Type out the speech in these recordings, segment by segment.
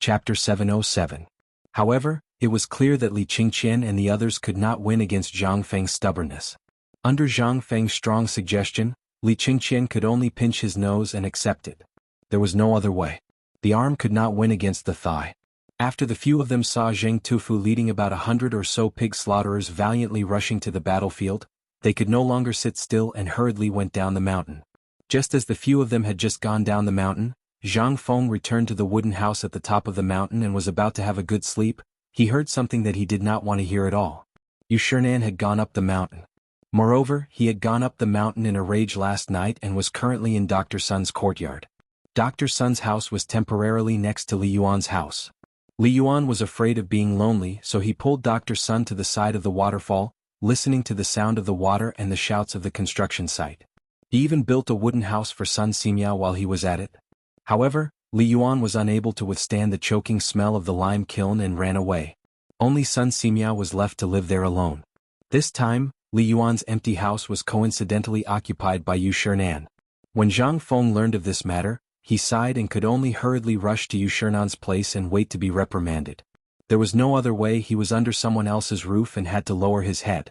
Chapter 707. However, it was clear that Li Qingqian and the others could not win against Zhang Feng's stubbornness. Under Zhang Feng's strong suggestion, Li Qingqian could only pinch his nose and accept it. There was no other way. The arm could not win against the thigh. After the few of them saw Zheng Tufu leading about 100 or so pig slaughterers valiantly rushing to the battlefield, they could no longer sit still and hurriedly went down the mountain. Just as the few of them had just gone down the mountain, Zhang Feng returned to the wooden house at the top of the mountain and was about to have a good sleep. He heard something that he did not want to hear at all. Yu Shinan had gone up the mountain. Moreover, he had gone up the mountain in a rage last night and was currently in Dr. Sun's courtyard. Dr. Sun's house was temporarily next to Li Yuan's house. Li Yuan was afraid of being lonely, so he pulled Dr. Sun to the side of the waterfall, listening to the sound of the water and the shouts of the construction site. He even built a wooden house for Sun Simiao while he was at it. However, Li Yuan was unable to withstand the choking smell of the lime kiln and ran away. Only Sun Simiao was left to live there alone. This time, Li Yuan's empty house was coincidentally occupied by Yu Shinan. When Zhang Feng learned of this matter, he sighed and could only hurriedly rush to Yu Shinan's place and wait to be reprimanded. There was no other way. He was under someone else's roof and had to lower his head.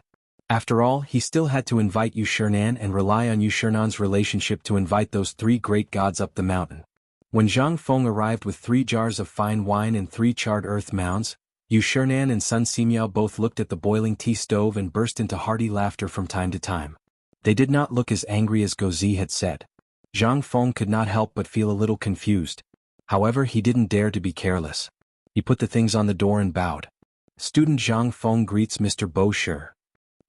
After all, he still had to invite Yu Shinan and rely on Yu Shinan's relationship to invite those three great gods up the mountain. When Zhang Feng arrived with 3 jars of fine wine and 3 charred earth mounds, Yu Shinan and Sun Simiao both looked at the boiling tea stove and burst into hearty laughter from time to time. They did not look as angry as Gozi had said. Zhang Feng could not help but feel a little confused. However, he didn't dare to be careless. He put the things on the door and bowed. Student Zhang Feng greets Mr. Bo Shi.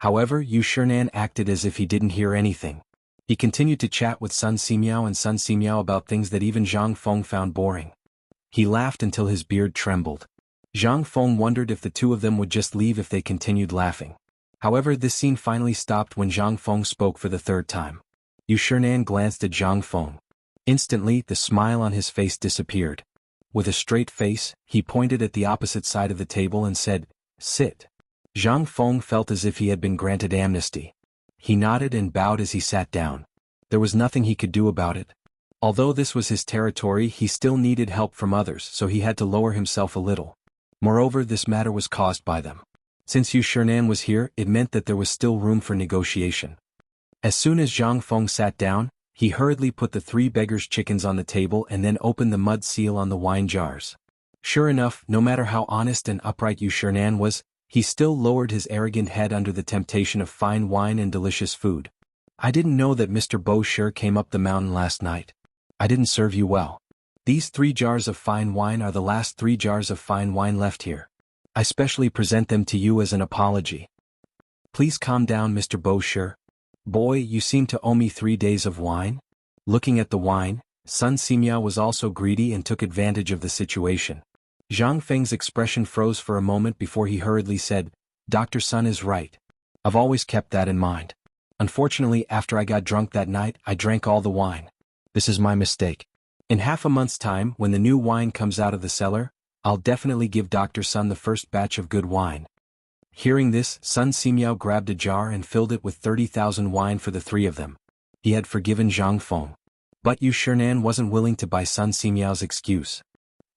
However, Yu Shinan acted as if he didn't hear anything. He continued to chat with Sun Simiao and Sun Simiao about things that even Zhang Feng found boring. He laughed until his beard trembled. Zhang Feng wondered if the two of them would just leave if they continued laughing. However, this scene finally stopped when Zhang Feng spoke for the 3rd time. Yu Shinan glanced at Zhang Feng. Instantly, the smile on his face disappeared. With a straight face, he pointed at the opposite side of the table and said, "Sit." Zhang Feng felt as if he had been granted amnesty. He nodded and bowed as he sat down. There was nothing he could do about it. Although this was his territory, he still needed help from others, so he had to lower himself a little. Moreover, this matter was caused by them. Since Yu Shinan was here, it meant that there was still room for negotiation. As soon as Zhang Feng sat down, he hurriedly put the 3 beggars' chickens on the table and then opened the mud seal on the wine jars. Sure enough, no matter how honest and upright Yu Shinan was, he still lowered his arrogant head under the temptation of fine wine and delicious food. "I didn't know that Mr. Bo Shi came up the mountain last night. I didn't serve you well. These 3 jars of fine wine are the last 3 jars of fine wine left here. I specially present them to you as an apology. Please calm down, Mr. Bo Shi. Boy, you seem to owe me 3 days of wine." Looking at the wine, Sun Simiao was also greedy and took advantage of the situation. Zhang Feng's expression froze for a moment before he hurriedly said, "Dr. Sun is right. I've always kept that in mind. Unfortunately, after I got drunk that night, I drank all the wine. This is my mistake. In half a month's time, when the new wine comes out of the cellar, I'll definitely give Dr. Sun the first batch of good wine." Hearing this, Sun Simiao grabbed a jar and filled it with 30,000 wine for the 3 of them. He had forgiven Zhang Feng. But Yu Shinan wasn't willing to buy Sun Simiao's excuse.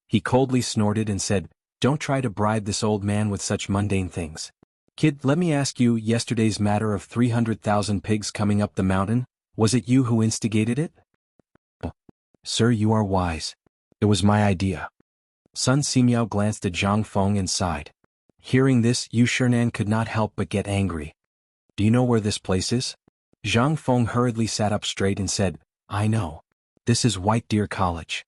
He coldly snorted and said, "Don't try to bribe this old man with such mundane things. Kid, let me ask you, yesterday's matter of 300,000 pigs coming up the mountain, was it you who instigated it?" "Sir, you are wise. It was my idea." Sun Simiao glanced at Zhang Feng and sighed. Hearing this, Yu Shinan could not help but get angry. "Do you know where this place is?" Zhang Feng hurriedly sat up straight and said, "I know. This is White Deer College."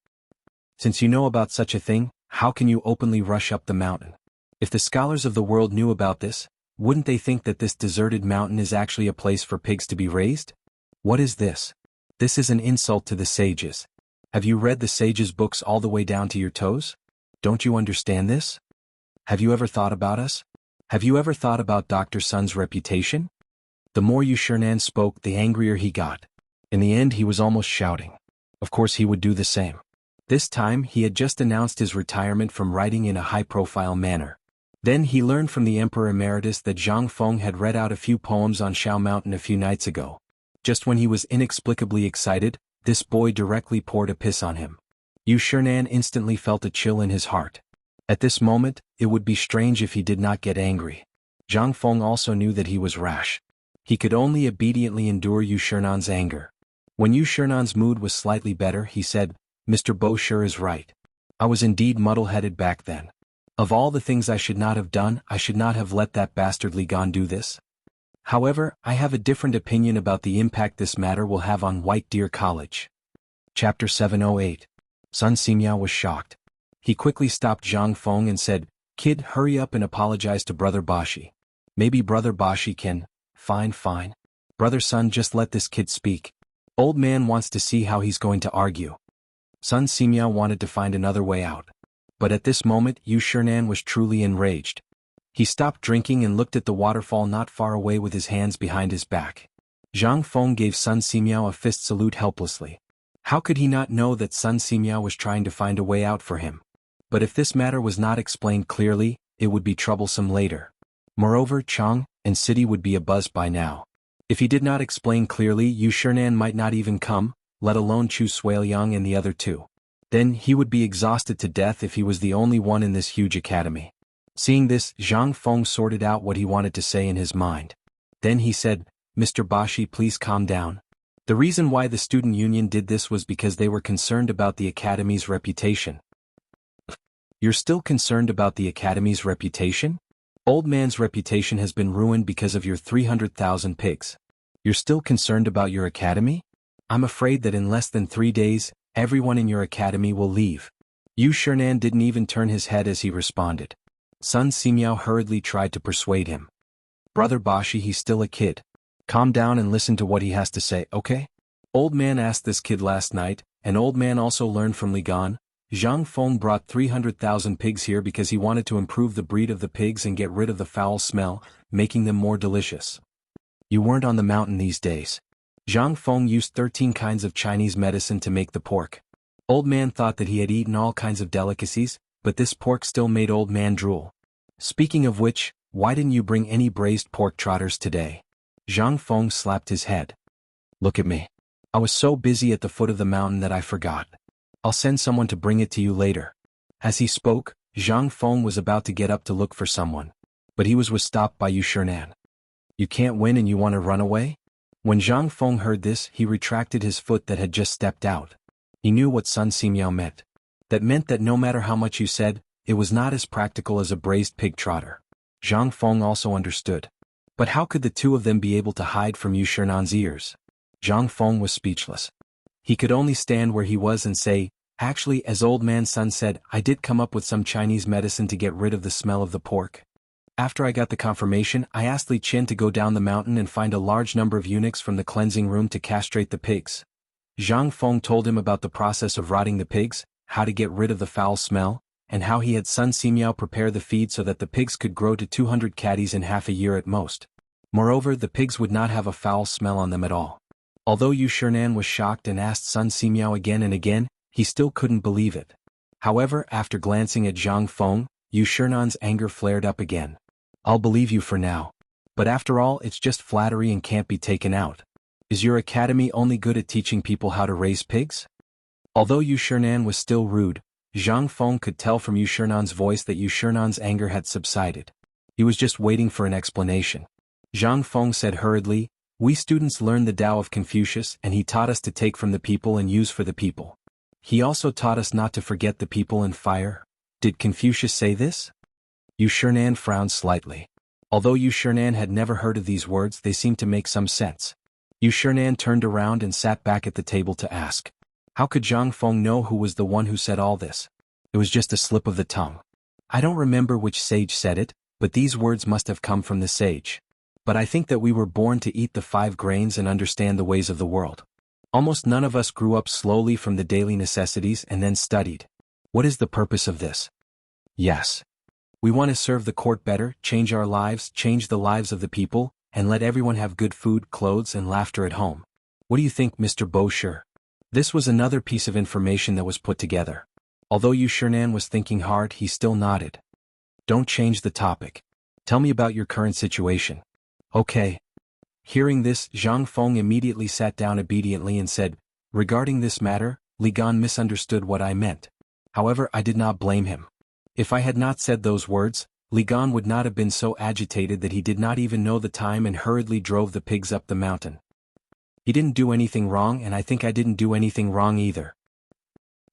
"Since you know about such a thing, how can you openly rush up the mountain? If the scholars of the world knew about this, wouldn't they think that this deserted mountain is actually a place for pigs to be raised? What is this? This is an insult to the sages. Have you read the sages' books all the way down to your toes? Don't you understand this? Have you ever thought about us? Have you ever thought about Dr. Sun's reputation?" The more Yu Shinan spoke, the angrier he got. In the end, he was almost shouting. Of course he would do the same. This time, he had just announced his retirement from writing in a high-profile manner. Then he learned from the Emperor Emeritus that Zhang Feng had read out a few poems on Shao Mountain a few nights ago. Just when he was inexplicably excited, this boy directly poured a piss on him. Yu Shernan instantly felt a chill in his heart. At this moment, it would be strange if he did not get angry. Zhang Feng also knew that he was rash. He could only obediently endure Yu Shernan's anger. When Yu Shernan's mood was slightly better, he said, Mr. Bo sure is right. I was indeed muddle-headed back then. Of all the things I should not have done, I should not have let that bastard Li Gan do this. However, I have a different opinion about the impact this matter will have on White Deer College. Chapter 708. Sun Simiao was shocked. He quickly stopped Zhang Feng and said, Kid, hurry up and apologize to Brother Bashi. Maybe Brother Bashi can. Fine. Brother Sun, just let this kid speak. Old man wants to see how he's going to argue. Sun Simiao wanted to find another way out. But at this moment, Yu Shernan was truly enraged. He stopped drinking and looked at the waterfall not far away with his hands behind his back. Zhang Feng gave Sun Simiao a fist salute helplessly. How could he not know that Sun Simiao was trying to find a way out for him? But if this matter was not explained clearly, it would be troublesome later. Moreover, Chang and City would be abuzz by now. If he did not explain clearly, Yu Shernan might not even come, let alone Chu Suiliang and the other two. Then he would be exhausted to death if he was the only one in this huge academy. Seeing this, Zhang Feng sorted out what he wanted to say in his mind. Then he said, Mr. Bashi, please calm down. The reason why the student union did this was because they were concerned about the academy's reputation. You're still concerned about the academy's reputation? Old man's reputation has been ruined because of your 300,000 pigs. You're still concerned about your academy? I'm afraid that in less than 3 days, everyone in your academy will leave. Yu Shernan didn't even turn his head as he responded. Sun Simiao hurriedly tried to persuade him. Brother Bashi, he's still a kid. Calm down and listen to what he has to say, okay? Old man asked this kid last night, and old man also learned from Li Gan. Zhang Feng brought 300,000 pigs here because he wanted to improve the breed of the pigs and get rid of the foul smell, making them more delicious. You weren't on the mountain these days. Zhang Feng used 13 kinds of Chinese medicine to make the pork. Old man thought that he had eaten all kinds of delicacies, but this pork still made old man drool. Speaking of which, why didn't you bring any braised pork trotters today? Zhang Feng slapped his head. Look at me. I was so busy at the foot of the mountain that I forgot. I'll send someone to bring it to you later. As he spoke, Zhang Feng was about to get up to look for someone. But he was stopped by Yu Shernan. You can't win and you want to run away? When Zhang Feng heard this, he retracted his foot that had just stepped out. He knew what Sun Simiao meant. That meant that no matter how much you said, it was not as practical as a braised pig trotter. Zhang Feng also understood. But how could the two of them be able to hide from Yu Shernan's ears? Zhang Feng was speechless. He could only stand where he was and say, actually, as old man Sun said, I did come up with some Chinese medicine to get rid of the smell of the pork. After I got the confirmation, I asked Li Qin to go down the mountain and find a large number of eunuchs from the cleansing room to castrate the pigs. Zhang Feng told him about the process of rotting the pigs, how to get rid of the foul smell, and how he had Sun Simiao prepare the feed so that the pigs could grow to 200 catties in half a year at most. Moreover, the pigs would not have a foul smell on them at all. Although Yu Shernan was shocked and asked Sun Simiao again and again, he still couldn't believe it. However, after glancing at Zhang Feng, Yu Shernan's anger flared up again. I'll believe you for now. But after all, it's just flattery and can't be taken out. Is your academy only good at teaching people how to raise pigs? Although Yu Shernan was still rude, Zhang Feng could tell from Yu Shernan's voice that Yu Shernan's anger had subsided. He was just waiting for an explanation. Zhang Feng said hurriedly, we students learned the Tao of Confucius and he taught us to take from the people and use for the people. He also taught us not to forget the people and fire. Did Confucius say this? Yu Shernan frowned slightly. Although Yu Shernan had never heard of these words, they seemed to make some sense. Yu Shernan turned around and sat back at the table to ask. How could Zhang Feng know who was the one who said all this? It was just a slip of the tongue. I don't remember which sage said it, but these words must have come from the sage. But I think that we were born to eat the 5 grains and understand the ways of the world. Almost none of us grew up slowly from the daily necessities and then studied. What is the purpose of this? Yes. We want to serve the court better, change our lives, change the lives of the people, and let everyone have good food, clothes, and laughter at home. What do you think, Mr. Bosher? This was another piece of information that was put together. Although Yu Shernan was thinking hard, he still nodded. Don't change the topic. Tell me about your current situation. Okay. Hearing this, Zhang Feng immediately sat down obediently and said, regarding this matter, Li Gan misunderstood what I meant. However, I did not blame him. If I had not said those words, Li Gan would not have been so agitated that he did not even know the time and hurriedly drove the pigs up the mountain. He didn't do anything wrong, and I think I didn't do anything wrong either.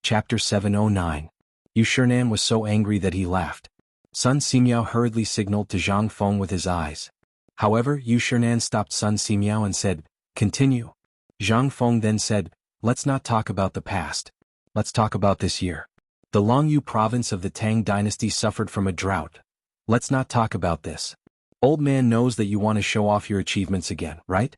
Chapter 709. Yu Shinan was so angry that he laughed. Sun Simiao hurriedly signaled to Zhang Feng with his eyes. However, Yu Shinan stopped Sun Simiao and said, "Continue." Zhang Feng then said, "Let's not talk about the past. Let's talk about this year. The Longyu province of the Tang Dynasty suffered from a drought. Let's not talk about this. Old man knows that you want to show off your achievements again, right?"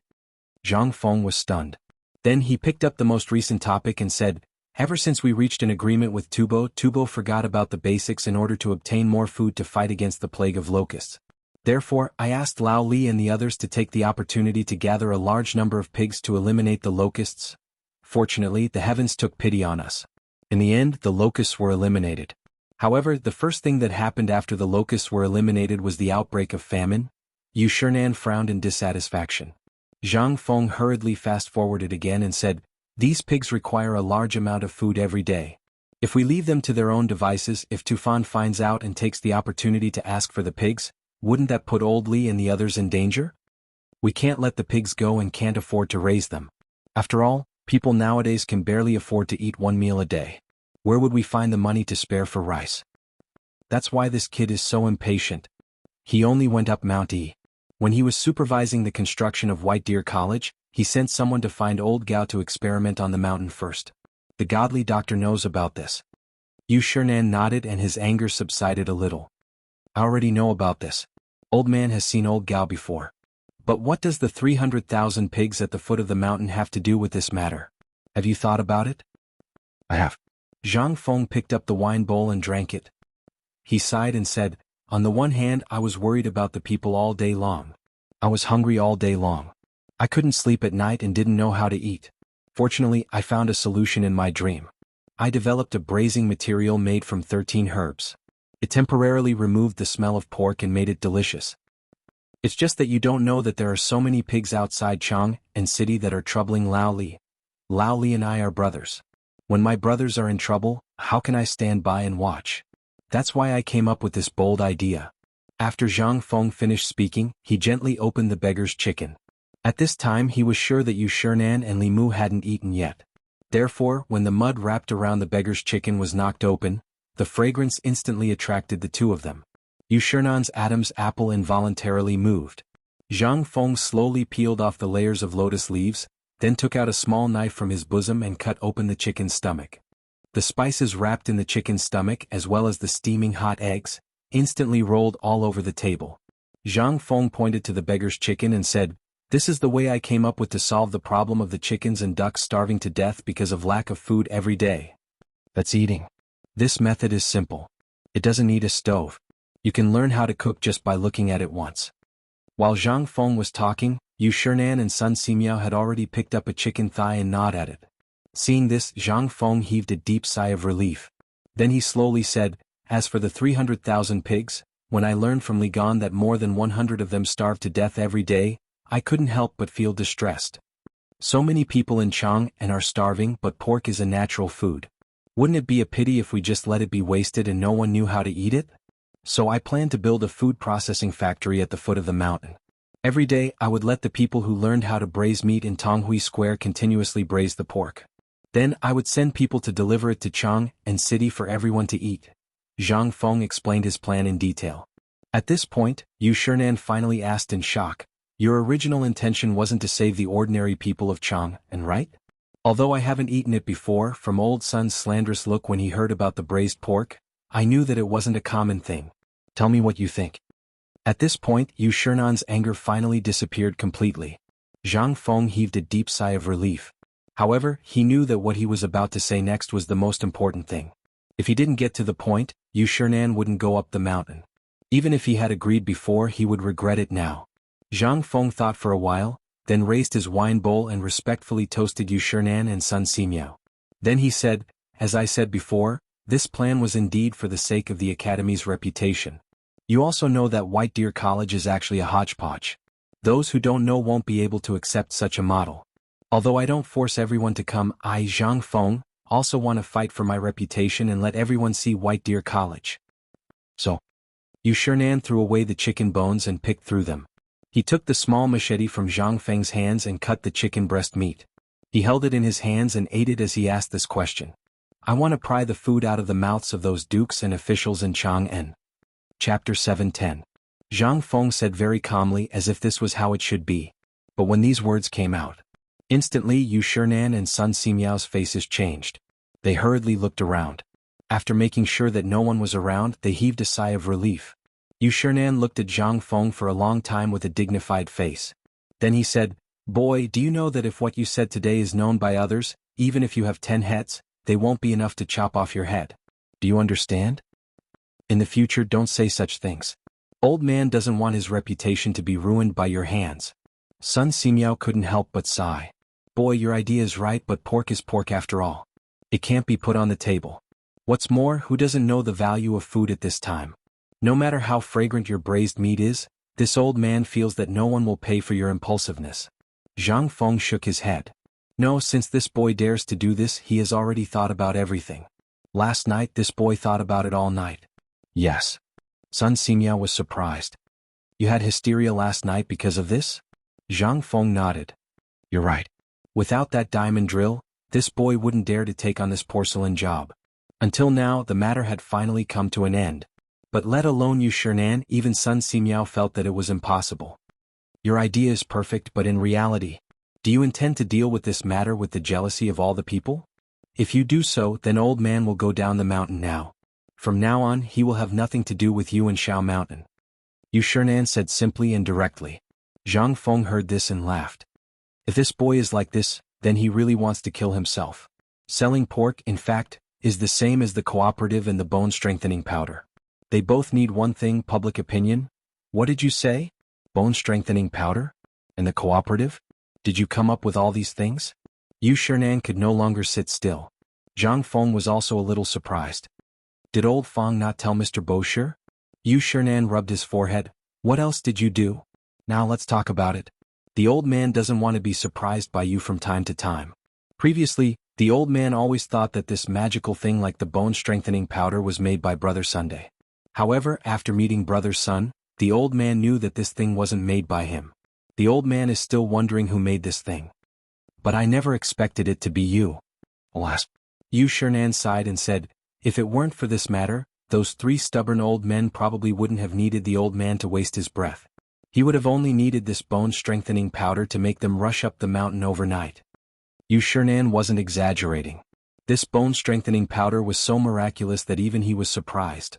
Zhang Feng was stunned. Then he picked up the most recent topic and said, "Ever since we reached an agreement with Tubo forgot about the basics in order to obtain more food to fight against the plague of locusts. Therefore, I asked Lao Li and the others to take the opportunity to gather a large number of pigs to eliminate the locusts. Fortunately, the heavens took pity on us. In the end, the locusts were eliminated. However, the first thing that happened after the locusts were eliminated was the outbreak of famine." Yu Shinan frowned in dissatisfaction. Zhang Feng hurriedly fast-forwarded again and said, "These pigs require a large amount of food every day. If we leave them to their own devices, if Tufan finds out and takes the opportunity to ask for the pigs, wouldn't that put old Li and the others in danger? We can't let the pigs go and can't afford to raise them. After all, people nowadays can barely afford to eat one meal a day. Where would we find the money to spare for rice? That's why this kid is so impatient. He only went up Mount E. When he was supervising the construction of White Deer College, he sent someone to find old Gao to experiment on the mountain first. The godly doctor knows about this." Yu Shinan nodded and his anger subsided a little. "I already know about this. Old man has seen old Gao before. But what does the 300,000 pigs at the foot of the mountain have to do with this matter? Have you thought about it?" "I have." Zhang Feng picked up the wine bowl and drank it. He sighed and said, "On the one hand, I was worried about the people all day long. I was hungry all day long. I couldn't sleep at night and didn't know how to eat. Fortunately, I found a solution in my dream. I developed a braising material made from 13 herbs. It temporarily removed the smell of pork and made it delicious. It's just that you don't know that there are so many pigs outside Chang and city that are troubling Lao Li. Lao Li and I are brothers. When my brothers are in trouble, how can I stand by and watch? That's why I came up with this bold idea." After Zhang Feng finished speaking, he gently opened the beggar's chicken. At this time he was sure that Yu Shinan and Li Mu hadn't eaten yet. Therefore, when the mud wrapped around the beggar's chicken was knocked open, the fragrance instantly attracted the two of them. Yu Shinan's Adam's apple involuntarily moved. Zhang Feng slowly peeled off the layers of lotus leaves, then took out a small knife from his bosom and cut open the chicken's stomach. The spices wrapped in the chicken's stomach as well as the steaming hot eggs, instantly rolled all over the table. Zhang Feng pointed to the beggar's chicken and said, "This is the way I came up with to solve the problem of the chickens and ducks starving to death because of lack of food every day. That's eating. This method is simple. It doesn't need a stove. You can learn how to cook just by looking at it once." While Zhang Feng was talking, Yu Shinan and Sun Simiao had already picked up a chicken thigh and gnawed at it. Seeing this, Zhang Feng heaved a deep sigh of relief. Then he slowly said, "As for the 300,000 pigs, when I learned from Li Gan that more than 100 of them starved to death every day, I couldn't help but feel distressed. So many people in Chang and are starving, but pork is a natural food. Wouldn't it be a pity if we just let it be wasted and no one knew how to eat it? So I planned to build a food processing factory at the foot of the mountain. Every day I would let the people who learned how to braise meat in Tonghui Square continuously braise the pork. Then I would send people to deliver it to Chang and city for everyone to eat." Zhang Feng explained his plan in detail. At this point, Yu Shinan finally asked in shock, "Your original intention wasn't to save the ordinary people of Chang, and right? Although I haven't eaten it before, from old Sun's slanderous look when he heard about the braised pork, I knew that it wasn't a common thing. Tell me what you think." At this point, Yu Shinan's anger finally disappeared completely. Zhang Feng heaved a deep sigh of relief. However, he knew that what he was about to say next was the most important thing. If he didn't get to the point, Yu Shinan wouldn't go up the mountain. Even if he had agreed before, he would regret it now. Zhang Feng thought for a while, then raised his wine bowl and respectfully toasted Yu Shinan and Sun Simiao. Then he said, "As I said before, this plan was indeed for the sake of the Academy's reputation. You also know that White Deer College is actually a hodgepodge. Those who don't know won't be able to accept such a model. Although I don't force everyone to come, I, Zhang Feng, Also want to fight for my reputation and let everyone see White Deer College. So, Yushernan threw away the chicken bones and picked through them. He took the small machete from Zhang Feng's hands and cut the chicken breast meat. He held it in his hands and ate it as he asked this question. I want to pry the food out of the mouths of those dukes and officials in Chang'an. Chapter 7:10. Zhang Feng said very calmly as if this was how it should be. But when these words came out, instantly Yushernan and Sun Simiao's faces changed. They hurriedly looked around. After making sure that no one was around, they heaved a sigh of relief. Yushernan looked at Zhang Feng for a long time with a dignified face. Then he said, Boy, do you know that if what you said today is known by others, even if you have 10 heads, they won't be enough to chop off your head? Do you understand? In the future, don't say such things. Old man doesn't want his reputation to be ruined by your hands. Sun Simiao couldn't help but sigh. Boy, your idea is right, but pork is pork after all. It can't be put on the table. What's more, who doesn't know the value of food at this time? No matter how fragrant your braised meat is, this old man feels that no one will pay for your impulsiveness. Zhang Feng shook his head. No, since this boy dares to do this, he has already thought about everything. Last night this boy thought about it all night. Yes. Sun Simiao was surprised. You had hysteria last night because of this? Zhang Feng nodded. You're right. Without that diamond drill, this boy wouldn't dare to take on this porcelain job. Until now, the matter had finally come to an end. But let alone Yushernan, even Sun Simiao felt that it was impossible. Your idea is perfect, but in reality, do you intend to deal with this matter with the jealousy of all the people? If you do so, then old man will go down the mountain now. From now on, he will have nothing to do with you and Shao Mountain. Yushernan said simply and directly. Zhang Feng heard this and laughed. If this boy is like this, then he really wants to kill himself. Selling pork, in fact, is the same as the cooperative and the bone-strengthening powder. They both need one thing, public opinion. What did you say? Bone-strengthening powder? And the cooperative? Did you come up with all these things? Yushernan could no longer sit still. Zhang Feng was also a little surprised. Did old Feng not tell Mr. Bosher? Yushernan rubbed his forehead. What else did you do? Now let's talk about it. The old man doesn't want to be surprised by you from time to time. Previously, the old man always thought that this magical thing like the bone-strengthening powder was made by Brother Sunday. However, after meeting Brother Sun, the old man knew that this thing wasn't made by him. The old man is still wondering who made this thing. But I never expected it to be you. Alas. Yushernan sighed and said, if it weren't for this matter, those 3 stubborn old men probably wouldn't have needed the old man to waste his breath. He would have only needed this bone-strengthening powder to make them rush up the mountain overnight. Yushernan wasn't exaggerating. This bone-strengthening powder was so miraculous that even he was surprised.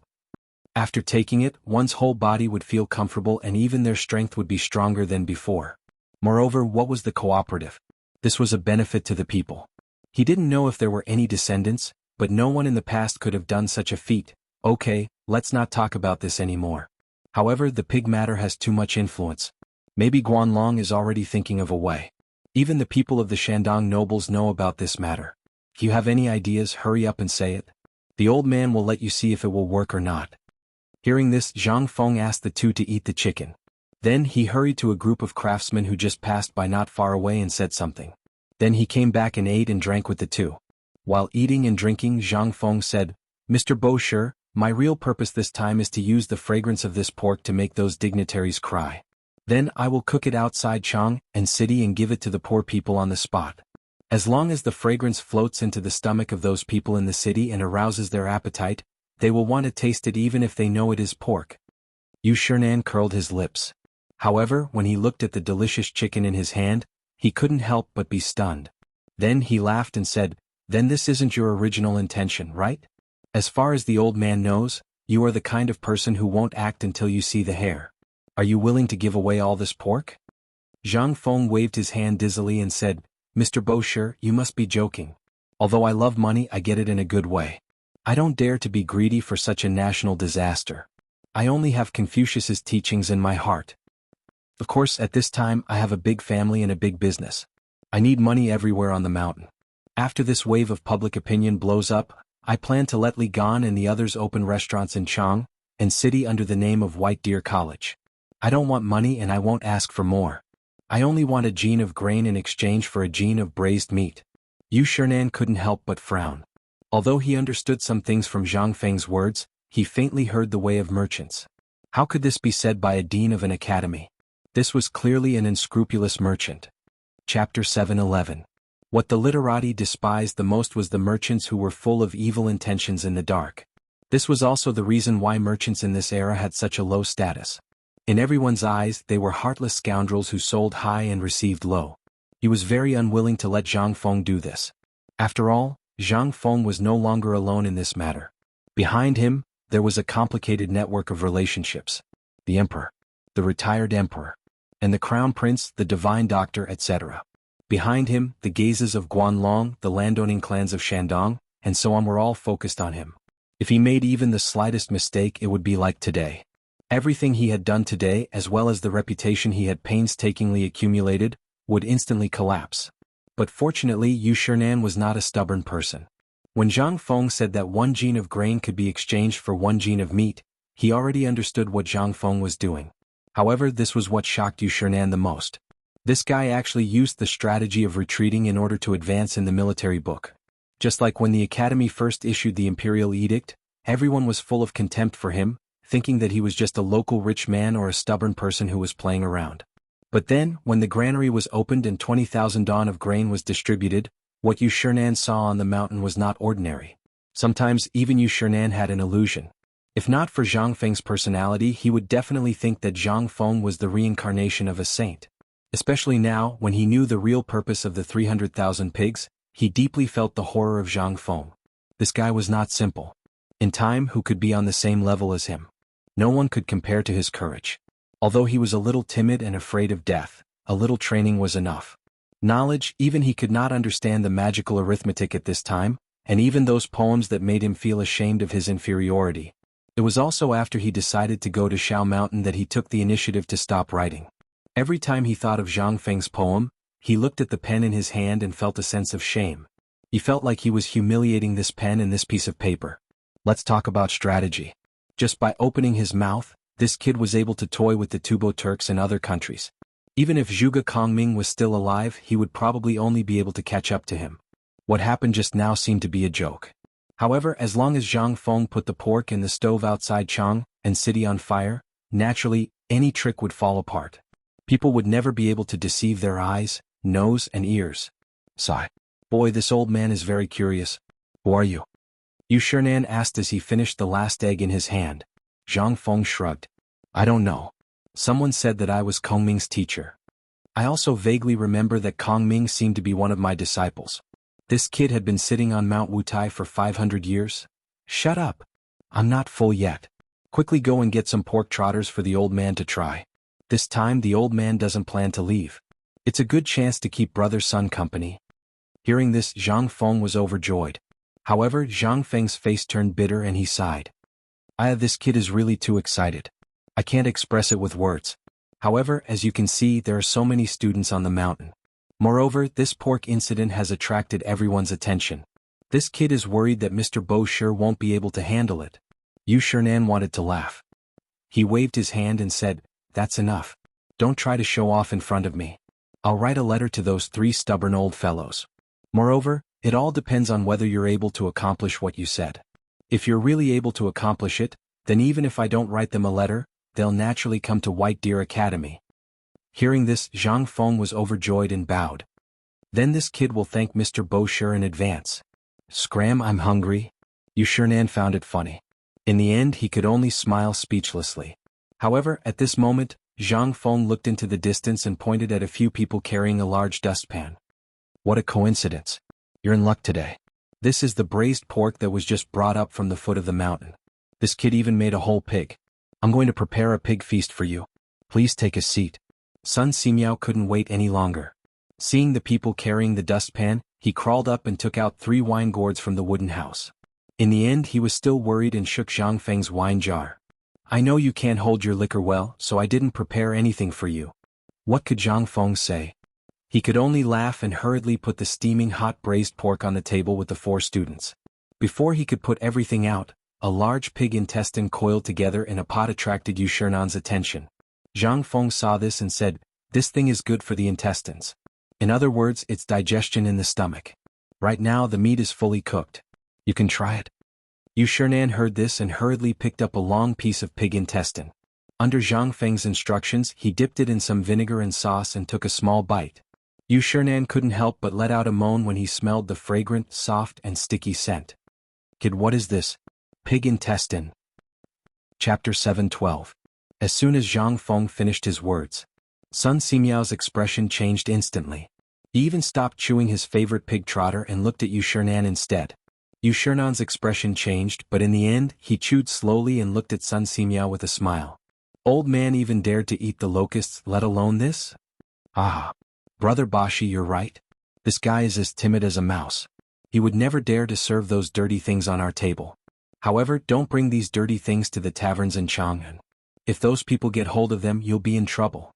After taking it, one's whole body would feel comfortable and even their strength would be stronger than before. Moreover, what was the cooperative? This was a benefit to the people. He didn't know if there were any descendants, but no one in the past could have done such a feat. Okay, let's not talk about this anymore. However, the pig matter has too much influence. Maybe Guanlong is already thinking of a way. Even the people of the Shandong nobles know about this matter. If you have any ideas, hurry up and say it. The old man will let you see if it will work or not. Hearing this, Zhang Feng asked the 2 to eat the chicken. Then he hurried to a group of craftsmen who just passed by not far away and said something. Then he came back and ate and drank with the 2. While eating and drinking, Zhang Feng said, Mr. Bosher, my real purpose this time is to use the fragrance of this pork to make those dignitaries cry. Then I will cook it outside Chang'an city and give it to the poor people on the spot. As long as the fragrance floats into the stomach of those people in the city and arouses their appetite, they will want to taste it even if they know it is pork. Yushernan curled his lips. However, when he looked at the delicious chicken in his hand, he couldn't help but be stunned. Then he laughed and said, Then this isn't your original intention, right? As far as the old man knows, you are the kind of person who won't act until you see the hair. Are you willing to give away all this pork? Zhang Feng waved his hand dizzily and said, Mr. Bosher, you must be joking. Although I love money, I get it in a good way. I don't dare to be greedy for such a national disaster. I only have Confucius's teachings in my heart. Of course, at this time, I have a big family and a big business. I need money everywhere on the mountain. After this wave of public opinion blows up, I plan to let Li Gan and the others open restaurants in Chang'an city under the name of White Deer College. I don't want money and I won't ask for more. I only want a gene of grain in exchange for a gene of braised meat. Yu Shernan couldn't help but frown. Although he understood some things from Zhang Feng's words, he faintly heard the way of merchants. How could this be said by a dean of an academy? This was clearly an unscrupulous merchant. Chapter 7:11. What the literati despised the most was the merchants who were full of evil intentions in the dark. This was also the reason why merchants in this era had such a low status. In everyone's eyes, they were heartless scoundrels who sold high and received low. He was very unwilling to let Zhang Feng do this. After all, Zhang Feng was no longer alone in this matter. Behind him, there was a complicated network of relationships. The emperor, the retired emperor, and the crown prince, the divine doctor, etc. Behind him, the gazes of Guanlong, the landowning clans of Shandong, and so on were all focused on him. If he made even the slightest mistake, it would be like today. Everything he had done today, as well as the reputation he had painstakingly accumulated, would instantly collapse. But fortunately, Yu Shernan was not a stubborn person. When Zhang Feng said that 1 gene of grain could be exchanged for 1 gene of meat, he already understood what Zhang Feng was doing. However, this was what shocked Yu Shernan the most. This guy actually used the strategy of retreating in order to advance in the military book. Just like when the academy first issued the imperial edict, everyone was full of contempt for him, thinking that he was just a local rich man or a stubborn person who was playing around. But then, when the granary was opened and 20,000 dawn of grain was distributed, what Yu Shernan saw on the mountain was not ordinary. Sometimes even Yu Shernan had an illusion. If not for Zhang Feng's personality, he would definitely think that Zhang Feng was the reincarnation of a saint. Especially now, when he knew the real purpose of the 300,000 pigs, he deeply felt the horror of Zhang Feng. This guy was not simple. In time, who could be on the same level as him? No one could compare to his courage. Although he was a little timid and afraid of death, a little training was enough. Knowledge, even he could not understand the magical arithmetic at this time, and even those poems that made him feel ashamed of his inferiority. It was also after he decided to go to Shao Mountain that he took the initiative to stop writing. Every time he thought of Zhang Feng's poem, he looked at the pen in his hand and felt a sense of shame. He felt like he was humiliating this pen and this piece of paper. Let's talk about strategy. Just by opening his mouth, this kid was able to toy with the Tubo Turks and other countries. Even if Zhuge Kongming was still alive, he would probably only be able to catch up to him. What happened just now seemed to be a joke. However, as long as Zhang Feng put the pork in the stove outside Chang and city on fire, naturally, any trick would fall apart. People would never be able to deceive their eyes, nose, and ears. Sigh. Boy, this old man is very curious. Who are you? Yu Shernan asked as he finished the last egg in his hand. Zhang Feng shrugged. I don't know. Someone said that I was Kongming's teacher. I also vaguely remember that Kongming seemed to be one of my disciples. This kid had been sitting on Mount Wutai for 500 years? Shut up. I'm not full yet. Quickly go and get some pork trotters for the old man to try. This time the old man doesn't plan to leave. It's a good chance to keep brother-son company. Hearing this, Zhang Feng was overjoyed. However, Zhang Feng's face turned bitter and he sighed. This kid is really too excited. I can't express it with words. However, as you can see, there are so many students on the mountain. Moreover, this pork incident has attracted everyone's attention. This kid is worried that Mr. Bo sure won't be able to handle it. Yu Shernan wanted to laugh. He waved his hand and said, That's enough. Don't try to show off in front of me. I'll write a letter to those 3 stubborn old fellows. Moreover, it all depends on whether you're able to accomplish what you said. If you're really able to accomplish it, then even if I don't write them a letter, they'll naturally come to White Deer Academy. Hearing this, Zhang Feng was overjoyed and bowed. Then this kid will thank Mr. Bosher in advance. Scram, I'm hungry. Yu Shernan found it funny. In the end, he could only smile speechlessly. However, at this moment, Zhang Feng looked into the distance and pointed at a few people carrying a large dustpan. What a coincidence. You're in luck today. This is the braised pork that was just brought up from the foot of the mountain. This kid even made a whole pig. I'm going to prepare a pig feast for you. Please take a seat. Sun Simiao couldn't wait any longer. Seeing the people carrying the dustpan, he crawled up and took out 3 wine gourds from the wooden house. In the end, he was still worried and shook Zhang Feng's wine jar. I know you can't hold your liquor well, so I didn't prepare anything for you. What could Zhang Feng say? He could only laugh and hurriedly put the steaming hot braised pork on the table with the 4 students. Before he could put everything out, a large pig intestine coiled together in a pot attracted Yu Shernan's attention. Zhang Feng saw this and said, This thing is good for the intestines. In other words, it's digestion in the stomach. Right now the meat is fully cooked. You can try it. Yu Shernan heard this and hurriedly picked up a long piece of pig intestine. Under Zhang Feng's instructions, he dipped it in some vinegar and sauce and took a small bite. Yu Shernan couldn't help but let out a moan when he smelled the fragrant, soft and sticky scent. Kid, what is this? Pig intestine. Chapter 7:12. As soon as Zhang Feng finished his words, Sun Simiao's expression changed instantly. He even stopped chewing his favorite pig trotter and looked at Yu Shernan instead. Yu Shernan's expression changed, but in the end, he chewed slowly and looked at Sun Simiao with a smile. Old man even dared to eat the locusts, let alone this? Ah. Brother Bashi, you're right. This guy is as timid as a mouse. He would never dare to serve those dirty things on our table. However, don't bring these dirty things to the taverns in Chang'an. If those people get hold of them, you'll be in trouble.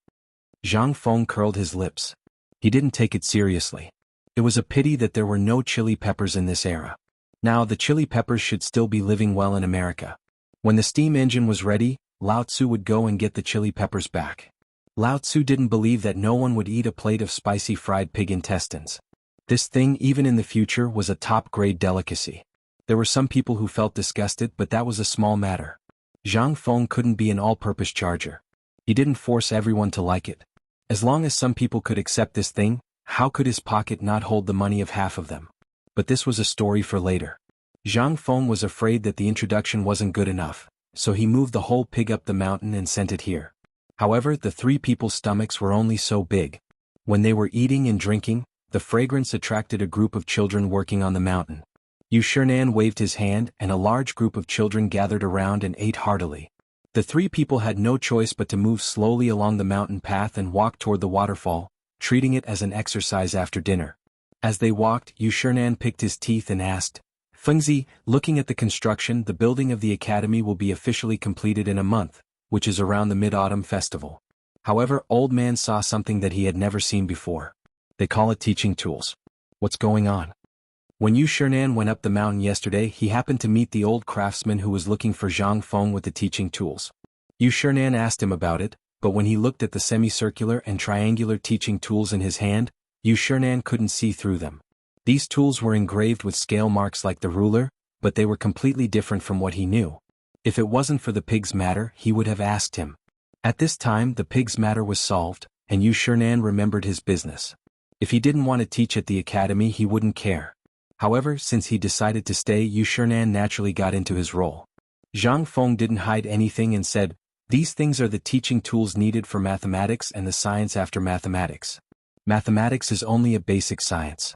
Zhang Feng curled his lips. He didn't take it seriously. It was a pity that there were no chili peppers in this era. Now the chili peppers should still be living well in America. When the steam engine was ready, Lao Tzu would go and get the chili peppers back. Lao Tzu didn't believe that no one would eat a plate of spicy fried pig intestines. This thing, even in the future, was a top-grade delicacy. There were some people who felt disgusted, but that was a small matter. Zhang Feng couldn't be an all-purpose charger. He didn't force everyone to like it. As long as some people could accept this thing, how could his pocket not hold the money of half of them? But this was a story for later. Zhang Feng was afraid that the introduction wasn't good enough, so he moved the whole pig up the mountain and sent it here. However, the three people's stomachs were only so big. When they were eating and drinking, the fragrance attracted a group of children working on the mountain. Yu Shernan waved his hand and a large group of children gathered around and ate heartily. The three people had no choice but to move slowly along the mountain path and walk toward the waterfall, treating it as an exercise after dinner. As they walked, Yu Shernan picked his teeth and asked, Fengzi, looking at the construction, the building of the academy will be officially completed in a month, which is around the Mid-Autumn Festival. However, Old Man saw something that he had never seen before. They call it teaching tools. What's going on? When Yu Shernan went up the mountain yesterday, he happened to meet the old craftsman who was looking for Zhang Feng with the teaching tools. Yu Shernan asked him about it, but when he looked at the semicircular and triangular teaching tools in his hand, Yu Shernan couldn't see through them. These tools were engraved with scale marks like the ruler, but they were completely different from what he knew. If it wasn't for the pig's matter, he would have asked him. At this time, the pig's matter was solved, and Yu Shernan remembered his business. If he didn't want to teach at the academy, he wouldn't care. However, since he decided to stay, Yu Shernan naturally got into his role. Zhang Feng didn't hide anything and said, These things are the teaching tools needed for mathematics and the science after mathematics. Mathematics is only a basic science.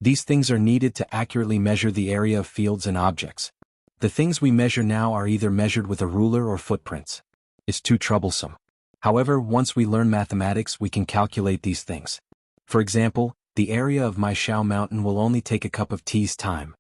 These things are needed to accurately measure the area of fields and objects. The things we measure now are either measured with a ruler or footprints. It's too troublesome. However, once we learn mathematics, we can calculate these things. For example, the area of my Shao Mountain will only take a cup of tea's time.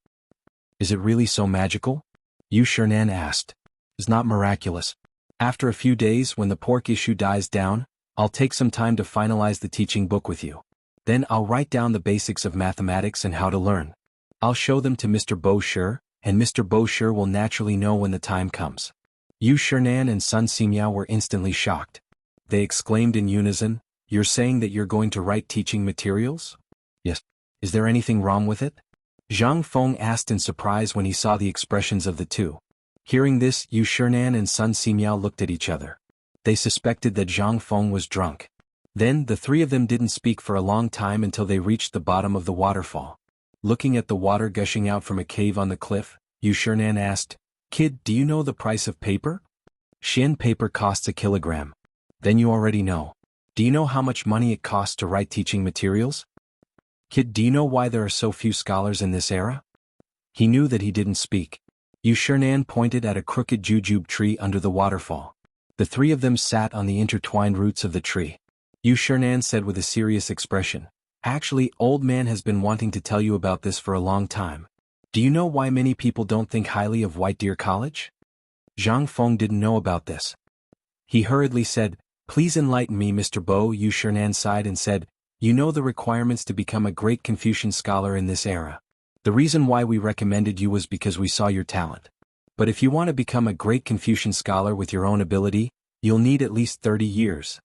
Is it really so magical? Yu Shernan asked. It's not miraculous. After a few days, when the pork issue dies down, I'll take some time to finalize the teaching book with you. Then I'll write down the basics of mathematics and how to learn. I'll show them to Mr. Bo Shi, and Mr. Bo Shi will naturally know when the time comes. Yu Shernan and Sun Simiao were instantly shocked. They exclaimed in unison, You're saying that you're going to write teaching materials? Yes. Is there anything wrong with it? Zhang Feng asked in surprise when he saw the expressions of the two. Hearing this, Yu Shernan and Sun Simiao looked at each other. They suspected that Zhang Feng was drunk. Then, the three of them didn't speak for a long time until they reached the bottom of the waterfall. Looking at the water gushing out from a cave on the cliff, Yu Shernan asked, Kid, do you know the price of paper? Xian paper costs a kilogram. Then you already know. Do you know how much money it costs to write teaching materials? Kid, do you know why there are so few scholars in this era? He knew that he didn't speak. Yu Shernan pointed at a crooked jujube tree under the waterfall. The three of them sat on the intertwined roots of the tree. Yu Shernan said with a serious expression, Actually, Old Man has been wanting to tell you about this for a long time. Do you know why many people don't think highly of White Deer College? Zhang Feng didn't know about this. He hurriedly said, Please enlighten me, Mr. Bo. Yu Shernan sighed and said, You know the requirements to become a great Confucian scholar in this era. The reason why we recommended you was because we saw your talent. But if you want to become a great Confucian scholar with your own ability, you'll need at least 30 years.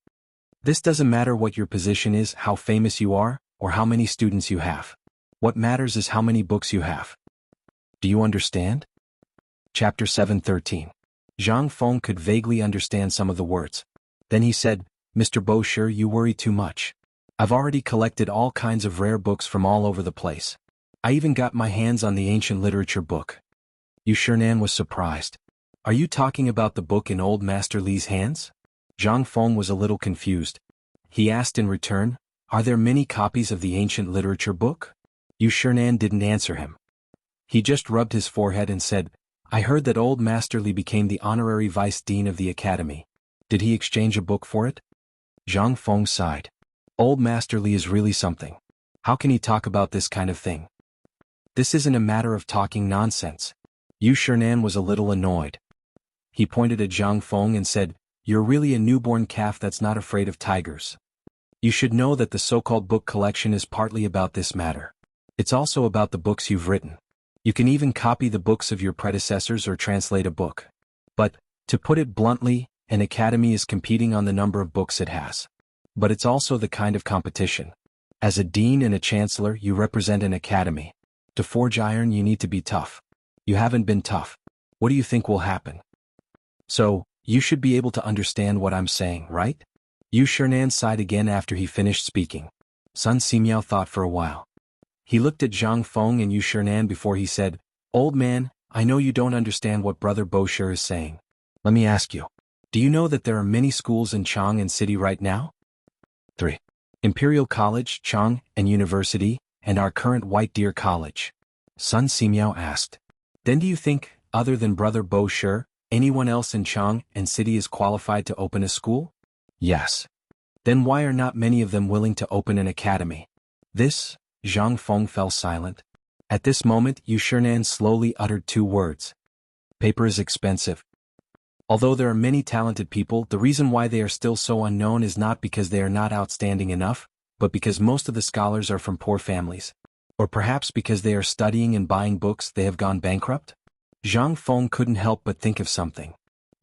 This doesn't matter what your position is, how famous you are, or how many students you have. What matters is how many books you have. Do you understand? Chapter 7:13. Zhang Feng could vaguely understand some of the words. Then he said, Mr. Bosher, you worry too much. I've already collected all kinds of rare books from all over the place. I even got my hands on the ancient literature book. Yu Shernan was surprised. Are you talking about the book in old Master Li's hands? Zhang Feng was a little confused. He asked in return, are there many copies of the ancient literature book? Yu Shernan didn't answer him. He just rubbed his forehead and said, I heard that old Master Li became the honorary vice dean of the academy. Did he exchange a book for it? Zhang Feng sighed. Old Master Li is really something. How can he talk about this kind of thing? This isn't a matter of talking nonsense. Yu Shernan was a little annoyed. He pointed at Zhang Feng and said, You're really a newborn calf that's not afraid of tigers. You should know that the so-called book collection is partly about this matter. It's also about the books you've written. You can even copy the books of your predecessors or translate a book. But, to put it bluntly, an academy is competing on the number of books it has. But it's also the kind of competition. As a dean and a chancellor, you represent an academy. To forge iron, you need to be tough. You haven't been tough. What do you think will happen? So, you should be able to understand what I'm saying, right? Yu Shernan sighed again after he finished speaking. Sun Simiao thought for a while. He looked at Zhang Feng and Yu Shernan before he said, Old man, I know you don't understand what Brother Bosher is saying. Let me ask you. Do you know that there are many schools in Chang City right now? 3. Imperial College, Chang, and University, and our current White Deer College. Sun Simiao asked. Then do you think, other than Brother Bosher, anyone else in Chang City is qualified to open a school? Yes. Then why are not many of them willing to open an academy? This, Zhang Feng fell silent. At this moment Yu Shernan slowly uttered 2 words. Paper is expensive. Although there are many talented people, the reason why they are still so unknown is not because they are not outstanding enough, but because most of the scholars are from poor families. Or perhaps because they are studying and buying books they have gone bankrupt? Zhang Feng couldn't help but think of something.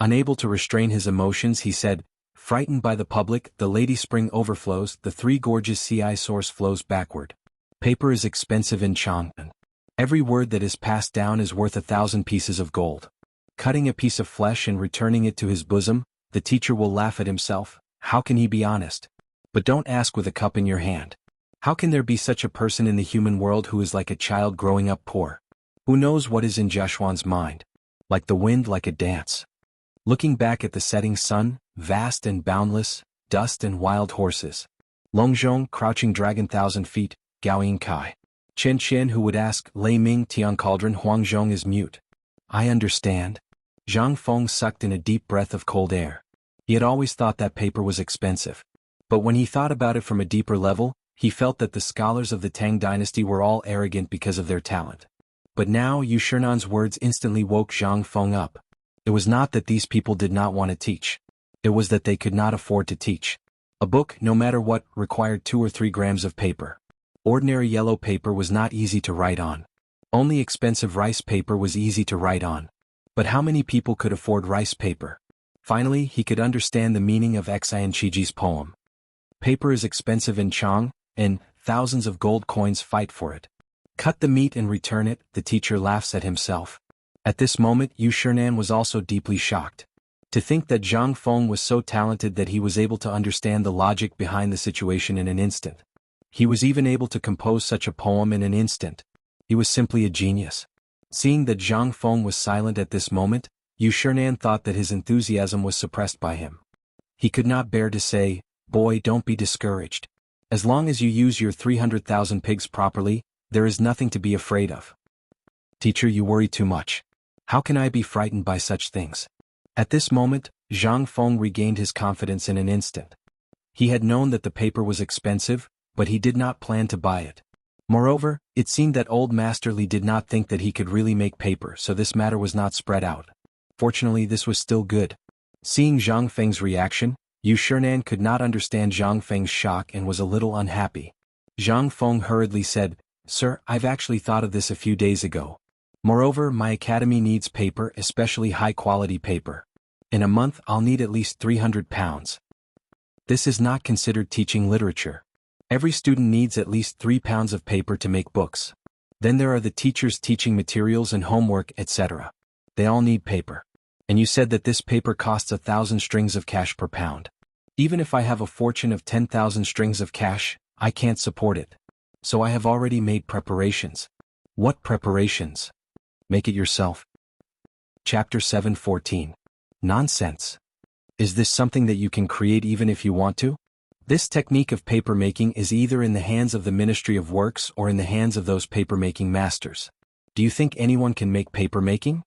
Unable to restrain his emotions, he said, Frightened by the public, the Lady Spring overflows, the Three Gorges Sea source flows backward. Paper is expensive in Chang'an. Every word that is passed down is worth 1,000 pieces of gold. Cutting a piece of flesh and returning it to his bosom, the teacher will laugh at himself. How can he be honest? But don't ask with a cup in your hand. How can there be such a person in the human world who is like a child growing up poor? Who knows what is in Jashuan's mind? Like the wind, like a dance. Looking back at the setting sun, vast and boundless, dust and wild horses. Longzhong, crouching dragon 1,000 feet, Gaoying Kai. Chen Chen who would ask, Lei Ming Tian Cauldron Huangzhong is mute. I understand. Zhang Feng sucked in a deep breath of cold air. He had always thought that paper was expensive. But when he thought about it from a deeper level, he felt that the scholars of the Tang Dynasty were all arrogant because of their talent. But now Yu Shernan's words instantly woke Zhang Feng up. It was not that these people did not want to teach. It was that they could not afford to teach. A book, no matter what, required 2 or 3 grams of paper. Ordinary yellow paper was not easy to write on. Only expensive rice paper was easy to write on. But how many people could afford rice paper? Finally, he could understand the meaning of Xian Qiji's poem. Paper is expensive in Chang, and thousands of gold coins fight for it. Cut the meat and return it, the teacher laughs at himself. At this moment Yu Shernan was also deeply shocked. To think that Zhang Feng was so talented that he was able to understand the logic behind the situation in an instant. He was even able to compose such a poem in an instant. He was simply a genius. Seeing that Zhang Feng was silent at this moment, Yu Shernan thought that his enthusiasm was suppressed by him. He could not bear to say, Boy, don't be discouraged. As long as you use your 300,000 pigs properly, there is nothing to be afraid of. Teacher, you worry too much. How can I be frightened by such things? At this moment, Zhang Feng regained his confidence in an instant. He had known that the paper was expensive, but he did not plan to buy it. Moreover, it seemed that old Master Li did not think that he could really make paper, so this matter was not spread out. Fortunately, this was still good. Seeing Zhang Feng's reaction, Yu Shernan could not understand Zhang Feng's shock and was a little unhappy. Zhang Feng hurriedly said, Sir, I've actually thought of this a few days ago. Moreover, my academy needs paper, especially high-quality paper. In a month I'll need at least 300 pounds. This is not considered teaching literature. Every student needs at least 3 pounds of paper to make books. Then there are the teachers teaching materials and homework, etc. They all need paper. And you said that this paper costs 1,000 strings of cash per pound. Even if I have a fortune of 10,000 strings of cash, I can't support it. So I have already made preparations. What preparations? Make it yourself. Chapter 7:14. Nonsense. Is this something that you can create even if you want to? This technique of paper making is either in the hands of the Ministry of Works or in the hands of those paper-making masters. Do you think anyone can make paper making?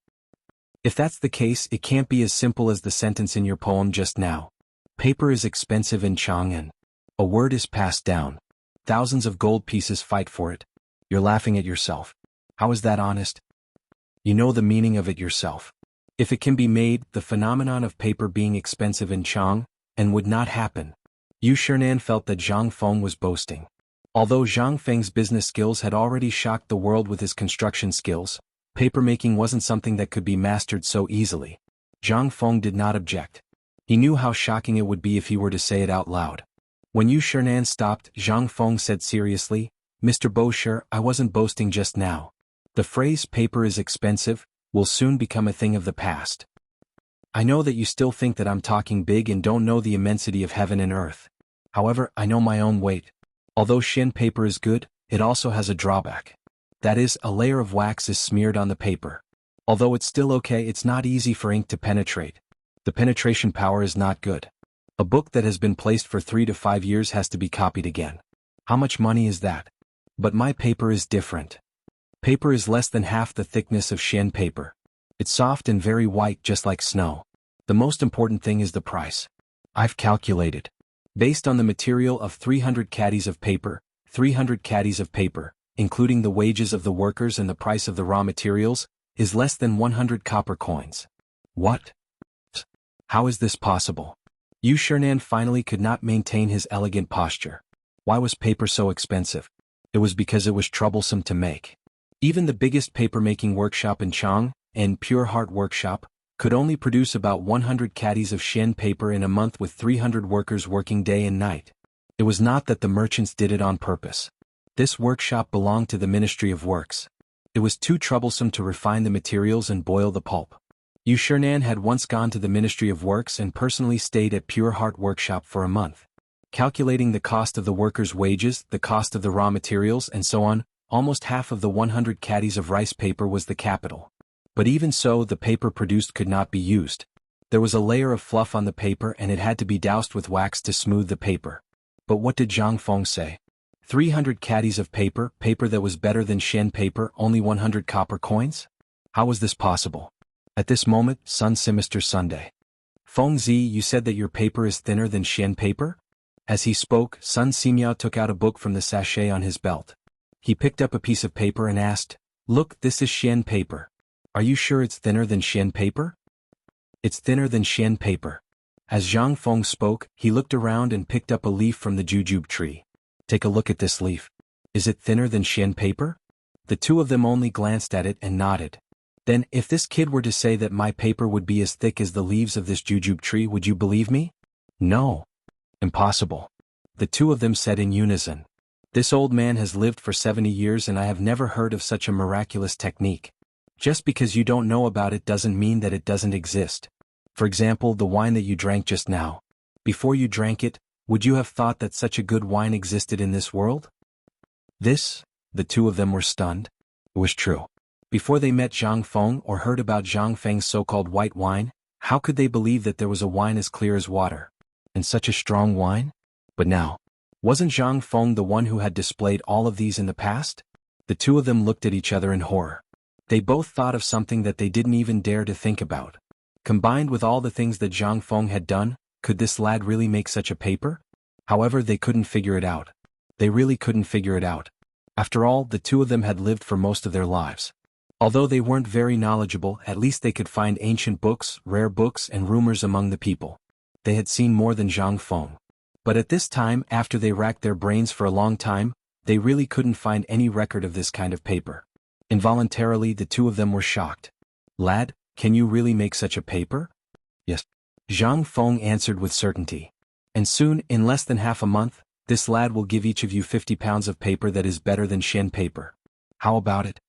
If that's the case, it can't be as simple as the sentence in your poem just now. Paper is expensive in Chang'an. A word is passed down. Thousands of gold pieces fight for it. You're laughing at yourself. How is that honest? You know the meaning of it yourself. If it can be made, the phenomenon of paper being expensive in Chang'an would not happen. Yu Shernan felt that Zhang Feng was boasting. Although Zhang Feng's business skills had already shocked the world with his construction skills, papermaking wasn't something that could be mastered so easily. Zhang Feng did not object. He knew how shocking it would be if he were to say it out loud. When Yu Shernan stopped, Zhang Feng said seriously, "Mr. Bosher, I wasn't boasting just now. The phrase paper is expensive will soon become a thing of the past. I know that you still think that I'm talking big and don't know the immensity of heaven and earth. However, I know my own weight. Although Shin paper is good, it also has a drawback. That is, a layer of wax is smeared on the paper. Although it's still okay, it's not easy for ink to penetrate. The penetration power is not good. A book that has been placed for 3 to 5 years has to be copied again. How much money is that? But my paper is different. Paper is less than half the thickness of Shin paper. It's soft and very white, just like snow. The most important thing is the price. I've calculated. Based on the material of 300 caddies of paper, including the wages of the workers and the price of the raw materials, is less than 100 copper coins. What? How is this possible? Yu Shernan finally could not maintain his elegant posture. Why was paper so expensive? It was because it was troublesome to make. Even the biggest paper-making workshop in Chang, and Pure Heart Workshop, could only produce about 100 caddies of Shen paper in a month with 300 workers working day and night. It was not that the merchants did it on purpose. This workshop belonged to the Ministry of Works. It was too troublesome to refine the materials and boil the pulp. Yu Shernan had once gone to the Ministry of Works and personally stayed at Pure Heart Workshop for a month. Calculating the cost of the workers' wages, the cost of the raw materials, and so on, almost half of the 100 caddies of rice paper was the capital. But even so, the paper produced could not be used. There was a layer of fluff on the paper and it had to be doused with wax to smooth the paper. But what did Zhang Feng say? 300 caddies of paper that was better than Shen paper, only 100 copper coins? How was this possible? At this moment, Sun Sinister Sunday. Feng Zi, you said that your paper is thinner than Shen paper? As he spoke, Sun Simiao took out a book from the sachet on his belt. He picked up a piece of paper and asked, "Look, this is Shen paper. Are you sure it's thinner than Shen paper?" "It's thinner than Shen paper." As Zhang Feng spoke, he looked around and picked up a leaf from the jujube tree. "Take a look at this leaf. Is it thinner than Shen paper?" The two of them only glanced at it and nodded. "Then, if this kid were to say that my paper would be as thick as the leaves of this jujube tree, would you believe me?" "No. Impossible." The two of them said in unison. "This old man has lived for 70 years and I have never heard of such a miraculous technique. Just because you don't know about it doesn't mean that it doesn't exist. For example, the wine that you drank just now. Before you drank it, would you have thought that such a good wine existed in this world?" The two of them were stunned. It was true. Before they met Zhang Feng or heard about Zhang Feng's so-called white wine, how could they believe that there was a wine as clear as water? And such a strong wine? But now, wasn't Zhang Feng the one who had displayed all of these in the past? The two of them looked at each other in horror. They both thought of something that they didn't even dare to think about. Combined with all the things that Zhang Feng had done, could this lad really make such a paper? However, they couldn't figure it out. They really couldn't figure it out. After all, the two of them had lived for most of their lives. Although they weren't very knowledgeable, at least they could find ancient books, rare books, and rumors among the people. They had seen more than Zhang Feng. But at this time, after they racked their brains for a long time, they really couldn't find any record of this kind of paper. Involuntarily, the two of them were shocked. "Lad, can you really make such a paper?" "Yes." Zhang Feng answered with certainty. And soon, in less than half a month, This lad will give each of you 50 pounds of paper that is better than Shen paper. How about it?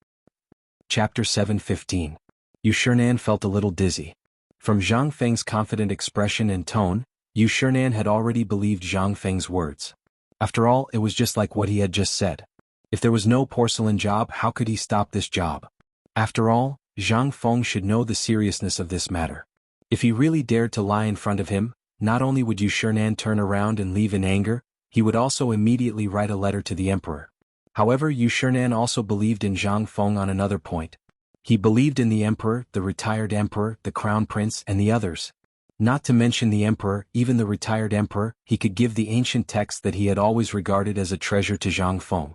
Chapter 7:15. Yu Shinan felt a little dizzy. From Zhang Feng's confident expression and tone, Yu Shinan had already believed Zhang Feng's words. After all, it was just like what he had just said. If there was no porcelain job, how could he stop this job? After all, Zhang Feng should know the seriousness of this matter. If he really dared to lie in front of him, not only would Yu Shinan turn around and leave in anger, he would also immediately write a letter to the emperor. However, Yu Shinan also believed in Zhang Feng on another point. He believed in the emperor, the retired emperor, the crown prince, and the others. Not to mention the emperor, even the retired emperor, he could give the ancient text that he had always regarded as a treasure to Zhang Feng.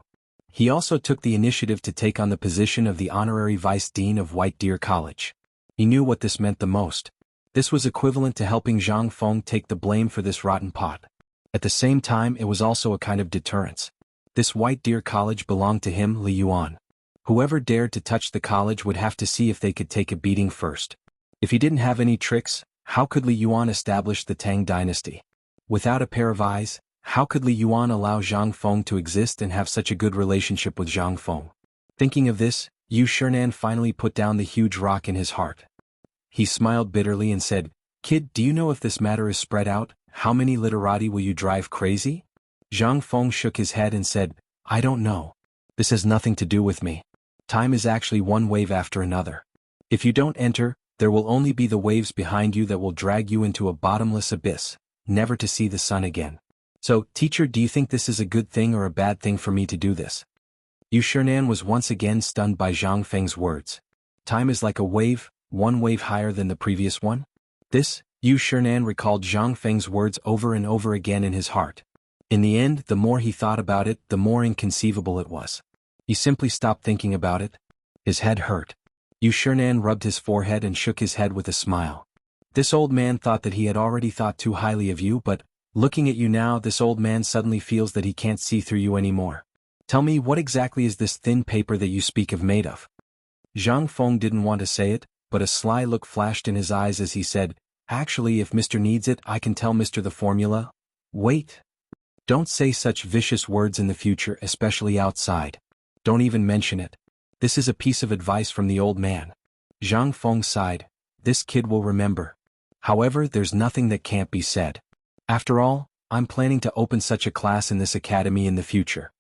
He also took the initiative to take on the position of the honorary vice dean of White Deer College. He knew what this meant the most. This was equivalent to helping Zhang Feng take the blame for this rotten pot. At the same time, it was also a kind of deterrence. This White Deer College belonged to him, Li Yuan. Whoever dared to touch the college would have to see if they could take a beating first. If he didn't have any tricks, how could Li Yuan establish the Tang Dynasty? Without a pair of eyes, how could Li Yuan allow Zhang Feng to exist and have such a good relationship with Zhang Feng? Thinking of this, Yu Shinan finally put down the huge rock in his heart. He smiled bitterly and said, "Kid, do you know if this matter is spread out, how many literati will you drive crazy?" Zhang Feng shook his head and said, "I don't know. This has nothing to do with me. Time is actually one wave after another. If you don't enter, there will only be the waves behind you that will drag you into a bottomless abyss, never to see the sun again. So, teacher, do you think this is a good thing or a bad thing for me to do this?" Yu Shinan was once again stunned by Zhang Feng's words. Time is like a wave, one wave higher than the previous one? Yu Shinan recalled Zhang Feng's words over and over again in his heart. In the end, the more he thought about it, the more inconceivable it was. He simply stopped thinking about it. His head hurt. Yu Shinan rubbed his forehead and shook his head with a smile. This old man thought that he had already thought too highly of you, but, looking at you now, this old man suddenly feels that he can't see through you anymore. Tell me, what exactly is this thin paper that you speak of made of? Zhang Feng didn't want to say it, but a sly look flashed in his eyes as he said, "Actually, if Mr. needs it, I can tell Mr. the formula." Wait. Don't say such vicious words in the future, especially outside. Don't even mention it. This is a piece of advice from the old man. Zhang Feng sighed. This kid will remember. However, there's nothing that can't be said. After all, I'm planning to open such a class in this academy in the future.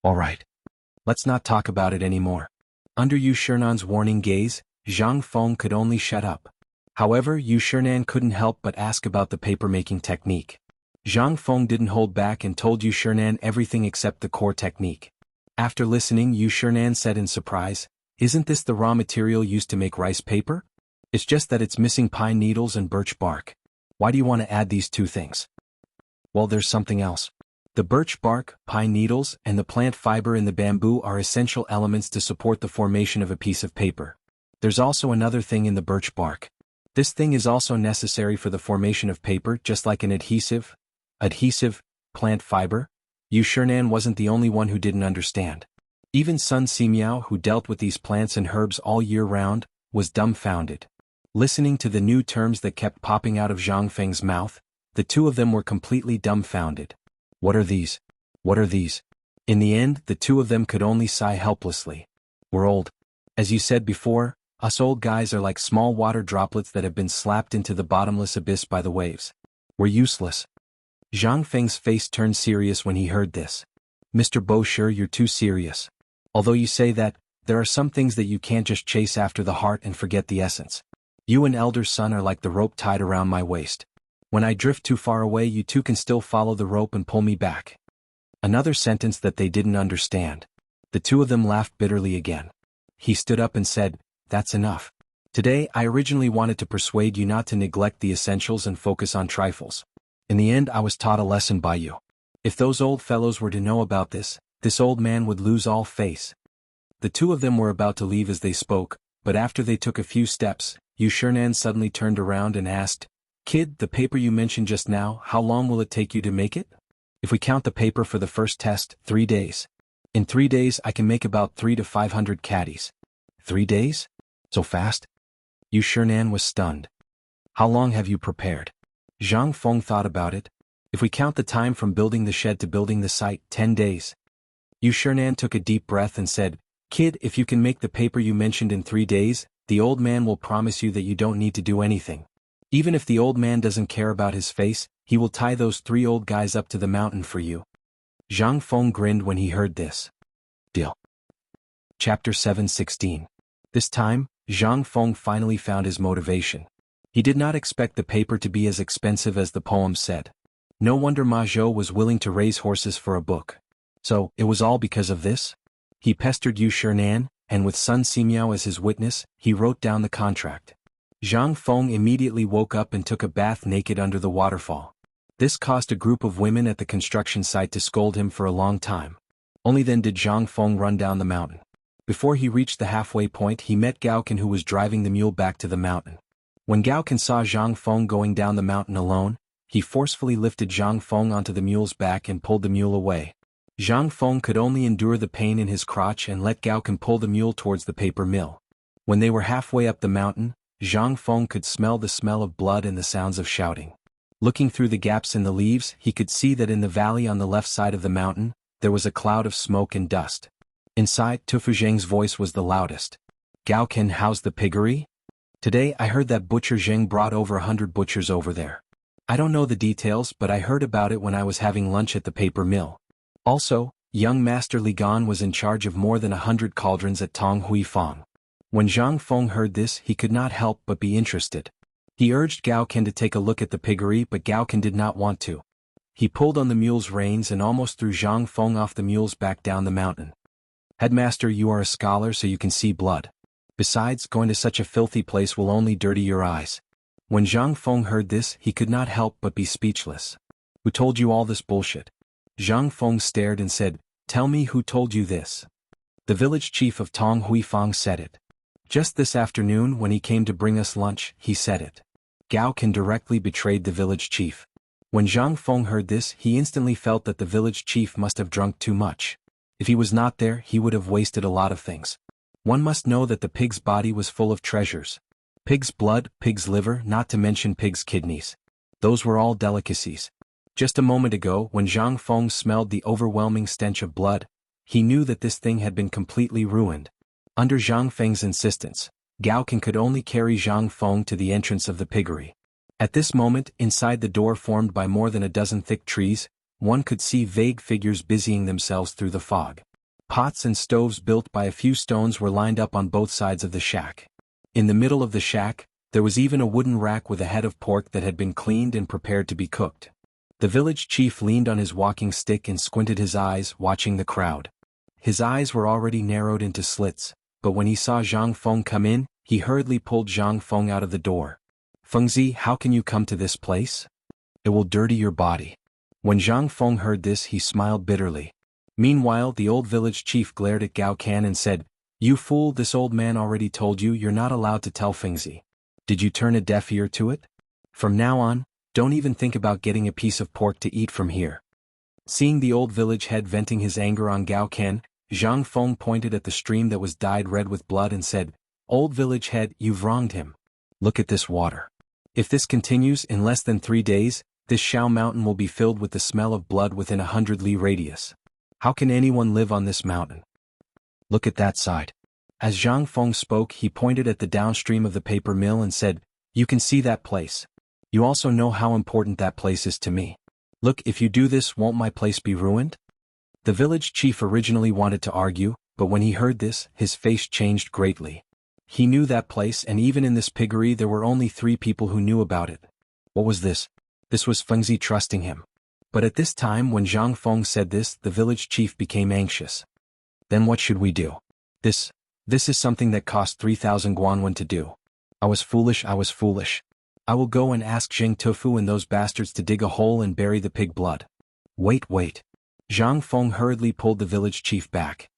All right. Let's not talk about it anymore. Under Yu Shinan's warning gaze, Zhang Feng could only shut up. However, Yu Shinan couldn't help but ask about the paper-making technique. Zhang Feng didn't hold back and told Yu Shinan everything except the core technique. After listening, Yu Shinan said in surprise, "Isn't this the raw material used to make rice paper? It's just that it's missing pine needles and birch bark. Why do you want to add these two things?" Well, there's something else. The birch bark, pine needles, and the plant fiber in the bamboo are essential elements to support the formation of a piece of paper. There's also another thing in the birch bark. This thing is also necessary for the formation of paper, just like an adhesive, plant fiber. Yu Shinan wasn't the only one who didn't understand. Even Sun Simiao, who dealt with these plants and herbs all year round, was dumbfounded. Listening to the new terms that kept popping out of Zhang Feng's mouth, the two of them were completely dumbfounded. What are these? What are these? In the end, the two of them could only sigh helplessly. We're old. As you said before, us old guys are like small water droplets that have been slapped into the bottomless abyss by the waves. We're useless. Zhang Feng's face turned serious when he heard this. "Mr. Bosher, you're too serious. Although you say that, there are some things that you can't just chase after the heart and forget the essence. You and elder son are like the rope tied around my waist. When I drift too far away, you two can still follow the rope and pull me back." Another sentence that they didn't understand. The two of them laughed bitterly again. He stood up and said, "That's enough. Today, I originally wanted to persuade you not to neglect the essentials and focus on trifles. In the end, I was taught a lesson by you. If those old fellows were to know about this old man would lose all face." The two of them were about to leave as they spoke, but after they took a few steps, Yu Shinan suddenly turned around and asked, "Kid, the paper you mentioned just now, how long will it take you to make it?" "If we count the paper for the first test, 3 days. In 3 days I can make about 300 to 500 caddies." 3 days? So fast? Yu Shinan was stunned. "How long have you prepared?" Zhang Feng thought about it. If we count the time from building the shed to building the site, 10 days. Yu Shernan took a deep breath and said, "Kid, if you can make the paper you mentioned in 3 days, the old man will promise you that you don't need to do anything. Even if the old man doesn't care about his face, he will tie those 3 old guys up to the mountain for you." Zhang Feng grinned when he heard this. Deal. Chapter 7:16. This time, Zhang Feng finally found his motivation. He did not expect the paper to be as expensive as the poem said. No wonder Ma Zhou was willing to raise horses for a book. So, it was all because of this? He pestered Yu Shernan, and with Sun Simiao as his witness, he wrote down the contract. Zhang Feng immediately woke up and took a bath naked under the waterfall. This caused a group of women at the construction site to scold him for a long time. Only then did Zhang Feng run down the mountain. Before he reached the halfway point, he met Gaoken, who was driving the mule back to the mountain. When Gaoken saw Zhang Feng going down the mountain alone, he forcefully lifted Zhang Feng onto the mule's back and pulled the mule away. Zhang Feng could only endure the pain in his crotch and let Gaoken pull the mule towards the paper mill. When they were halfway up the mountain, Zhang Feng could smell the smell of blood and the sounds of shouting. Looking through the gaps in the leaves, he could see that in the valley on the left side of the mountain, there was a cloud of smoke and dust. Inside, Tufu Zheng's voice was the loudest. "Gaoken, how's the piggery? Today I heard that Butcher Zheng brought over 100 butchers over there. I don't know the details, but I heard about it when I was having lunch at the paper mill. Also, young Master Li Gan was in charge of more than 100 cauldrons at Tong Hui Fang." When Zhang Feng heard this, he could not help but be interested. He urged Gaoken to take a look at the piggery, but Gaoken did not want to. He pulled on the mule's reins and almost threw Zhang Feng off the mule's back down the mountain. "Headmaster, you are a scholar, so you can see blood. Besides, going to such a filthy place will only dirty your eyes." When Zhang Feng heard this, he could not help but be speechless. "Who told you all this bullshit?" Zhang Feng stared and said, "Tell me who told you this." "The village chief of Tong Hui Fang said it. Just this afternoon when he came to bring us lunch, he said it." Gaoken directly betrayed the village chief. When Zhang Feng heard this, he instantly felt that the village chief must have drunk too much. If he was not there, he would have wasted a lot of things. One must know that the pig's body was full of treasures. Pig's blood, pig's liver, not to mention pig's kidneys. Those were all delicacies. Just a moment ago, when Zhang Feng smelled the overwhelming stench of blood, he knew that this thing had been completely ruined. Under Zhang Feng's insistence, Gaoken could only carry Zhang Feng to the entrance of the piggery. At this moment, inside the door formed by more than a dozen thick trees, one could see vague figures busying themselves through the fog. Pots and stoves built by a few stones were lined up on both sides of the shack. In the middle of the shack, there was even a wooden rack with a head of pork that had been cleaned and prepared to be cooked. The village chief leaned on his walking stick and squinted his eyes, watching the crowd. His eyes were already narrowed into slits, but when he saw Zhang Feng come in, he hurriedly pulled Zhang Feng out of the door. "Fengzi, how can you come to this place? It will dirty your body." When Zhang Feng heard this, he smiled bitterly. Meanwhile, the old village chief glared at Gaoken and said, "You fool, this old man already told you you're not allowed to tell Fengzi. Did you turn a deaf ear to it? From now on, don't even think about getting a piece of pork to eat from here." Seeing the old village head venting his anger on Gaoken, Zhang Feng pointed at the stream that was dyed red with blood and said, "Old village head, you've wronged him. Look at this water. If this continues, in less than 3 days, this Shao mountain will be filled with the smell of blood within 100 li radius. How can anyone live on this mountain? Look at that side." As Zhang Feng spoke, he pointed at the downstream of the paper mill and said, "You can see that place. You also know how important that place is to me. Look, if you do this, won't my place be ruined?" The village chief originally wanted to argue, but when he heard this, his face changed greatly. He knew that place, and even in this piggery there were only 3 people who knew about it. What was this? This was Fengzi trusting him. But at this time, when Zhang Feng said this, the village chief became anxious. "Then what should we do? This is something that cost 3,000 guanwen to do. I was foolish. I will go and ask Zheng Tufu and those bastards to dig a hole and bury the pig blood." Wait. Zhang Feng hurriedly pulled the village chief back.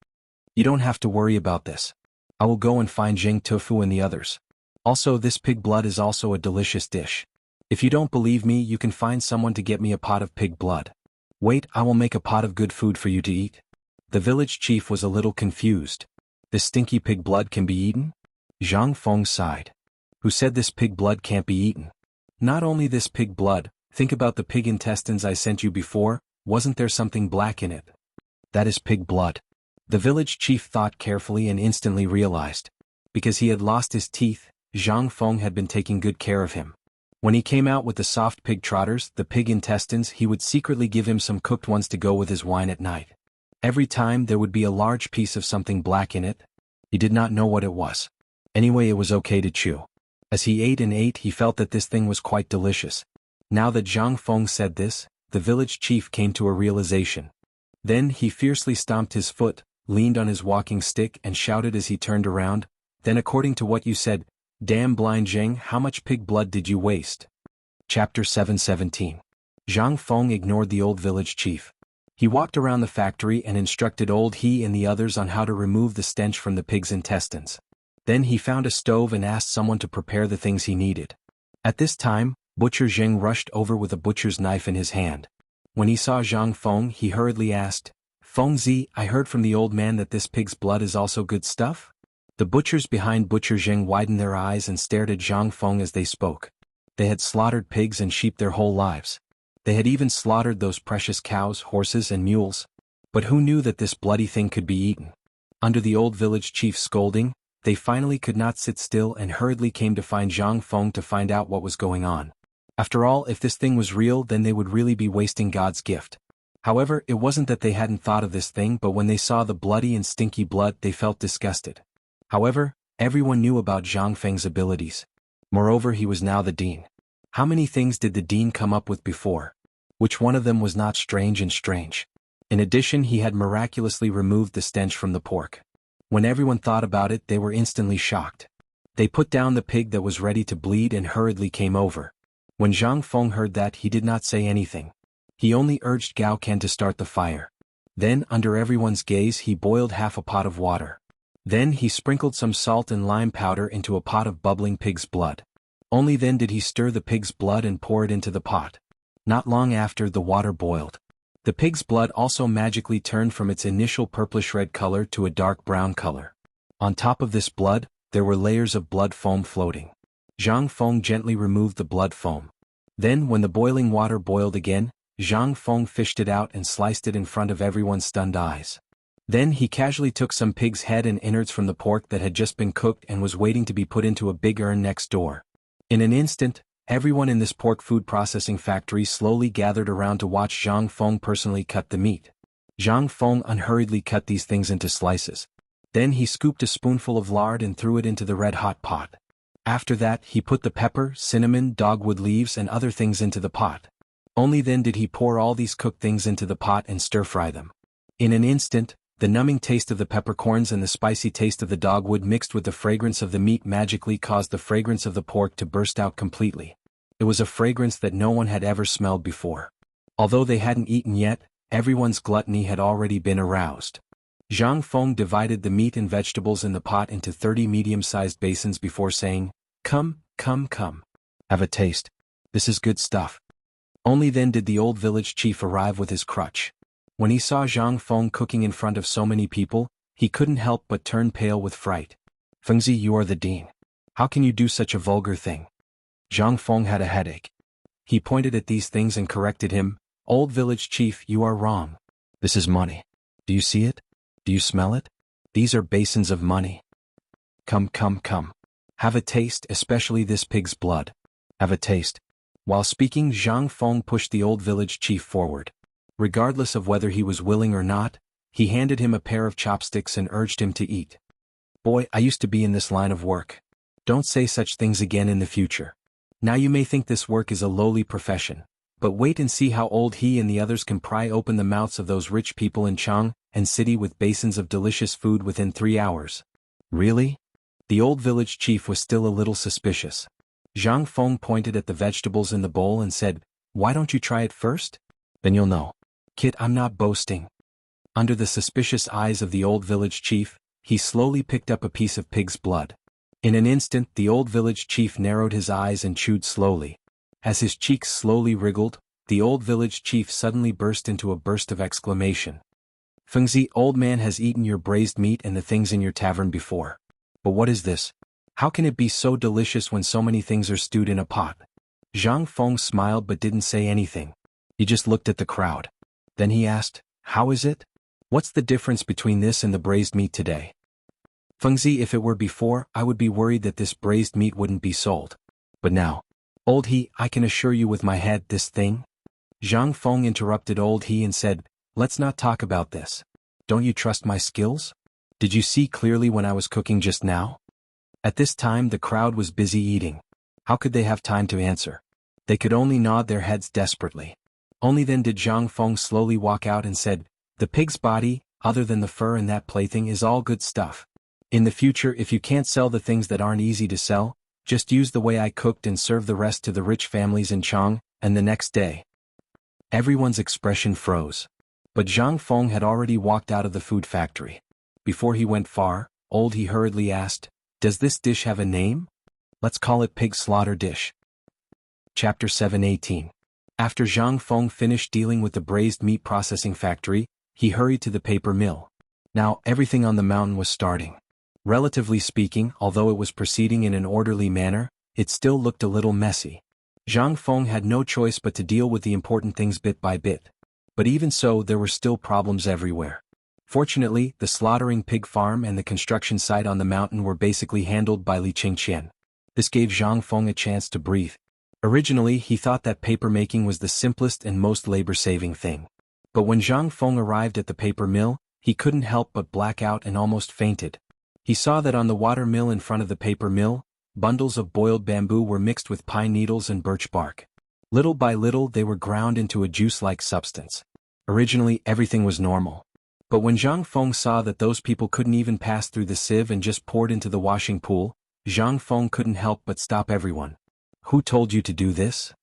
"You don't have to worry about this. I will go and find Zheng Tufu and the others. Also, this pig blood is also a delicious dish. If you don't believe me, you can find someone to get me a pot of pig blood. Wait, I will make a pot of good food for you to eat." The village chief was a little confused. "This stinky pig blood can be eaten?" Zhang Feng sighed. "Who said this pig blood can't be eaten? Not only this pig blood, Think about the pig intestines I sent you before, wasn't there something black in it? That is pig blood. The village chief thought carefully and instantly realized. Because he had lost his teeth, Zhang Feng had been taking good care of him. When he came out with the soft pig trotters, the pig intestines, he would secretly give him some cooked ones to go with his wine at night. Every time there would be a large piece of something black in it. He did not know what it was. Anyway, it was okay to chew. As he ate and ate, he felt that this thing was quite delicious. Now that Zhang Feng said this, the village chief came to a realization. Then he fiercely stomped his foot, leaned on his walking stick and shouted as he turned around, "Then according to what you said, damn blind Zheng, how much pig blood did you waste?" Chapter 717. Zhang Feng ignored the old village chief. He walked around the factory and instructed old he and the others on how to remove the stench from the pig's intestines. Then he found a stove and asked someone to prepare the things he needed. At this time, Butcher Zheng rushed over with a butcher's knife in his hand. When he saw Zhang Feng, he hurriedly asked, "Fengzi, I heard from the old man that this pig's blood is also good stuff?" The butchers behind Butcher Zheng widened their eyes and stared at Zhang Feng as they spoke. They had slaughtered pigs and sheep their whole lives. They had even slaughtered those precious cows, horses, and mules. But who knew that this bloody thing could be eaten? Under the old village chief's scolding, they finally could not sit still and hurriedly came to find Zhang Feng to find out what was going on. After all, if this thing was real, then they would really be wasting God's gift. However, it wasn't that they hadn't thought of this thing, but when they saw the bloody and stinky blood, they felt disgusted. However, everyone knew about Zhang Feng's abilities. Moreover, he was now the dean. How many things did the dean come up with before? Which one of them was not strange and strange? In addition, he had miraculously removed the stench from the pork. When everyone thought about it, they were instantly shocked. They put down the pig that was ready to bleed and hurriedly came over. When Zhang Feng heard that, he did not say anything. He only urged Gao Ken to start the fire. Then, under everyone's gaze, he boiled half a pot of water. Then he sprinkled some salt and lime powder into a pot of bubbling pig's blood. Only then did he stir the pig's blood and pour it into the pot. Not long after, the water boiled. The pig's blood also magically turned from its initial purplish-red color to a dark brown color. On top of this blood, there were layers of blood foam floating. Zhang Feng gently removed the blood foam. Then, when the boiling water boiled again, Zhang Feng fished it out and sliced it in front of everyone's stunned eyes. Then he casually took some pig's head and innards from the pork that had just been cooked and was waiting to be put into a big urn next door. In an instant, everyone in this pork food processing factory slowly gathered around to watch Zhang Feng personally cut the meat. Zhang Feng unhurriedly cut these things into slices. Then he scooped a spoonful of lard and threw it into the red-hot pot. After that, he put the pepper, cinnamon, dogwood leaves and other things into the pot. Only then did he pour all these cooked things into the pot and stir-fry them. In an instant, the numbing taste of the peppercorns and the spicy taste of the dogwood mixed with the fragrance of the meat magically caused the fragrance of the pork to burst out completely. It was a fragrance that no one had ever smelled before. Although they hadn't eaten yet, everyone's gluttony had already been aroused. Zhang Feng divided the meat and vegetables in the pot into 30 medium-sized basins before saying, "Come, come, come. Have a taste. This is good stuff." Only then did the old village chief arrive with his crutch. When he saw Zhang Feng cooking in front of so many people, he couldn't help but turn pale with fright. "Fengzi, you are the dean. How can you do such a vulgar thing?" Zhang Feng had a headache. He pointed at these things and corrected him, "Old village chief, you are wrong. This is money. Do you see it? Do you smell it? These are basins of money. Come, come, come. Have a taste, especially this pig's blood. Have a taste." While speaking, Zhang Feng pushed the old village chief forward. Regardless of whether he was willing or not, he handed him a pair of chopsticks and urged him to eat. "Boy, I used to be in this line of work. Don't say such things again in the future. Now you may think this work is a lowly profession, but wait and see how old he and the others can pry open the mouths of those rich people in Chang and city with basins of delicious food within 3 hours." "Really?" The old village chief was still a little suspicious. Zhang Feng pointed at the vegetables in the bowl and said, "Why don't you try it first? Then you'll know." "Kid, I'm not boasting." Under the suspicious eyes of the old village chief, he slowly picked up a piece of pig's blood. In an instant, the old village chief narrowed his eyes and chewed slowly. As his cheeks slowly wriggled, the old village chief suddenly burst into a burst of exclamation. "Fengzi, old man has eaten your braised meat and the things in your tavern before. But what is this? How can it be so delicious when so many things are stewed in a pot?" Zhang Feng smiled but didn't say anything. He just looked at the crowd. Then he asked, "How is it? What's the difference between this and the braised meat today?" "Fengzi, if it were before, I would be worried that this braised meat wouldn't be sold. But now, old he, I can assure you with my head, this thing." Zhang Feng interrupted old he and said, "Let's not talk about this. Don't you trust my skills? Did you see clearly when I was cooking just now?" At this time the crowd was busy eating. How could they have time to answer? They could only nod their heads desperately. Only then did Zhang Feng slowly walk out and said, "The pig's body, other than the fur and that plaything, is all good stuff. In the future, if you can't sell the things that aren't easy to sell, just use the way I cooked and serve the rest to the rich families in Chang." And the next day, everyone's expression froze. But Zhang Feng had already walked out of the food factory. Before he went far, old he hurriedly asked, "Does this dish have a name? Let's call it pig slaughter dish." Chapter 7:18. After Zhang Feng finished dealing with the braised meat processing factory, he hurried to the paper mill. Now everything on the mountain was starting. Relatively speaking, although it was proceeding in an orderly manner, it still looked a little messy. Zhang Feng had no choice but to deal with the important things bit by bit. But even so, there were still problems everywhere. Fortunately, the slaughtering pig farm and the construction site on the mountain were basically handled by Li Qingqian. This gave Zhang Feng a chance to breathe. Originally, he thought that paper making was the simplest and most labor-saving thing. But when Zhang Feng arrived at the paper mill, he couldn't help but black out and almost fainted. He saw that on the water mill in front of the paper mill, bundles of boiled bamboo were mixed with pine needles and birch bark. Little by little they were ground into a juice-like substance. Originally everything was normal. But when Zhang Feng saw that those people couldn't even pass through the sieve and just poured into the washing pool, Zhang Feng couldn't help but stop everyone. "Who told you to do this?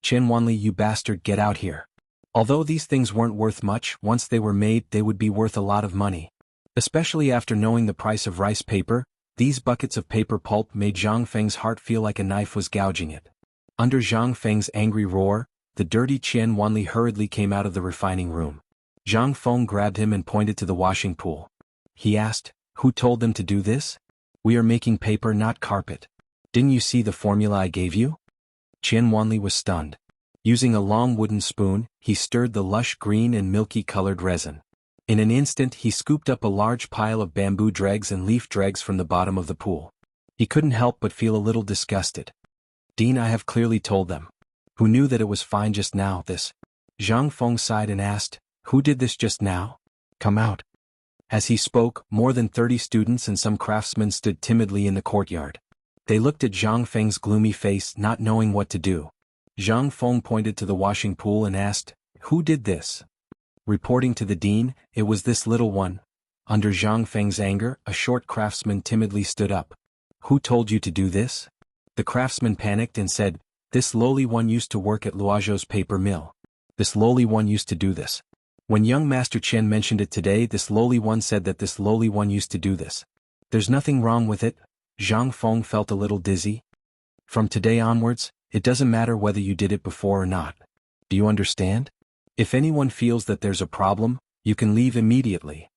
Chen Wanli, you bastard, get out here." Although these things weren't worth much, once they were made they would be worth a lot of money. Especially after knowing the price of rice paper, these buckets of paper pulp made Zhang Feng's heart feel like a knife was gouging it. Under Zhang Feng's angry roar, the dirty Qian Wanli hurriedly came out of the refining room. Zhang Feng grabbed him and pointed to the washing pool. He asked, "Who told them to do this? We are making paper, not carpet. Didn't you see the formula I gave you?" Qian Wanli was stunned. Using a long wooden spoon, he stirred the lush green and milky-colored resin. In an instant he scooped up a large pile of bamboo dregs and leaf dregs from the bottom of the pool. He couldn't help but feel a little disgusted. "Dean, I have clearly told them. Who knew that it was fine just now, this?" Zhang Feng sighed and asked, "Who did this just now? Come out." As he spoke, more than 30 students and some craftsmen stood timidly in the courtyard. They looked at Zhang Feng's gloomy face, not knowing what to do. Zhang Feng pointed to the washing pool and asked, "Who did this?" Reporting to the dean, it was this little one. Under Zhang Feng's anger, a short craftsman timidly stood up. "Who told you to do this?" The craftsman panicked and said, "This lowly one used to work at Luozhou's paper mill. This lowly one used to do this." When young Master Chen mentioned it today, this lowly one said that this lowly one used to do this. There's nothing wrong with it. Zhang Feng felt a little dizzy. From today onwards, it doesn't matter whether you did it before or not. Do you understand? If anyone feels that there's a problem, you can leave immediately.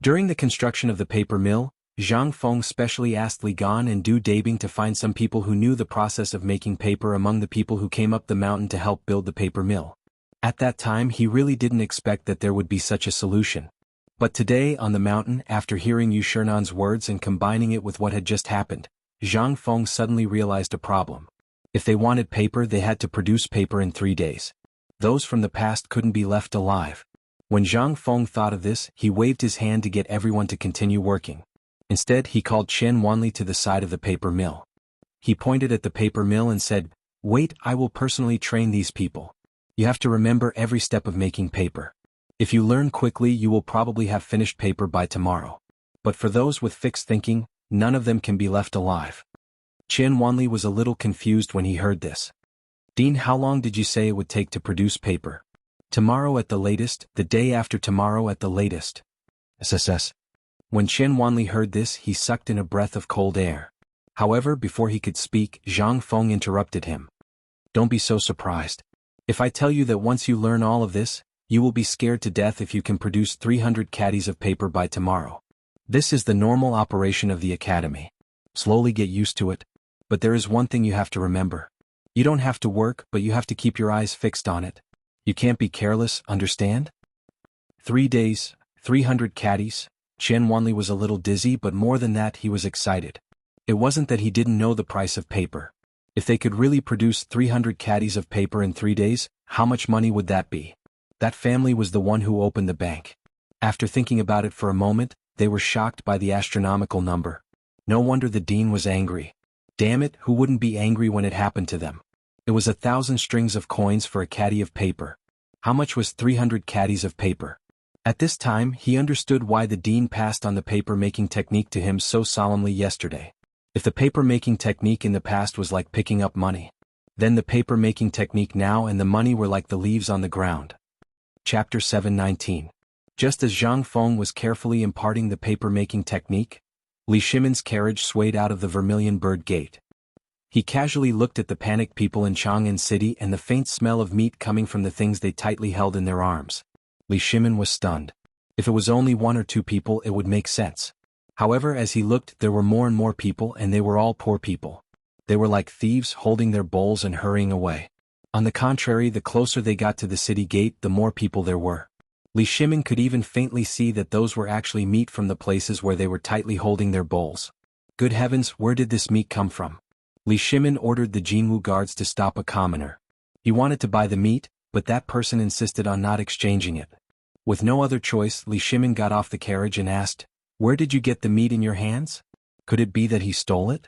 During the construction of the paper mill, Zhang Feng specially asked Li Gan and Du Dabing to find some people who knew the process of making paper among the people who came up the mountain to help build the paper mill. At that time he really didn't expect that there would be such a solution. But today on the mountain, after hearing Yu Shernan's words and combining it with what had just happened, Zhang Feng suddenly realized a problem. If they wanted paper, they had to produce paper in 3 days. Those from the past couldn't be left alive. When Zhang Feng thought of this, he waved his hand to get everyone to continue working. Instead, he called Chen Wanli to the side of the paper mill. He pointed at the paper mill and said, "Wait, I will personally train these people. You have to remember every step of making paper. If you learn quickly, you will probably have finished paper by tomorrow. But for those with fixed thinking, none of them can be left alive." Chen Wanli was a little confused when he heard this. "Dean, how long did you say it would take to produce paper?" "Tomorrow at the latest, the day after tomorrow at the latest." SSS. When Chen Wanli heard this, he sucked in a breath of cold air. However, before he could speak, Zhang Feng interrupted him. "Don't be so surprised. If I tell you that once you learn all of this, you will be scared to death if you can produce 300 caddies of paper by tomorrow. This is the normal operation of the academy. Slowly get used to it. But there is one thing you have to remember. You don't have to work, but you have to keep your eyes fixed on it. You can't be careless, understand? 3 days, 300 caddies. Chen Wanli was a little dizzy, but more than that he was excited. It wasn't that he didn't know the price of paper. If they could really produce 300 caddies of paper in 3 days, how much money would that be? That family was the one who opened the bank. After thinking about it for a moment, they were shocked by the astronomical number. No wonder the dean was angry. Damn it, who wouldn't be angry when it happened to them? It was 1,000 strings of coins for a caddy of paper. How much was 300 caddies of paper? At this time, he understood why the dean passed on the paper-making technique to him so solemnly yesterday. If the paper-making technique in the past was like picking up money, then the paper-making technique now and the money were like the leaves on the ground. Chapter 719. Just as Zhang Feng was carefully imparting the paper-making technique, Li Shimin's carriage swayed out of the Vermilion Bird Gate. He casually looked at the panicked people in Chang'an City and the faint smell of meat coming from the things they tightly held in their arms. Li Shimin was stunned. If it was only 1 or 2 people it would make sense. However, as he looked, there were more and more people, and they were all poor people. They were like thieves holding their bowls and hurrying away. On the contrary, the closer they got to the city gate, the more people there were. Li Shimin could even faintly see that those were actually meat from the places where they were tightly holding their bowls. Good heavens, where did this meat come from? Li Shimin ordered the Jinwu guards to stop a commoner. He wanted to buy the meat, but that person insisted on not exchanging it. With no other choice, Li Shimin got off the carriage and asked, "Where did you get the meat in your hands? Could it be that he stole it?"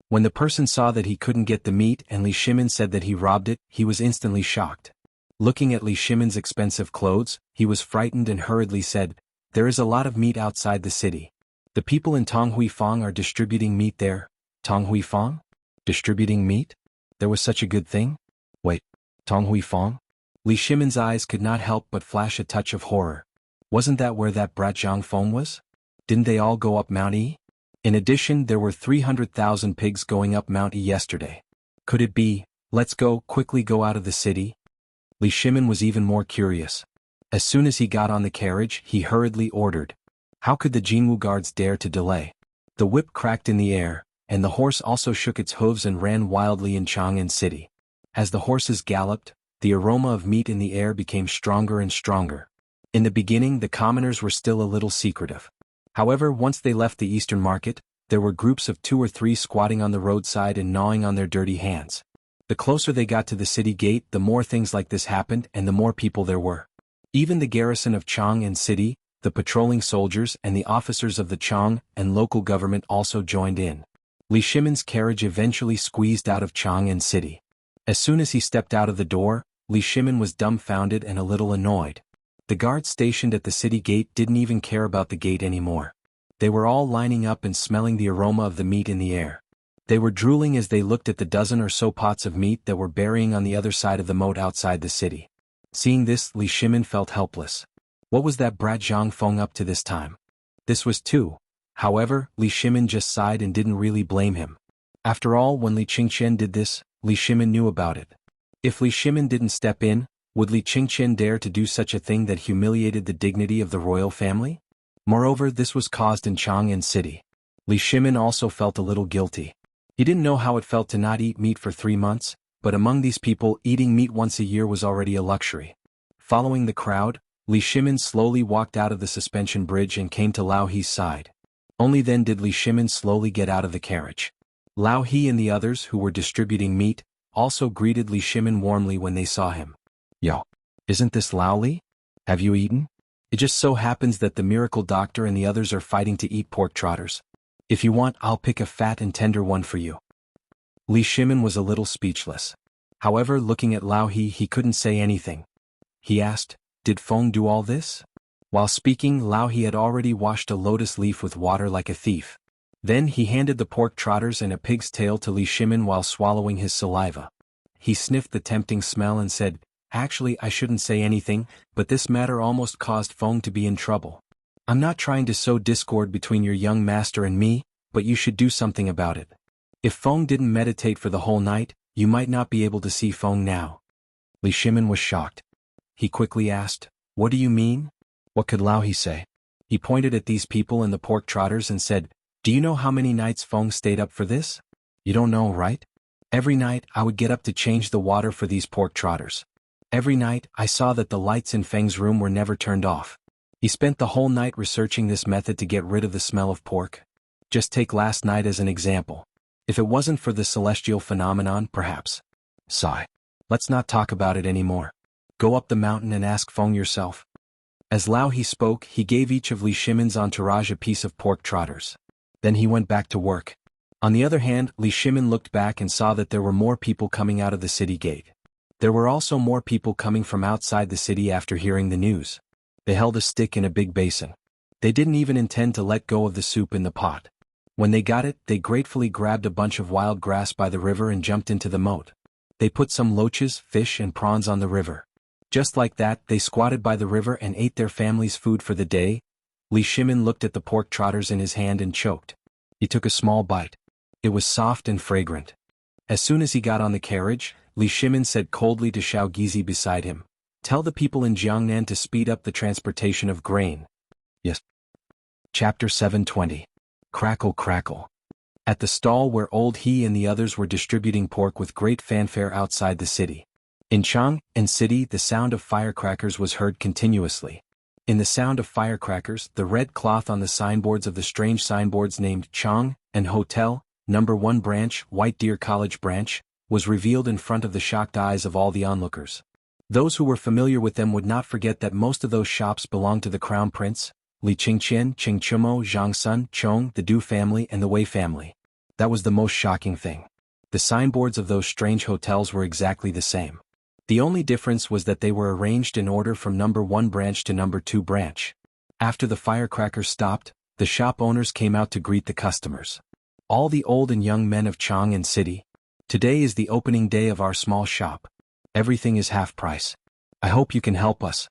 When the person saw that he couldn't get the meat and Li Shimin said that he robbed it, he was instantly shocked. Looking at Li Shimin's expensive clothes, he was frightened and hurriedly said, "There is a lot of meat outside the city. The people in Tonghuifang are distributing meat there." Tonghuifang? Distributing meat? There was such a good thing? Wait, Tonghuifang? Li Shimin's eyes could not help but flash a touch of horror. Wasn't that where that brat Zhang Feng was? Didn't they all go up Mount E? In addition, there were 300,000 pigs going up Mount E yesterday. Could it be, "Let's go, quickly go out of the city"? Li Shimin was even more curious. As soon as he got on the carriage, he hurriedly ordered. How could the Jinwu guards dare to delay? The whip cracked in the air, and the horse also shook its hooves and ran wildly in Chang'an City. As the horses galloped, the aroma of meat in the air became stronger and stronger. In the beginning, the commoners were still a little secretive. However, once they left the Eastern Market, there were groups of 2 or 3 squatting on the roadside and gnawing on their dirty hands. The closer they got to the city gate, the more things like this happened and the more people there were. Even the garrison of Chang'an City, the patrolling soldiers and the officers of the Chang and local government also joined in. Li Shimin's carriage eventually squeezed out of Chang'an City. As soon as he stepped out of the door, Li Shimin was dumbfounded and a little annoyed. The guards stationed at the city gate didn't even care about the gate anymore. They were all lining up and smelling the aroma of the meat in the air. They were drooling as they looked at the dozen or so pots of meat that were burying on the other side of the moat outside the city. Seeing this, Li Shimin felt helpless. What was that brat Zhang Feng up to this time? This was too. However, Li Shimin just sighed and didn't really blame him. After all, when Li Qingqian did this, Li Shimin knew about it. If Li Shimin didn't step in, would Li Qingqian dare to do such a thing that humiliated the dignity of the royal family? Moreover, this was caused in Chang'an City. Li Shimin also felt a little guilty. He didn't know how it felt to not eat meat for 3 months, but among these people eating meat once a year was already a luxury. Following the crowd, Li Shimin slowly walked out of the suspension bridge and came to Lao He's side. Only then did Li Shimin slowly get out of the carriage. Lao He and the others who were distributing meat also greeted Li Shimin warmly when they saw him. "Yo, isn't this Lao Li? Have you eaten? It just so happens that the miracle doctor and the others are fighting to eat pork trotters. If you want, I'll pick a fat and tender one for you." Li Shimin was a little speechless. However, looking at Lao He couldn't say anything. He asked, "Did Feng do all this?" While speaking, Lao He had already washed a lotus leaf with water like a thief. Then he handed the pork trotters and a pig's tail to Li Shimin while swallowing his saliva. He sniffed the tempting smell and said, "Actually, I shouldn't say anything, but this matter almost caused Feng to be in trouble. I'm not trying to sow discord between your young master and me, but you should do something about it. If Feng didn't meditate for the whole night, you might not be able to see Feng now." Li Shimin was shocked. He quickly asked, "What do you mean?" What could Lao He say? He pointed at these people and the pork trotters and said, "Do you know how many nights Feng stayed up for this? You don't know, right? Every night, I would get up to change the water for these pork trotters. Every night, I saw that the lights in Feng's room were never turned off. He spent the whole night researching this method to get rid of the smell of pork. Just take last night as an example. If it wasn't for the celestial phenomenon, perhaps. Sigh. Let's not talk about it anymore. Go up the mountain and ask Feng yourself. As Lao He spoke, he gave each of Li Shimin's entourage a piece of pork trotters. Then he went back to work. On the other hand, Li Shimin looked back and saw that there were more people coming out of the city gate. There were also more people coming from outside the city after hearing the news. They held a stick in a big basin. They didn't even intend to let go of the soup in the pot. When they got it, they gratefully grabbed a bunch of wild grass by the river and jumped into the moat. They put some loaches, fish and prawns on the river. Just like that, they squatted by the river and ate their family's food for the day. Li Shimin looked at the pork trotters in his hand and choked. He took a small bite. It was soft and fragrant. As soon as he got on the carriage, Li Shimin said coldly to Xiao Gizi beside him, "Tell the people in Jiangnan to speed up the transportation of grain." Yes. Chapter 720. Crackle Crackle. At the stall where Old He and the others were distributing pork with great fanfare outside the city. In Chang'an City, the sound of firecrackers was heard continuously. In the sound of firecrackers, the red cloth on the signboards of the strange signboards named Chang'an Hotel, No. 1 Branch, White Deer College Branch, was revealed in front of the shocked eyes of all the onlookers. Those who were familiar with them would not forget that most of those shops belonged to the Crown Prince, Li Qingqian, Qingchumo, Zhang Sun, Chong, the Du family and the Wei family. That was the most shocking thing. The signboards of those strange hotels were exactly the same. The only difference was that they were arranged in order from No. 1 branch to No. 2 branch. After the firecrackers stopped, the shop owners came out to greet the customers. All the old and young men of Chang'an City. Today is the opening day of our small shop. Everything is half price. I hope you can help us.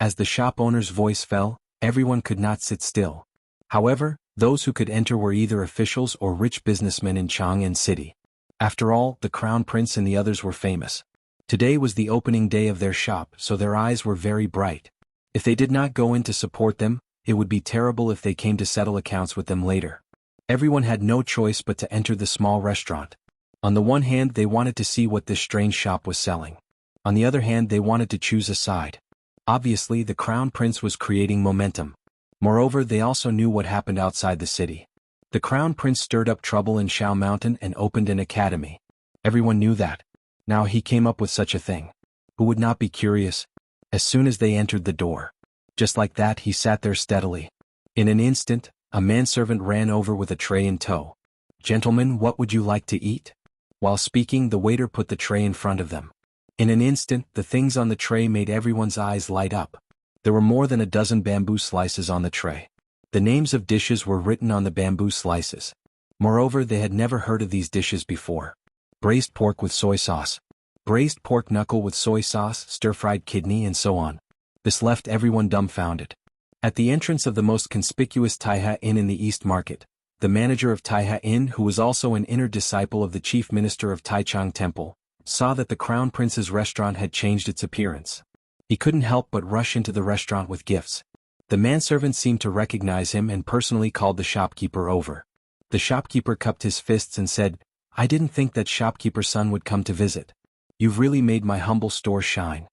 As the shop owner's voice fell, everyone could not sit still. However, those who could enter were either officials or rich businessmen in Chang'an City. After all, the Crown Prince and the others were famous. Today was the opening day of their shop, so their eyes were very bright. If they did not go in to support them, it would be terrible if they came to settle accounts with them later. Everyone had no choice but to enter the small restaurant. On the one hand, they wanted to see what this strange shop was selling. On the other hand, they wanted to choose a side. Obviously, the Crown Prince was creating momentum. Moreover, they also knew what happened outside the city. The Crown Prince stirred up trouble in Shao Mountain and opened an academy. Everyone knew that. Now he came up with such a thing. Who would not be curious? As soon as they entered the door. Just like that, he sat there steadily. In an instant, a manservant ran over with a tray in tow. "Gentlemen, what would you like to eat?" While speaking, the waiter put the tray in front of them. In an instant, the things on the tray made everyone's eyes light up. There were more than a dozen bamboo slices on the tray. The names of dishes were written on the bamboo slices. Moreover, they had never heard of these dishes before. Braised pork with soy sauce. Braised pork knuckle with soy sauce, stir-fried kidney and so on. This left everyone dumbfounded. At the entrance of the most conspicuous Taiha Inn in the East Market, the manager of Taiha Inn, who was also an inner disciple of the chief minister of Taichung Temple, saw that the Crown Prince's restaurant had changed its appearance. He couldn't help but rush into the restaurant with gifts. The manservant seemed to recognize him and personally called the shopkeeper over. The shopkeeper cupped his fists and said, "I didn't think that shopkeeper's son would come to visit. You've really made my humble store shine.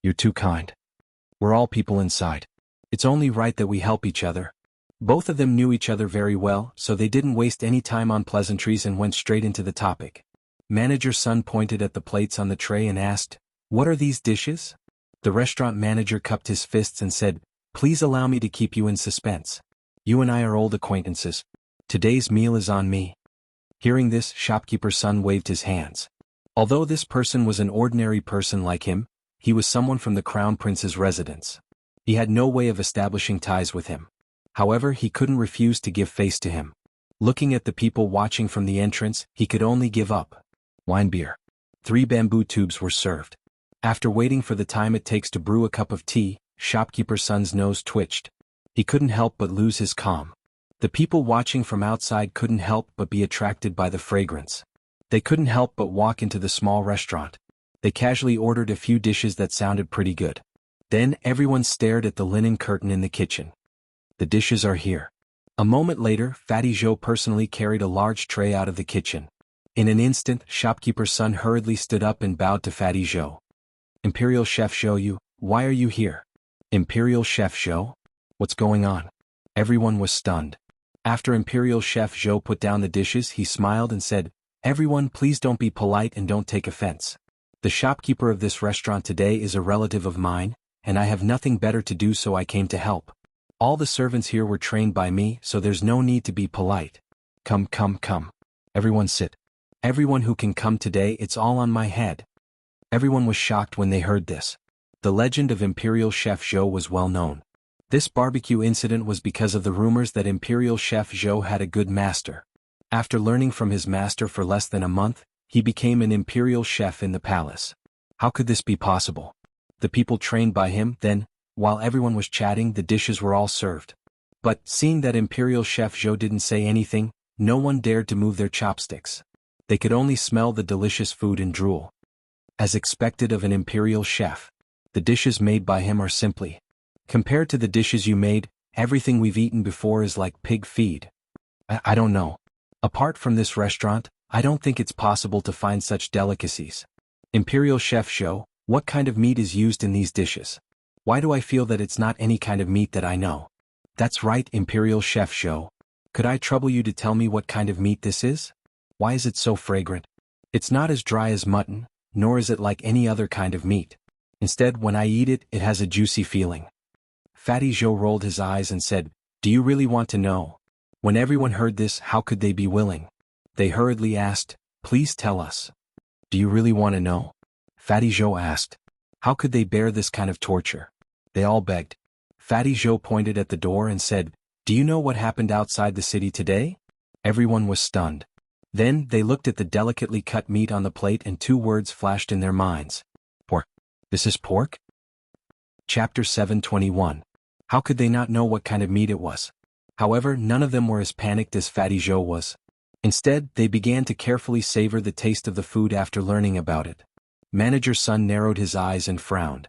You're too kind. We're all people inside. It's only right that we help each other." Both of them knew each other very well, so they didn't waste any time on pleasantries and went straight into the topic. Manager's son pointed at the plates on the tray and asked, "What are these dishes?" The restaurant manager cupped his fists and said, "Please allow me to keep you in suspense. You and I are old acquaintances. Today's meal is on me." Hearing this, shopkeeper's son waved his hands. Although this person was an ordinary person like him, he was someone from the Crown Prince's residence. He had no way of establishing ties with him. However, he couldn't refuse to give face to him. Looking at the people watching from the entrance, he could only give up. Wine beer. 3 bamboo tubes were served. After waiting for the time it takes to brew a cup of tea, shopkeeper's son's nose twitched. He couldn't help but lose his calm. The people watching from outside couldn't help but be attracted by the fragrance. They couldn't help but walk into the small restaurant. They casually ordered a few dishes that sounded pretty good. Then everyone stared at the linen curtain in the kitchen. The dishes are here. A moment later, Fatty Joe personally carried a large tray out of the kitchen. In an instant, shopkeeper's son hurriedly stood up and bowed to Fatty Zhou. Imperial Chef Zhou, why are you here? Imperial Chef Zhou? What's going on? Everyone was stunned. After Imperial Chef Zhou put down the dishes, he smiled and said, Everyone, please don't be polite and don't take offense. The shopkeeper of this restaurant today is a relative of mine, and I have nothing better to do, so I came to help. All the servants here were trained by me, so there's no need to be polite. Come. Everyone sit. Everyone who can come today, it's all on my head. Everyone was shocked when they heard this. The legend of Imperial Chef Zhou was well known. This barbecue incident was because of the rumors that Imperial Chef Zhou had a good master. After learning from his master for less than a month, he became an imperial chef in the palace. How could this be possible? The people trained by him, then, while everyone was chatting, the dishes were all served. But, seeing that Imperial Chef Zhou didn't say anything, no one dared to move their chopsticks. They could only smell the delicious food and drool. As expected of an imperial chef, the dishes made by him are simply, compared to the dishes you made, everything we've eaten before is like pig feed. I don't know. Apart from this restaurant, I don't think it's possible to find such delicacies. Imperial Chef Zhou, what kind of meat is used in these dishes? Why do I feel that it's not any kind of meat that I know? That's right, Imperial Chef Zhou. Could I trouble you to tell me what kind of meat this is? Why is it so fragrant? It's not as dry as mutton, nor is it like any other kind of meat. Instead, when I eat it, it has a juicy feeling. Fatty Zhou rolled his eyes and said, Do you really want to know? When everyone heard this, how could they be willing? They hurriedly asked, Please tell us. Do you really want to know? Fatty Zhou asked. How could they bear this kind of torture? They all begged. Fatty Zhou pointed at the door and said, Do you know what happened outside the city today? Everyone was stunned. Then they looked at the delicately cut meat on the plate and two words flashed in their minds. Pork. This is pork? Chapter 7:21. How could they not know what kind of meat it was? However, none of them were as panicked as Fatty Zhou was. Instead, they began to carefully savor the taste of the food after learning about it. Manager's son narrowed his eyes and frowned.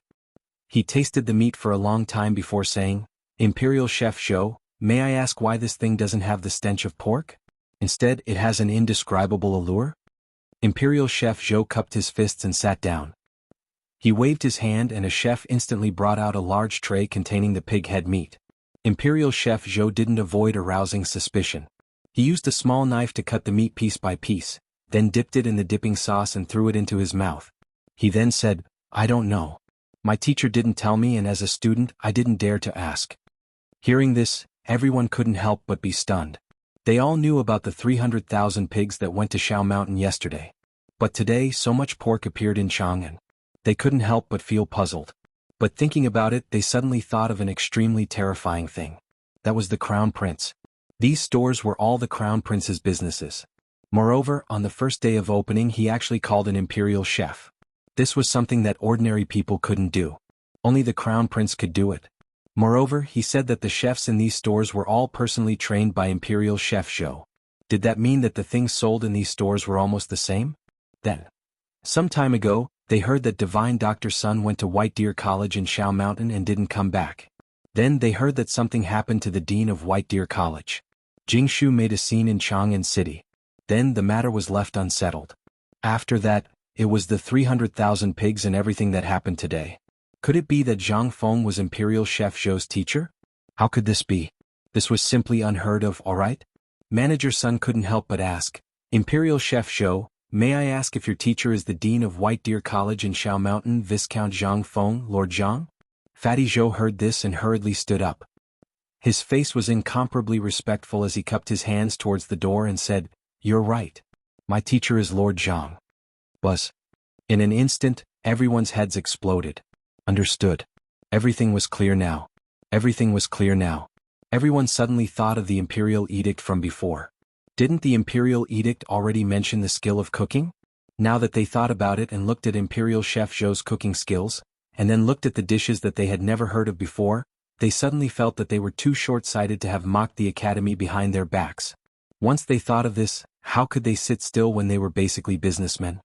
He tasted the meat for a long time before saying, Imperial Chef Zhou, may I ask why this thing doesn't have the stench of pork? Instead, it has an indescribable allure? Imperial Chef Zhou cupped his fists and sat down. He waved his hand and a chef instantly brought out a large tray containing the pig head meat. Imperial Chef Zhou didn't avoid arousing suspicion. He used a small knife to cut the meat piece by piece, then dipped it in the dipping sauce and threw it into his mouth. He then said, I don't know. My teacher didn't tell me, and as a student, I didn't dare to ask. Hearing this, everyone couldn't help but be stunned. They all knew about the 300,000 pigs that went to Shao Mountain yesterday. But today, so much pork appeared in Chang'an. They couldn't help but feel puzzled. But thinking about it, they suddenly thought of an extremely terrifying thing. That was the Crown Prince. These stores were all the Crown Prince's businesses. Moreover, on the first day of opening, he actually called an imperial chef. This was something that ordinary people couldn't do. Only the Crown Prince could do it. Moreover, he said that the chefs in these stores were all personally trained by Imperial Chef Zhou. Did that mean that the things sold in these stores were almost the same? Then, some time ago, they heard that Divine Doctor's son went to White Deer College in Shao Mountain and didn't come back. Then they heard that something happened to the dean of White Deer College. Jingshu made a scene in Chang'an City. Then the matter was left unsettled. After that, it was the 300,000 pigs and everything that happened today. Could it be that Zhang Feng was Imperial Chef Zhou's teacher? How could this be? This was simply unheard of, alright? Manager's son couldn't help but ask, Imperial Chef Zhou, may I ask if your teacher is the dean of White Deer College in Shao Mountain, Viscount Zhang Feng, Lord Zhang? Fatty Zhou heard this and hurriedly stood up. His face was incomparably respectful as he cupped his hands towards the door and said, You're right. My teacher is Lord Zhang. Buzz. In an instant, everyone's heads exploded. Understood. Everything was clear now. Everything was clear now. Everyone suddenly thought of the imperial edict from before. Didn't the imperial edict already mention the skill of cooking? Now that they thought about it and looked at Imperial Chef Zhou's cooking skills, and then looked at the dishes that they had never heard of before, they suddenly felt that they were too short-sighted to have mocked the academy behind their backs. Once they thought of this, how could they sit still when they were basically businessmen?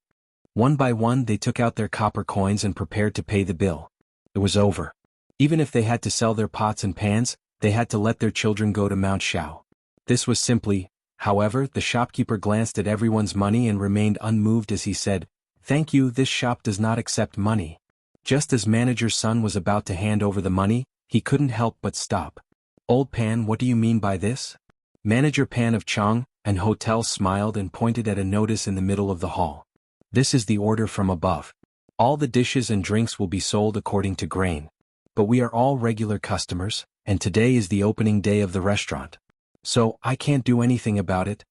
One by one they took out their copper coins and prepared to pay the bill. It was over. Even if they had to sell their pots and pans, they had to let their children go to Mount Shao. This was simply, However, the shopkeeper glanced at everyone's money and remained unmoved as he said, "Thank you, this shop does not accept money." Just as manager's son was about to hand over the money, he couldn't help but stop. "Old Pan, what do you mean by this?" Manager Pan of Chang and Hotel smiled and pointed at a notice in the middle of the hall. "This is the order from above. All the dishes and drinks will be sold according to grain. But we are all regular customers, and today is the opening day of the restaurant. So, I can't do anything about it."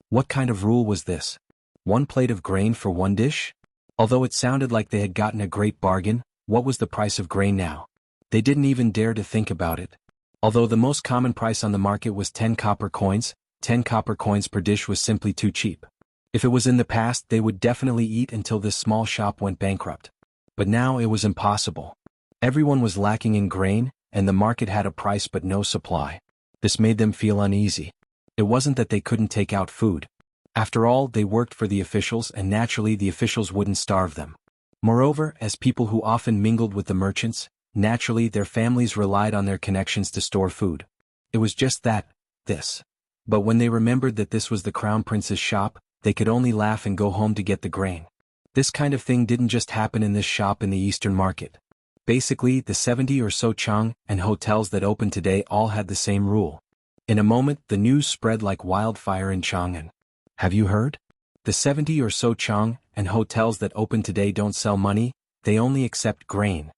What kind of rule was this? 1 plate of grain for 1 dish? Although it sounded like they had gotten a great bargain, what was the price of grain now? They didn't even dare to think about it. Although the most common price on the market was 10 copper coins, 10 copper coins per dish was simply too cheap. If it was in the past, they would definitely eat until this small shop went bankrupt. But now it was impossible. Everyone was lacking in grain, and the market had a price but no supply. This made them feel uneasy. It wasn't that they couldn't take out food. After all, they worked for the officials and naturally the officials wouldn't starve them. Moreover, as people who often mingled with the merchants, naturally their families relied on their connections to store food. It was just this. But when they remembered that this was the Crown Prince's shop, they could only laugh and go home to get the grain. This kind of thing didn't just happen in this shop in the Eastern Market. Basically, the 70 or so Chang and hotels that opened today all had the same rule. In a moment, the news spread like wildfire in Chang'an. "Have you heard? The 70 or so Chang and hotels that open today don't sell money, they only accept grain."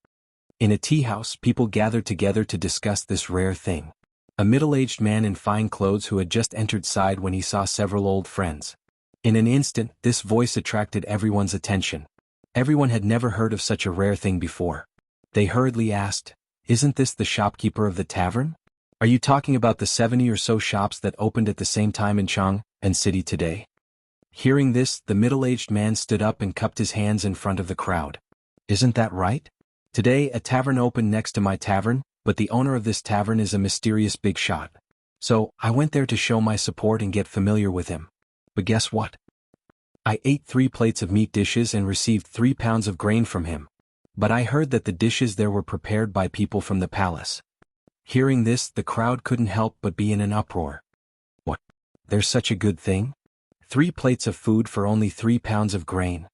In a tea house, people gathered together to discuss this rare thing. A middle-aged man in fine clothes who had just entered sighed when he saw several old friends. In an instant, this voice attracted everyone's attention. Everyone had never heard of such a rare thing before. They hurriedly asked, "Isn't this the shopkeeper of the tavern? Are you talking about the 70 or so shops that opened at the same time in Chang and city today?" Hearing this, the middle-aged man stood up and cupped his hands in front of the crowd. "Isn't that right? Today a tavern opened next to my tavern, but the owner of this tavern is a mysterious big shot. So, I went there to show my support and get familiar with him. But guess what? I ate 3 plates of meat dishes and received 3 pounds of grain from him. But I heard that the dishes there were prepared by people from the palace." Hearing this, the crowd couldn't help but be in an uproar. "What? There's such a good thing? 3 plates of food for only 3 pounds of grain.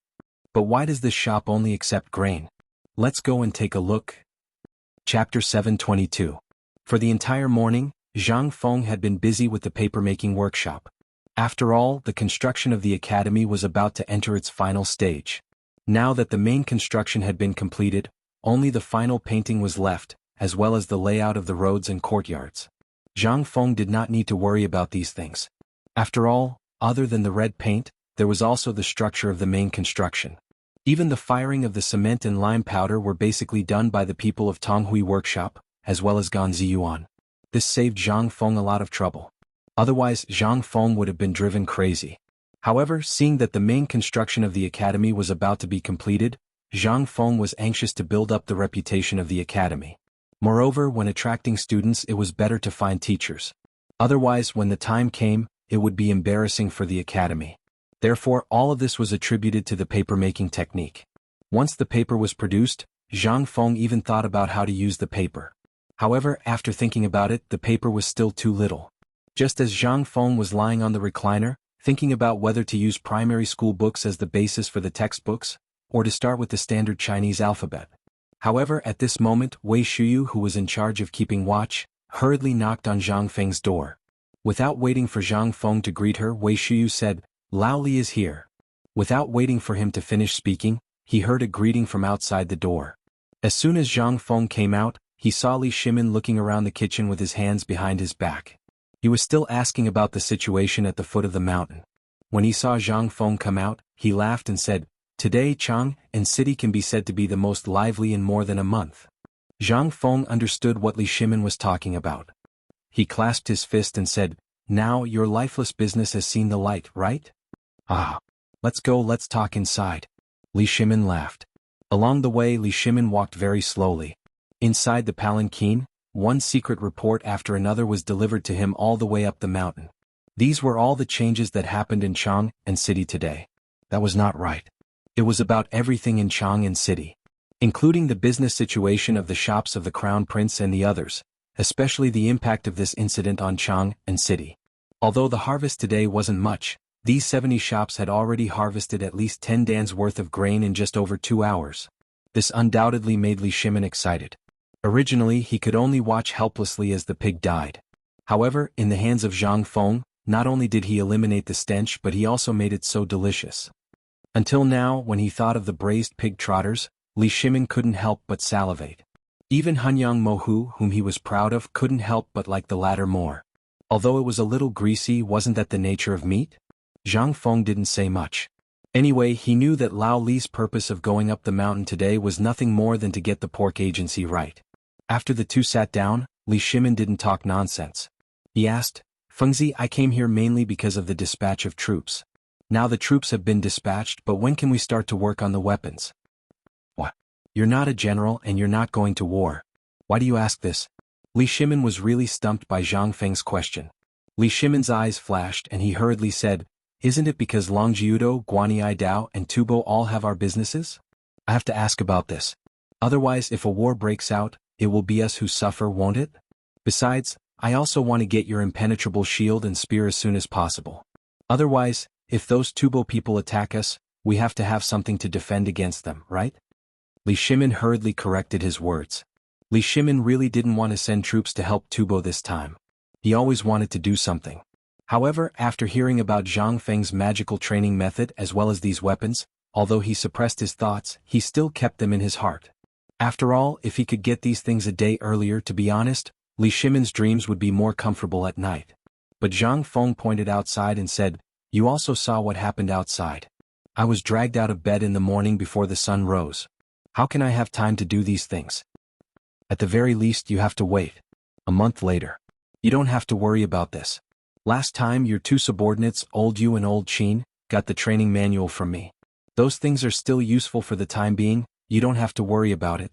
But why does this shop only accept grain? Let's go and take a look." Chapter 722. For the entire morning, Zhang Feng had been busy with the papermaking workshop. After all, the construction of the academy was about to enter its final stage. Now that the main construction had been completed, only the final painting was left, as well as the layout of the roads and courtyards. Zhang Feng did not need to worry about these things. After all, other than the red paint, there was also the structure of the main construction. Even the firing of the cement and lime powder were basically done by the people of Tonghui Workshop, as well as Ganzi Yuan. This saved Zhang Feng a lot of trouble. Otherwise, Zhang Feng would have been driven crazy. However, seeing that the main construction of the academy was about to be completed, Zhang Feng was anxious to build up the reputation of the academy. Moreover, when attracting students, it was better to find teachers. Otherwise, when the time came, it would be embarrassing for the academy. Therefore, all of this was attributed to the paper-making technique. Once the paper was produced, Zhang Feng even thought about how to use the paper. However, after thinking about it, the paper was still too little. Just as Zhang Feng was lying on the recliner, thinking about whether to use primary school books as the basis for the textbooks, or to start with the standard Chinese alphabet. However, at this moment, Wei Shuyu, who was in charge of keeping watch, hurriedly knocked on Zhang Feng's door. Without waiting for Zhang Feng to greet her, Wei Shuyu said, "Lao Li is here." Without waiting for him to finish speaking, he heard a greeting from outside the door. As soon as Zhang Feng came out, he saw Li Shimin looking around the kitchen with his hands behind his back. He was still asking about the situation at the foot of the mountain. When he saw Zhang Feng come out, he laughed and said, "Today Chang and city can be said to be the most lively in more than a month." Zhang Feng understood what Li Shimin was talking about. He clasped his fist and said, "Now your lifeless business has seen the light, right? Ah, let's go, let's talk inside." Li Shimin laughed. Along the way, Li Shimin walked very slowly. Inside the palanquin, one secret report after another was delivered to him all the way up the mountain. These were all the changes that happened in Chang and city today. That was not right. It was about everything in Chang and city, including the business situation of the shops of the Crown Prince and the others, especially the impact of this incident on Chang and city. Although the harvest today wasn't much, these 70 shops had already harvested at least 10 dans worth of grain in just over 2 hours. This undoubtedly made Li Shimin excited. Originally he could only watch helplessly as the pig died. However, in the hands of Zhang Feng, not only did he eliminate the stench but he also made it so delicious. Until now, when he thought of the braised pig trotters, Li Shimin couldn't help but salivate. Even Hunyang Mohu, whom he was proud of, couldn't help but like the latter more. Although it was a little greasy, wasn't that the nature of meat? Zhang Feng didn't say much. Anyway, he knew that Lao Li's purpose of going up the mountain today was nothing more than to get the pork agency right. After the two sat down, Li Shimin didn't talk nonsense. He asked, "Fengzi, I came here mainly because of the dispatch of troops. Now the troops have been dispatched, but when can we start to work on the weapons?" "What? You're not a general and you're not going to war. Why do you ask this?" Li Shimin was really stumped by Zhang Feng's question. Li Shimin's eyes flashed and he hurriedly said, "Isn't it because Longjiudo, Guanyi Dao and Tubo all have our businesses? I have to ask about this. Otherwise, if a war breaks out, it will be us who suffer, won't it? Besides, I also want to get your impenetrable shield and spear as soon as possible. Otherwise, if those Tubo people attack us, we have to have something to defend against them, right?" Li Shimin hurriedly corrected his words. Li Shimin really didn't want to send troops to help Tubo this time. He always wanted to do something. However, after hearing about Zhang Feng's magical training method as well as these weapons, although he suppressed his thoughts, he still kept them in his heart. After all, if he could get these things a day earlier, to be honest, Li Shimin's dreams would be more comfortable at night. But Zhang Feng pointed outside and said, "You also saw what happened outside. I was dragged out of bed in the morning before the sun rose. How can I have time to do these things? At the very least you have to wait. A month later. You don't have to worry about this. Last time your two subordinates, Old Yu and Old Qin, got the training manual from me. Those things are still useful for the time being, you don't have to worry about it."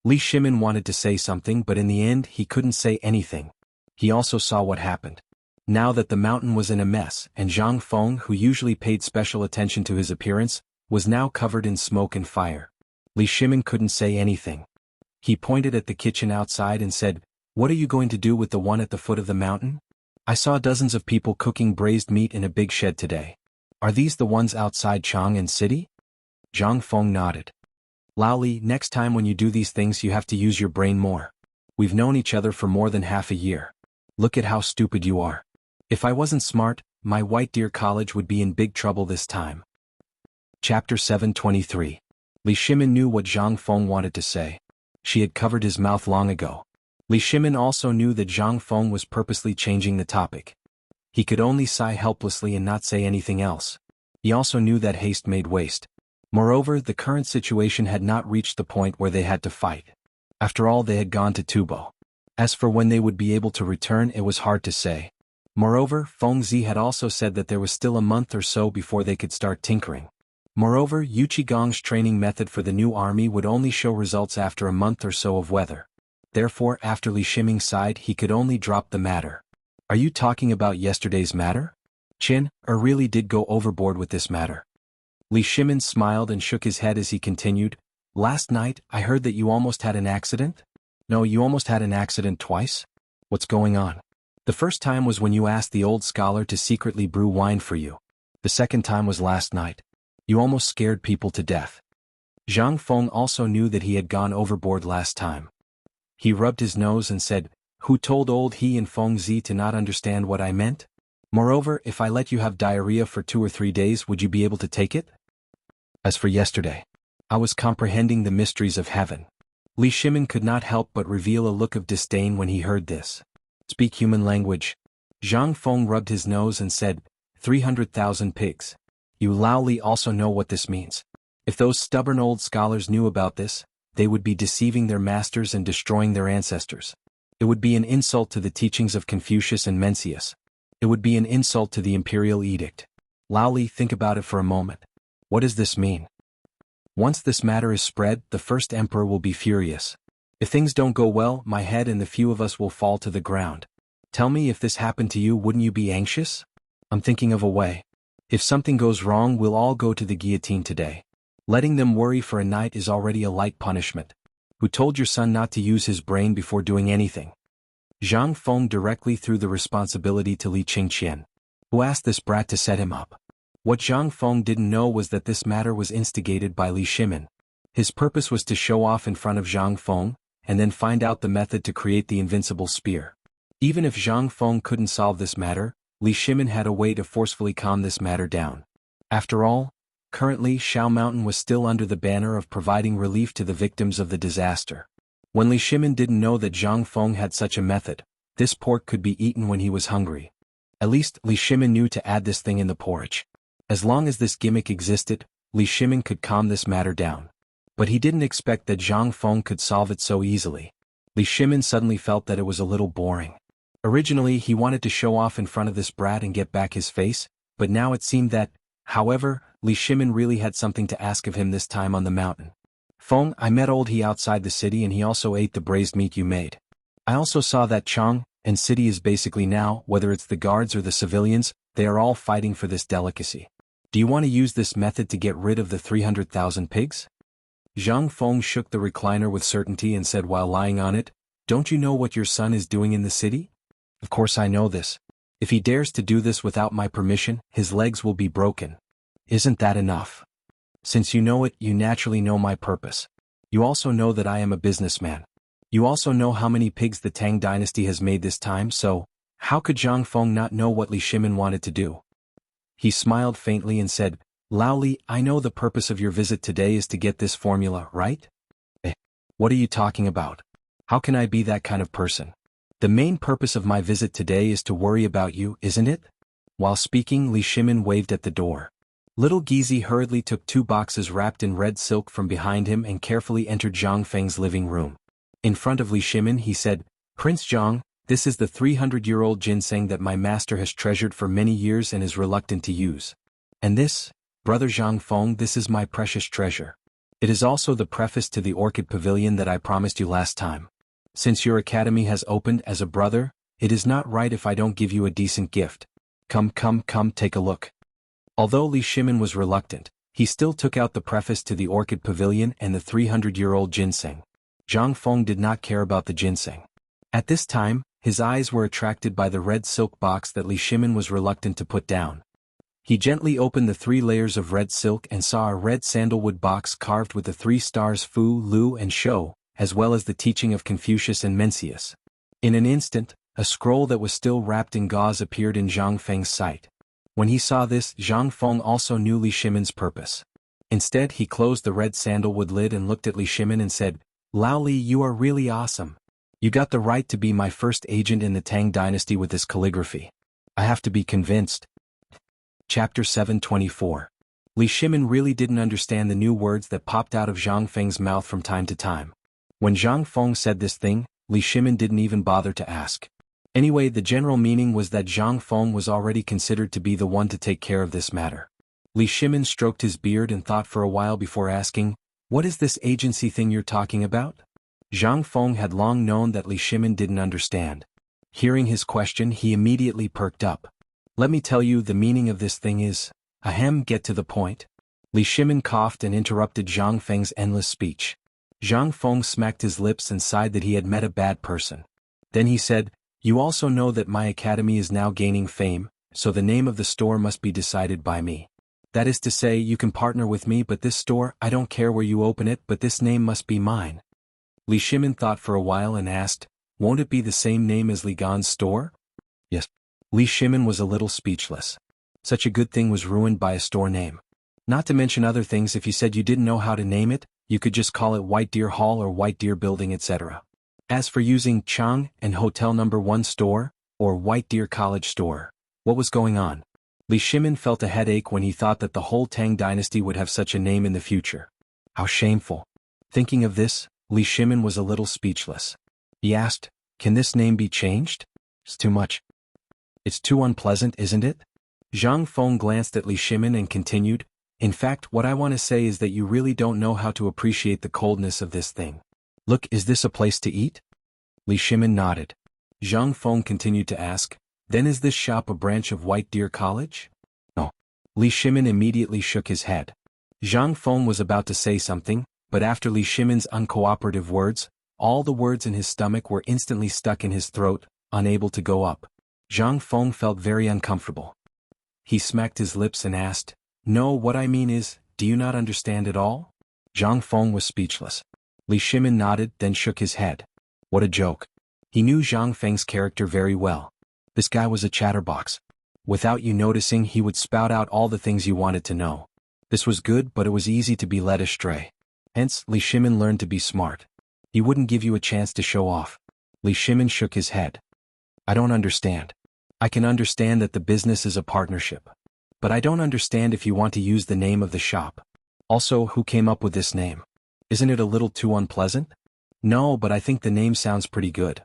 Li Shimin wanted to say something but in the end he couldn't say anything. He also saw what happened. Now that the mountain was in a mess and Zhang Feng, who usually paid special attention to his appearance, was now covered in smoke and fire. Li Shimin couldn't say anything. He pointed at the kitchen outside and said, "What are you going to do with the one at the foot of the mountain? I saw dozens of people cooking braised meat in a big shed today. Are these the ones outside Chang'an City?" Zhang Feng nodded. "Lao Li, next time when you do these things you have to use your brain more. We've known each other for more than half a year. Look at how stupid you are. If I wasn't smart, my White Deer College would be in big trouble this time." Chapter 723. Li Shimin knew what Zhang Feng wanted to say. She had covered his mouth long ago. Li Shimin also knew that Zhang Feng was purposely changing the topic. He could only sigh helplessly and not say anything else. He also knew that haste made waste. Moreover, the current situation had not reached the point where they had to fight. After all, they had gone to Tubo. As for when they would be able to return, it was hard to say. Moreover, Feng Zi had also said that there was still a month or so before they could start tinkering. Moreover, Yu Qigong's training method for the new army would only show results after a month or so of weather. Therefore, after Li Shimin sighed, he could only drop the matter. "Are you talking about yesterday's matter? Qin, really did go overboard with this matter." Li Shimin smiled and shook his head as he continued, "Last night, I heard that you almost had an accident? No, you almost had an accident twice? What's going on? The first time was when you asked the old scholar to secretly brew wine for you. The second time was last night. You almost scared people to death." Zhang Feng also knew that he had gone overboard last time. He rubbed his nose and said, "Who told old he and Feng Zi to not understand what I meant? Moreover, if I let you have diarrhea for 2 or 3 days, would you be able to take it?" As for yesterday, I was comprehending the mysteries of heaven. Li Shimin could not help but reveal a look of disdain when he heard this. "Speak human language." Zhang Feng rubbed his nose and said, 300,000 pigs. You Lao Li also know what this means. If those stubborn old scholars knew about this, they would be deceiving their masters and destroying their ancestors. It would be an insult to the teachings of Confucius and Mencius. It would be an insult to the imperial edict. Lao Li, think about it for a moment. What does this mean? Once this matter is spread, the first emperor will be furious. If things don't go well, my head and the few of us will fall to the ground. Tell me, if this happened to you, wouldn't you be anxious? I'm thinking of a way. If something goes wrong, we'll all go to the guillotine today. Letting them worry for a night is already a light punishment. Who told your son not to use his brain before doing anything? Zhang Feng directly threw the responsibility to Li Qingqian. Who asked this brat to set him up? What Zhang Feng didn't know was that this matter was instigated by Li Shimin. His purpose was to show off in front of Zhang Feng, and then find out the method to create the invincible spear. Even if Zhang Feng couldn't solve this matter, Li Shimin had a way to forcefully calm this matter down. After all, currently Shao Mountain was still under the banner of providing relief to the victims of the disaster. When Li Shimin didn't know that Zhang Feng had such a method, this pork could be eaten when he was hungry. At least Li Shimin knew to add this thing in the porridge. As long as this gimmick existed, Li Shimin could calm this matter down. But he didn't expect that Zhang Feng could solve it so easily. Li Shimin suddenly felt that it was a little boring. Originally he wanted to show off in front of this brat and get back his face, but now it seemed that, however, Li Shimin really had something to ask of him this time on the mountain. Feng, I met old he outside the city and he also ate the braised meat you made. I also saw that Chang and city is basically now, whether it's the guards or the civilians, they are all fighting for this delicacy. Do you want to use this method to get rid of the 300,000 pigs? Zhang Feng shook the recliner with certainty and said while lying on it, don't you know what your son is doing in the city? Of course I know this. If he dares to do this without my permission, his legs will be broken. Isn't that enough? Since you know it, you naturally know my purpose. You also know that I am a businessman. You also know how many pigs the Tang Dynasty has made this time, so, how could Zhang Feng not know what Li Shimin wanted to do? He smiled faintly and said, Lao Li, I know the purpose of your visit today is to get this formula, right? What are you talking about? How can I be that kind of person? The main purpose of my visit today is to worry about you, isn't it? While speaking, Li Shimin waved at the door. Little Gizi hurriedly took 2 boxes wrapped in red silk from behind him and carefully entered Zhang Feng's living room. In front of Li Shimin he said, Prince Zhang, this is the 300-year-old ginseng that my master has treasured for many years and is reluctant to use. And this, Brother Zhang Feng, this is my precious treasure. It is also the preface to the Orchid Pavilion that I promised you last time. Since your academy has opened as a brother, it is not right if I don't give you a decent gift. Come, take a look. Although Li Shimin was reluctant, he still took out the preface to the Orchid Pavilion and the 300-year-old ginseng. Zhang Feng did not care about the ginseng. At this time, his eyes were attracted by the red silk box that Li Shimin was reluctant to put down. He gently opened the 3 layers of red silk and saw a red sandalwood box carved with the 3 stars Fu, Lu and Shou, as well as the teaching of Confucius and Mencius. In an instant, a scroll that was still wrapped in gauze appeared in Zhang Feng's sight. When he saw this, Zhang Feng also knew Li Shimin's purpose. Instead, he closed the red sandalwood lid and looked at Li Shimin and said, Lao Li, you are really awesome. You got the right to be my first agent in the Tang Dynasty with this calligraphy. I have to be convinced. Chapter 724. Li Shimin really didn't understand the new words that popped out of Zhang Feng's mouth from time to time. When Zhang Feng said this thing, Li Shimin didn't even bother to ask. Anyway, the general meaning was that Zhang Feng was already considered to be the one to take care of this matter. Li Shimin stroked his beard and thought for a while before asking, What is this agency thing you're talking about? Zhang Feng had long known that Li Shimin didn't understand. Hearing his question, he immediately perked up. Let me tell you, the meaning of this thing is, ahem, get to the point. Li Shimin coughed and interrupted Zhang Feng's endless speech. Zhang Feng smacked his lips and sighed that he had met a bad person. Then he said, You also know that my academy is now gaining fame, so the name of the store must be decided by me. That is to say, you can partner with me, but this store, I don't care where you open it, but this name must be mine. Li Shimin thought for a while and asked, Won't it be the same name as Li Gan's store? Yes. Li Shimin was a little speechless. Such a good thing was ruined by a store name. Not to mention other things, if you said you didn't know how to name it, you could just call it White Deer Hall or White Deer Building, etc. As for using Chang and Hotel No. 1 Store, or White Deer College Store, what was going on? Li Shimin felt a headache when he thought that the whole Tang Dynasty would have such a name in the future. How shameful. Thinking of this, Li Shimin was a little speechless. He asked, Can this name be changed? It's too much. It's too unpleasant, isn't it? Zhang Feng glanced at Li Shimin and continued, In fact, what I want to say is that you really don't know how to appreciate the coldness of this thing. Look, is this a place to eat? Li Shimin nodded. Zhang Feng continued to ask, Then is this shop a branch of White Deer College? No. Li Shimin immediately shook his head. Zhang Feng was about to say something, but after Li Shimin's uncooperative words, all the words in his stomach were instantly stuck in his throat, unable to go up. Zhang Feng felt very uncomfortable. He smacked his lips and asked, "No, what I mean is, do you not understand at all?" Zhang Feng was speechless. Li Shimin nodded, then shook his head. What a joke. He knew Zhang Feng's character very well. This guy was a chatterbox. Without you noticing, he would spout out all the things you wanted to know. This was good, but it was easy to be led astray. Hence, Li Shimin learned to be smart. He wouldn't give you a chance to show off. Li Shimin shook his head. I don't understand. I can understand that the business is a partnership. But I don't understand if you want to use the name of the shop. Also, who came up with this name? Isn't it a little too unpleasant? No, but I think the name sounds pretty good.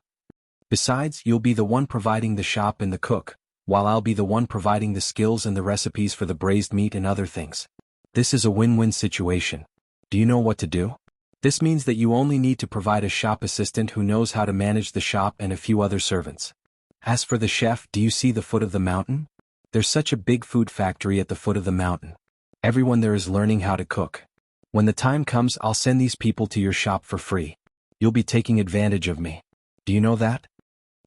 Besides, you'll be the one providing the shop and the cook, while I'll be the one providing the skills and the recipes for the braised meat and other things. This is a win-win situation. Do you know what to do? This means that you only need to provide a shop assistant who knows how to manage the shop and a few other servants. As for the chef, do you see the foot of the mountain? There's such a big food factory at the foot of the mountain. Everyone there is learning how to cook. When the time comes, I'll send these people to your shop for free. You'll be taking advantage of me. Do you know that?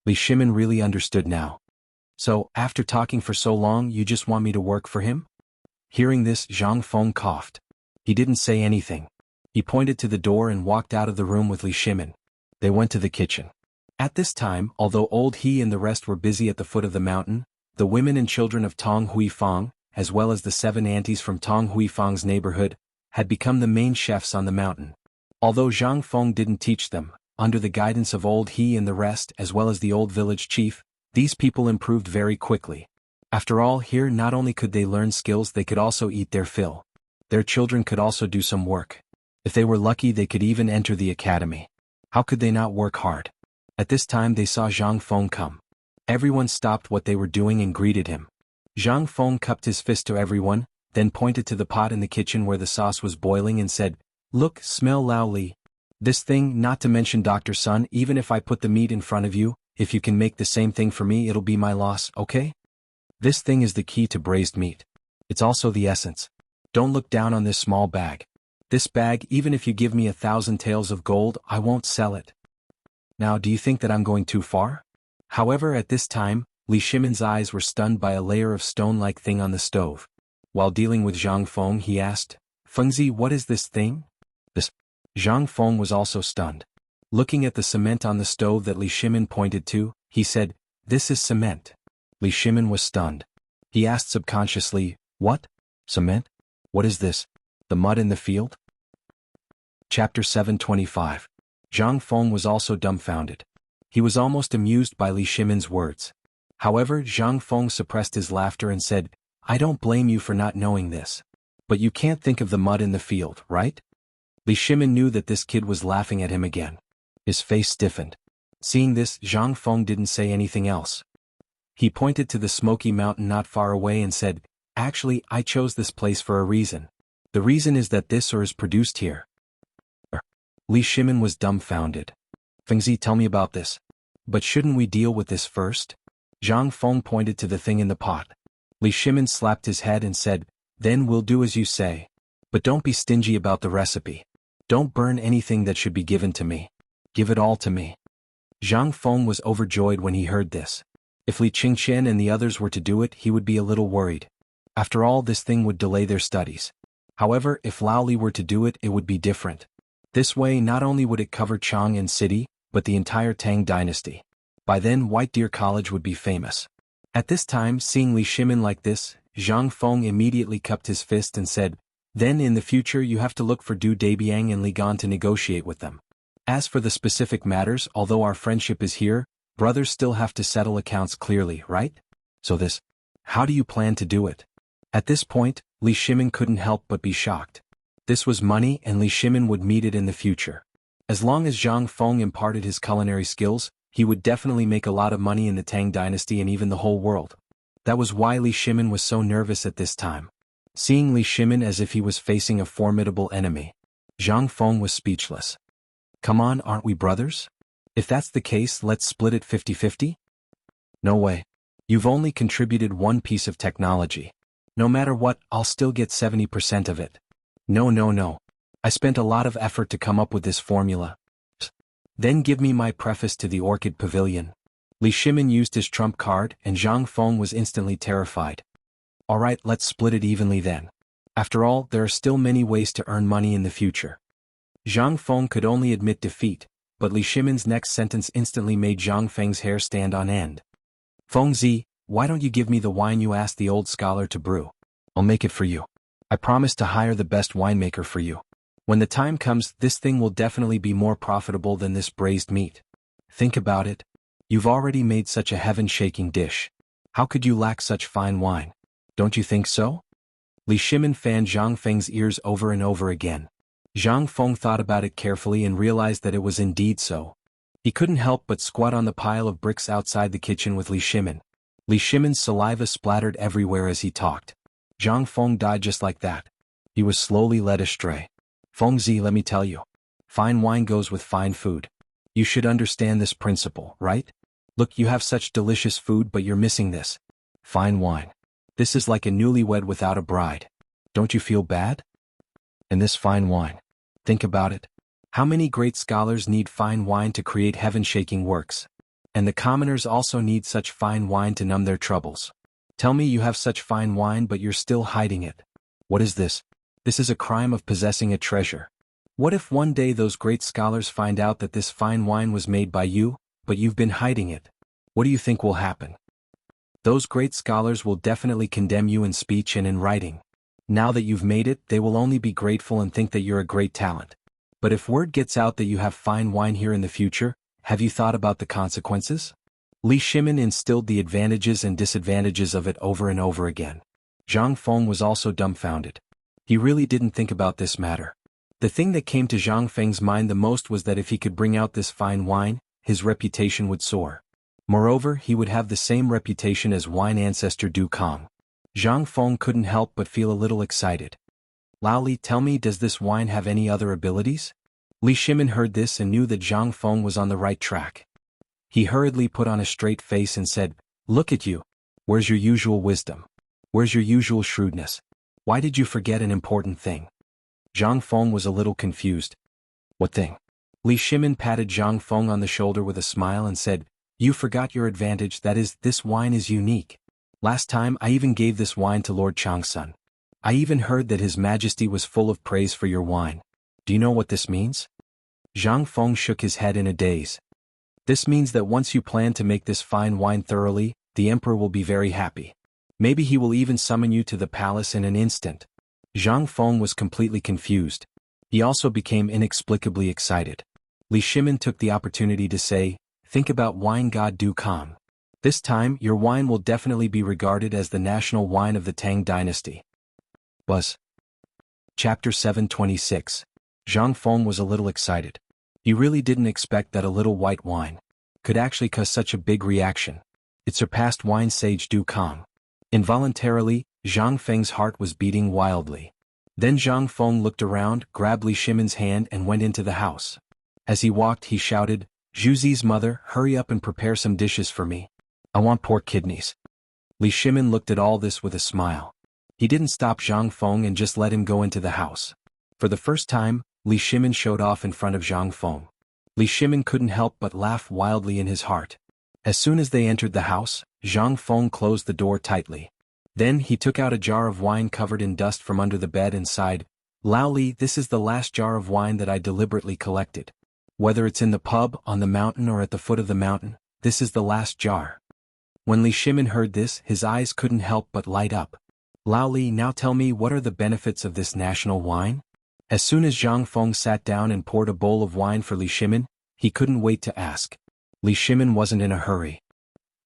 Li Shimin really understood now. So, after talking for so long, you just want me to work for him? Hearing this, Zhang Feng coughed. He didn't say anything. He pointed to the door and walked out of the room with Li Shimin. They went to the kitchen. At this time, although old he and the rest were busy at the foot of the mountain, the women and children of Tang Huifang, as well as the 7 aunties from Tang Huifang's neighborhood, had become the main chefs on the mountain. Although Zhang Feng didn't teach them, under the guidance of old he and the rest as well as the old village chief, these people improved very quickly. After all, here not only could they learn skills, they could also eat their fill. Their children could also do some work. If they were lucky, they could even enter the academy. How could they not work hard? At this time they saw Zhang Feng come. Everyone stopped what they were doing and greeted him. Zhang Feng cupped his fist to everyone, then pointed to the pot in the kitchen where the sauce was boiling and said, "Look, smell Lao Li. This thing, not to mention Dr. Sun, even if I put the meat in front of you, if you can make the same thing for me, it'll be my loss, okay? This thing is the key to braised meat. It's also the essence. Don't look down on this small bag. This bag, even if you give me 1,000 taels of gold, I won't sell it. Now, do you think that I'm going too far?" However, at this time, Li Shimin's eyes were stunned by a layer of stone-like thing on the stove. While dealing with Zhang Feng, he asked, "Fengzi, what is this thing?" This. Zhang Feng was also stunned. Looking at the cement on the stove that Li Shimin pointed to, he said, "This is cement." Li Shimin was stunned. He asked subconsciously, "What? Cement? What is this? The mud in the field?" Chapter 725. Zhang Feng was also dumbfounded. He was almost amused by Li Shimin's words. However, Zhang Feng suppressed his laughter and said, "I don't blame you for not knowing this. But you can't think of the mud in the field, right?" Li Shimin knew that this kid was laughing at him again. His face stiffened. Seeing this, Zhang Feng didn't say anything else. He pointed to the smoky mountain not far away and said, "Actually, I chose this place for a reason. The reason is that this ore is produced here." Li Shimin was dumbfounded. "Fengzi, tell me about this. But shouldn't we deal with this first?" Zhang Feng pointed to the thing in the pot. Li Shimin slapped his head and said, "Then we'll do as you say. But don't be stingy about the recipe. Don't burn anything that should be given to me. Give it all to me." Zhang Feng was overjoyed when he heard this. If Li Qingqian and the others were to do it, he would be a little worried. After all, this thing would delay their studies. However, if Lao Li were to do it, it would be different. This way, not only would it cover Chang'an City, but the entire Tang Dynasty. By then, White Deer College would be famous. At this time, seeing Li Shimin like this, Zhang Feng immediately cupped his fist and said, "Then in the future you have to look for Du Dabiang and Li Gan to negotiate with them. As for the specific matters, although our friendship is here, brothers still have to settle accounts clearly, right? So this, how do you plan to do it?" At this point, Li Shimin couldn't help but be shocked. This was money and Li Shimin would meet it in the future. As long as Zhang Feng imparted his culinary skills, he would definitely make a lot of money in the Tang Dynasty and even the whole world. That was why Li Shimin was so nervous at this time. Seeing Li Shimin as if he was facing a formidable enemy, Zhang Feng was speechless. "Come on, aren't we brothers? If that's the case, let's split it 50-50? "No way. You've only contributed one piece of technology. No matter what, I'll still get 70% of it. No. I spent a lot of effort to come up with this formula." "Then give me my preface to the Orchid Pavilion." Li Shimin used his trump card and Zhang Feng was instantly terrified. Alright, let's split it evenly then. After all, there are still many ways to earn money in the future. Zhang Feng could only admit defeat, but Li Shimin's next sentence instantly made Zhang Feng's hair stand on end. Fengzi, why don't you give me the wine you asked the old scholar to brew? I'll make it for you. I promise to hire the best winemaker for you. When the time comes, this thing will definitely be more profitable than this braised meat. Think about it. You've already made such a heaven-shaking dish. How could you lack such fine wine? Don't you think so? Li Shimin fanned Zhang Feng's ears over and over again. Zhang Feng thought about it carefully and realized that it was indeed so. He couldn't help but squat on the pile of bricks outside the kitchen with Li Shimin. Li Shimin's saliva splattered everywhere as he talked. Zhang Feng died just like that. He was slowly led astray. Fengzi, let me tell you. Fine wine goes with fine food. You should understand this principle, right? Look, you have such delicious food but you're missing this. Fine wine. This is like a newlywed without a bride. Don't you feel bad? And this fine wine. Think about it. How many great scholars need fine wine to create heaven-shaking works? And the commoners also need such fine wine to numb their troubles. Tell me you have such fine wine but you're still hiding it. What is this? This is a crime of possessing a treasure. What if one day those great scholars find out that this fine wine was made by you, but you've been hiding it? What do you think will happen? Those great scholars will definitely condemn you in speech and in writing. Now that you've made it, they will only be grateful and think that you're a great talent. But if word gets out that you have fine wine here in the future, have you thought about the consequences? Li Shimin instilled the advantages and disadvantages of it over and over again. Zhang Feng was also dumbfounded. He really didn't think about this matter. The thing that came to Zhang Feng's mind the most was that if he could bring out this fine wine, his reputation would soar. Moreover, he would have the same reputation as wine ancestor Du Kong. Zhang Feng couldn't help but feel a little excited. Lao Li, tell me, does this wine have any other abilities? Li Shimin heard this and knew that Zhang Feng was on the right track. He hurriedly put on a straight face and said, Look at you. Where's your usual wisdom? Where's your usual shrewdness? Why did you forget an important thing? Zhang Feng was a little confused. What thing? Li Shimin patted Zhang Feng on the shoulder with a smile and said, You forgot your advantage, that is, this wine is unique. Last time I even gave this wine to Lord Changsun. I even heard that His Majesty was full of praise for your wine. Do you know what this means? Zhang Feng shook his head in a daze. This means that once you plan to make this fine wine thoroughly, the emperor will be very happy. Maybe he will even summon you to the palace in an instant. Zhang Feng was completely confused. He also became inexplicably excited. Li Shimin took the opportunity to say, Think about wine god Du Kong. This time, your wine will definitely be regarded as the national wine of the Tang Dynasty. Buzz. Chapter 726. Zhang Feng was a little excited. He really didn't expect that a little white wine could actually cause such a big reaction. It surpassed wine sage Du Kong. Involuntarily, Zhang Feng's heart was beating wildly. Then Zhang Feng looked around, grabbed Li Shimin's hand and went into the house. As he walked, he shouted, Zhuzi's mother, hurry up and prepare some dishes for me. I want pork kidneys. Li Shimin looked at all this with a smile. He didn't stop Zhang Feng and just let him go into the house. For the first time, Li Shimin showed off in front of Zhang Feng. Li Shimin couldn't help but laugh wildly in his heart. As soon as they entered the house, Zhang Feng closed the door tightly. Then he took out a jar of wine covered in dust from under the bed and sighed, Lao Li, this is the last jar of wine that I deliberately collected. Whether it's in the pub, on the mountain or at the foot of the mountain, this is the last jar. When Li Shimin heard this, his eyes couldn't help but light up. Lao Li, now tell me, what are the benefits of this national wine? As soon as Zhang Feng sat down and poured a bowl of wine for Li Shimin, he couldn't wait to ask. Li Shimin wasn't in a hurry.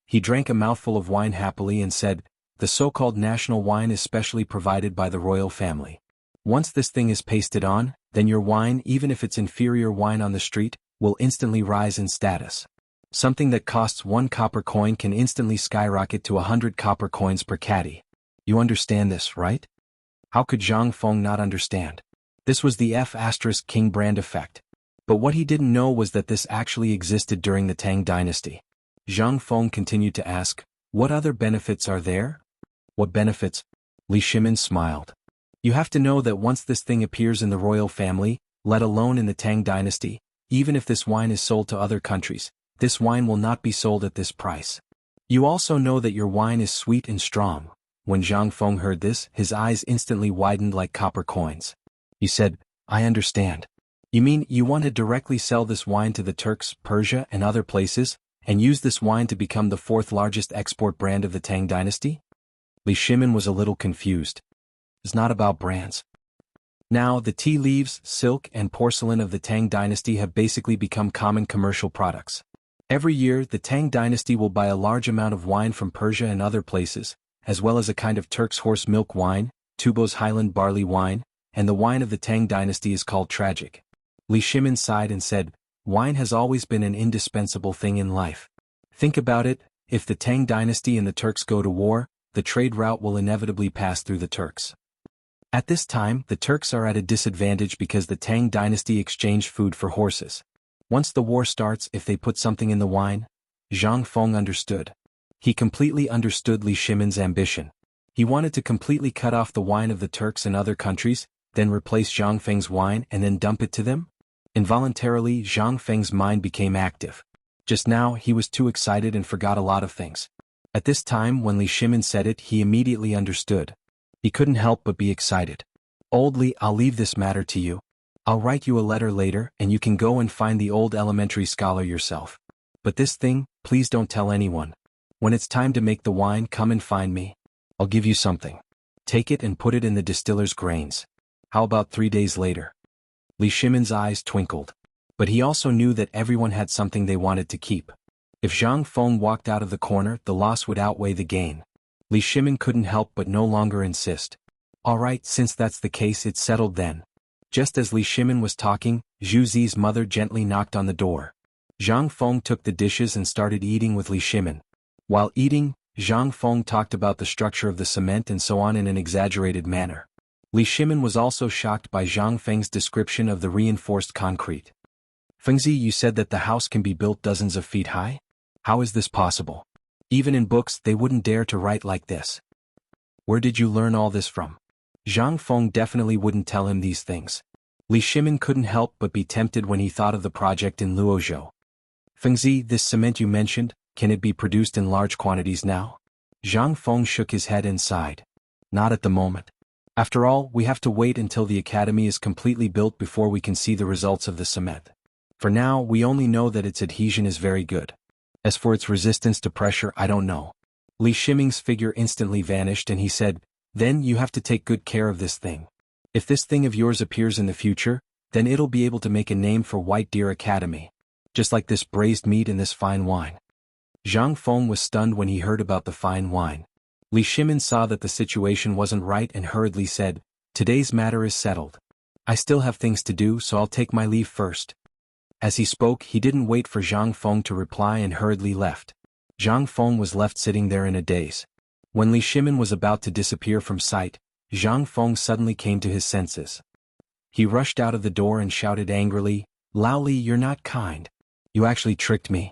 He drank a mouthful of wine happily and said, The so-called national wine is specially provided by the royal family. Once this thing is pasted on, then your wine, even if it's inferior wine on the street, will instantly rise in status. Something that costs 1 copper coin can instantly skyrocket to 100 copper coins per caddy. You understand this, right? How could Zhang Feng not understand? This was the F*King brand effect. But what he didn't know was that this actually existed during the Tang Dynasty. Zhang Feng continued to ask, What other benefits are there? What benefits? Li Shimin smiled. You have to know that once this thing appears in the royal family, let alone in the Tang Dynasty, even if this wine is sold to other countries, this wine will not be sold at this price. You also know that your wine is sweet and strong. When Zhang Feng heard this, his eyes instantly widened like copper coins. He said, I understand. You mean you want to directly sell this wine to the Turks, Persia, and other places, and use this wine to become the fourth largest export brand of the Tang Dynasty? Li Shimin was a little confused. It's not about brands. Now, the tea leaves, silk, and porcelain of the Tang Dynasty have basically become common commercial products. Every year, the Tang Dynasty will buy a large amount of wine from Persia and other places, as well as a kind of Turk's horse milk wine, Tubo's Highland barley wine, and the wine of the Tang Dynasty is called tragic. Li Shimin sighed and said, wine has always been an indispensable thing in life. Think about it, if the Tang Dynasty and the Turks go to war, the trade route will inevitably pass through the Turks. At this time, the Turks are at a disadvantage because the Tang Dynasty exchanged food for horses. Once the war starts, if they put something in the wine, Zhang Feng understood. He completely understood Li Shimin's ambition. He wanted to completely cut off the wine of the Turks and other countries, then replace Zhang Feng's wine and then dump it to them? Involuntarily, Zhang Feng's mind became active. Just now, he was too excited and forgot a lot of things. At this time, when Li Shimin said it, he immediately understood. He couldn't help but be excited. Old Li, I'll leave this matter to you. I'll write you a letter later and you can go and find the old elementary scholar yourself. But this thing, please don't tell anyone. When it's time to make the wine, come and find me. I'll give you something. Take it and put it in the distiller's grains. How about 3 days later? Li Shimin's eyes twinkled. But he also knew that everyone had something they wanted to keep. If Zhang Feng walked out of the corner, the loss would outweigh the gain. Li Shimin couldn't help but no longer insist. All right, since that's the case, it's settled then. Just as Li Shimin was talking, Zhu Zi's mother gently knocked on the door. Zhang Feng took the dishes and started eating with Li Shimin. While eating, Zhang Feng talked about the structure of the cement and so on in an exaggerated manner. Li Shimin was also shocked by Zhang Feng's description of the reinforced concrete. Fengzi, you said that the house can be built dozens of feet high? How is this possible? Even in books, they wouldn't dare to write like this. Where did you learn all this from? Zhang Feng definitely wouldn't tell him these things. Li Shimin couldn't help but be tempted when he thought of the project in Luozhou. Fengzi, this cement you mentioned, can it be produced in large quantities now? Zhang Feng shook his head and sighed. Not at the moment. After all, we have to wait until the academy is completely built before we can see the results of the cement. For now, we only know that its adhesion is very good. As for its resistance to pressure, I don't know. Li Shimin's figure instantly vanished and he said, then you have to take good care of this thing. If this thing of yours appears in the future, then it'll be able to make a name for White Deer Academy. Just like this braised meat and this fine wine. Zhang Feng was stunned when he heard about the fine wine. Li Shimin saw that the situation wasn't right and hurriedly said, today's matter is settled. I still have things to do, so I'll take my leave first. As he spoke, he didn't wait for Zhang Feng to reply and hurriedly left. Zhang Feng was left sitting there in a daze. When Li Shimin was about to disappear from sight, Zhang Feng suddenly came to his senses. He rushed out of the door and shouted angrily, Lao Li, you're not kind. You actually tricked me.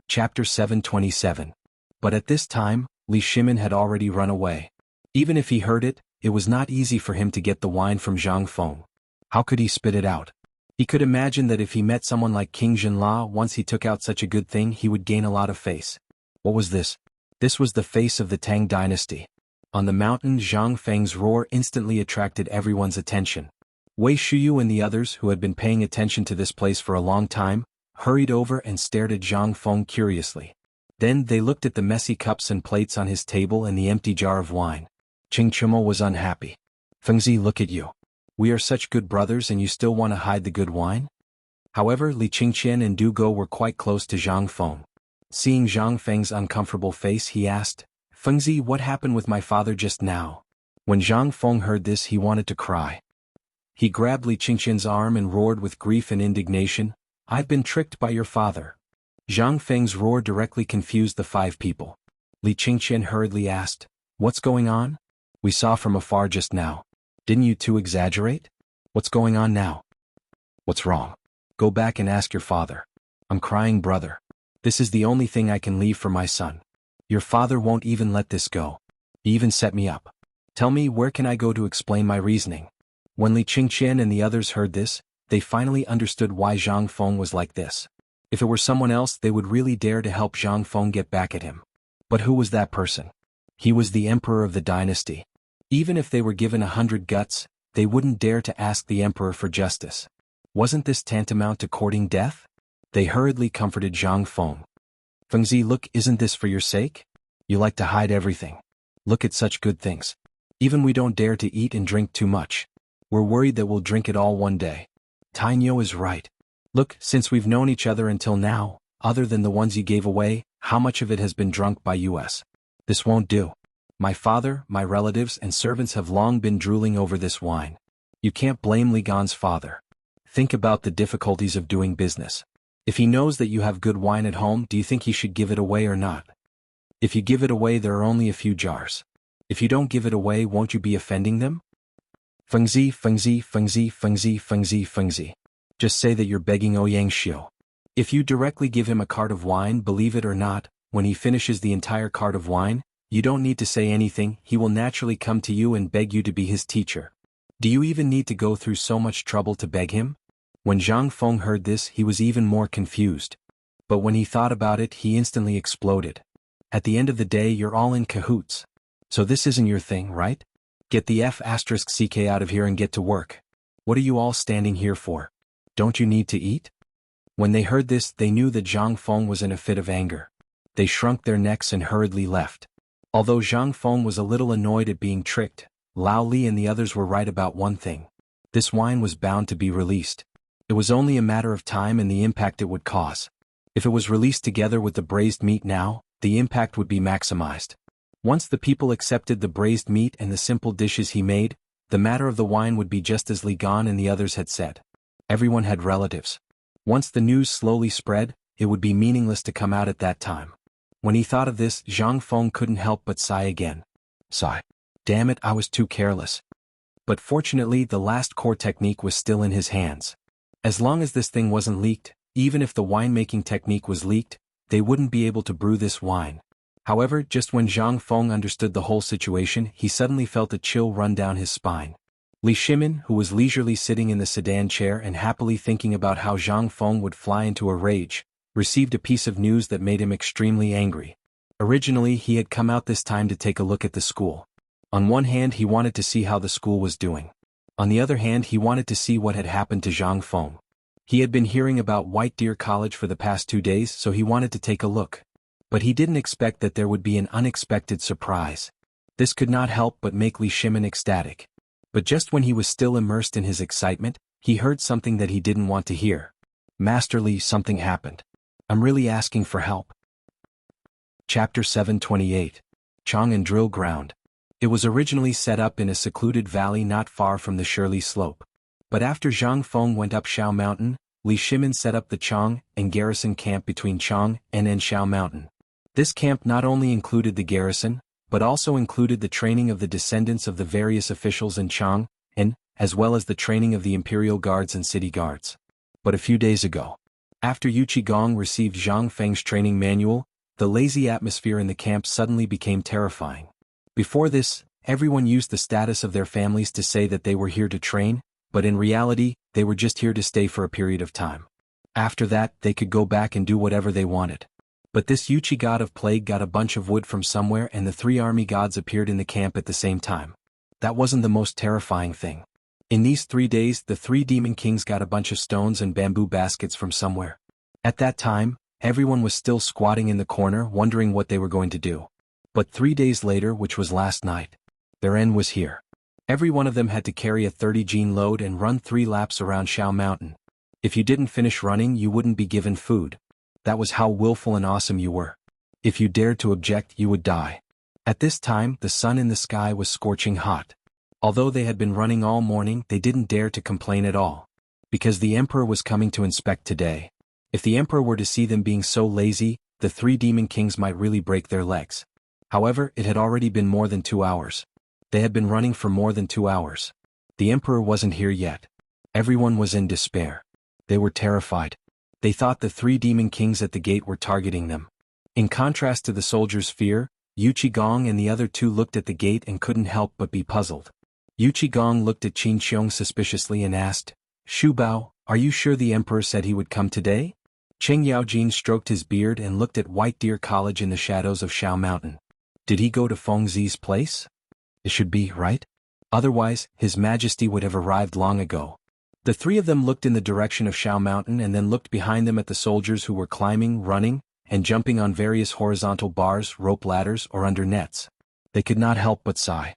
Chapter 727. But at this time, Li Shimin had already run away. Even if he heard it, it was not easy for him to get the wine from Zhang Feng. How could he spit it out? He could imagine that if he met someone like King Jinla, once he took out such a good thing, he would gain a lot of face. What was this? This was the face of the Tang Dynasty. On the mountain, Zhang Feng's roar instantly attracted everyone's attention. Wei Shuyu and the others, who had been paying attention to this place for a long time, hurried over and stared at Zhang Feng curiously. Then they looked at the messy cups and plates on his table and the empty jar of wine. Qing Chumo was unhappy. Fengzi, look at you. We are such good brothers and you still want to hide the good wine? However, Li Qingqian and Du Go were quite close to Zhang Feng. Seeing Zhang Feng's uncomfortable face, he asked, Fengzi, what happened with my father just now? When Zhang Feng heard this, he wanted to cry. He grabbed Li Qingqian's arm and roared with grief and indignation, I've been tricked by your father. Zhang Feng's roar directly confused the 5 people. Li Qingqian hurriedly asked, what's going on? We saw from afar just now. Didn't you two exaggerate? What's going on now? What's wrong? Go back and ask your father. I'm crying, brother. This is the only thing I can leave for my son. Your father won't even let this go. He even set me up. Tell me, where can I go to explain my reasoning? When Li Qingqian and the others heard this, they finally understood why Zhang Feng was like this. If it were someone else, they would really dare to help Zhang Feng get back at him. But who was that person? He was the emperor of the dynasty. Even if they were given 100 guts, they wouldn't dare to ask the emperor for justice. Wasn't this tantamount to courting death? They hurriedly comforted Zhang Feng. "Fengzi, look, isn't this for your sake? You like to hide everything. Look at such good things. Even we don't dare to eat and drink too much. We're worried that we'll drink it all one day. Tainyo is right. Look, since we've known each other until now, other than the ones you gave away, how much of it has been drunk by us? This won't do. My father, my relatives and servants have long been drooling over this wine. You can't blame Li Gan's father. Think about the difficulties of doing business. If he knows that you have good wine at home, do you think he should give it away or not? If you give it away, there are only a few jars. If you don't give it away, won't you be offending them? Fengzi, Fengzi, Fengzi, Fengzi, Fengzi, Fengzi. Just say that you're begging Ouyang Xiu. If you directly give him a cart of wine, believe it or not, when he finishes the entire cart of wine, you don't need to say anything, he will naturally come to you and beg you to be his teacher. Do you even need to go through so much trouble to beg him? When Zhang Feng heard this, he was even more confused. But when he thought about it, he instantly exploded. At the end of the day, you're all in cahoots. So this isn't your thing, right? Get the F***ck out of here and get to work. What are you all standing here for? Don't you need to eat? When they heard this, they knew that Zhang Feng was in a fit of anger. They shrunk their necks and hurriedly left. Although Zhang Feng was a little annoyed at being tricked, Lao Li and the others were right about one thing. This wine was bound to be released. It was only a matter of time and the impact it would cause. If it was released together with the braised meat now, the impact would be maximized. Once the people accepted the braised meat and the simple dishes he made, the matter of the wine would be just as Li Gan and the others had said. Everyone had relatives. Once the news slowly spread, it would be meaningless to come out at that time. When he thought of this, Zhang Feng couldn't help but sigh again. Sigh. Damn it, I was too careless. But fortunately, the last core technique was still in his hands. As long as this thing wasn't leaked, even if the winemaking technique was leaked, they wouldn't be able to brew this wine. However, just when Zhang Feng understood the whole situation, he suddenly felt a chill run down his spine. Li Shimin, who was leisurely sitting in the sedan chair and happily thinking about how Zhang Feng would fly into a rage, received a piece of news that made him extremely angry. Originally, he had come out this time to take a look at the school. On one hand, he wanted to see how the school was doing. On the other hand, he wanted to see what had happened to Zhang Feng. He had been hearing about White Deer College for the past 2 days, so he wanted to take a look. But he didn't expect that there would be an unexpected surprise. This could not help but make Li Shimin ecstatic. But just when he was still immersed in his excitement, he heard something that he didn't want to hear. Master Li, something happened. I'm really asking for help. Chapter 728. Chang and Drill Ground. It was originally set up in a secluded valley not far from the Shirley Slope. But after Zhang Feng went up Shao Mountain, Li Shimin set up the Chang and garrison camp between Chang and Shao Mountain. This camp not only included the garrison, but also included the training of the descendants of the various officials in Chang, as well as the training of the imperial guards and city guards. But a few days ago, after Yu Qigong received Zhang Feng's training manual, the lazy atmosphere in the camp suddenly became terrifying. Before this, everyone used the status of their families to say that they were here to train, but in reality, they were just here to stay for a period of time. After that, they could go back and do whatever they wanted. But this Yuchi god of plague got a bunch of wood from somewhere and the 3 army gods appeared in the camp at the same time. That wasn't the most terrifying thing. In these 3 days, the 3 demon kings got a bunch of stones and bamboo baskets from somewhere. At that time, everyone was still squatting in the corner wondering what they were going to do. But 3 days later, which was last night, their end was here. Every one of them had to carry a 30-gene load and run 3 laps around Shao Mountain. If you didn't finish running, you wouldn't be given food. That was how willful and awesome you were. If you dared to object, you would die. At this time, the sun in the sky was scorching hot. Although they had been running all morning, they didn't dare to complain at all. Because the emperor was coming to inspect today. If the emperor were to see them being so lazy, the 3 demon kings might really break their legs. However, it had already been more than 2 hours. They had been running for more than 2 hours. The emperor wasn't here yet. Everyone was in despair. They were terrified. They thought the 3 demon kings at the gate were targeting them. In contrast to the soldiers' fear, Yu Qigong and the other 2 looked at the gate and couldn't help but be puzzled. Yu Qigong looked at Qin Xiong suspiciously and asked, Shu Bao, are you sure the emperor said he would come today? Cheng Yaojin stroked his beard and looked at White Deer College in the shadows of Shao Mountain. Did he go to Fengzi's place? It should be, right? Otherwise, His Majesty would have arrived long ago. The three of them looked in the direction of Shao Mountain and then looked behind them at the soldiers who were climbing, running, and jumping on various horizontal bars, rope ladders, or under nets. They could not help but sigh.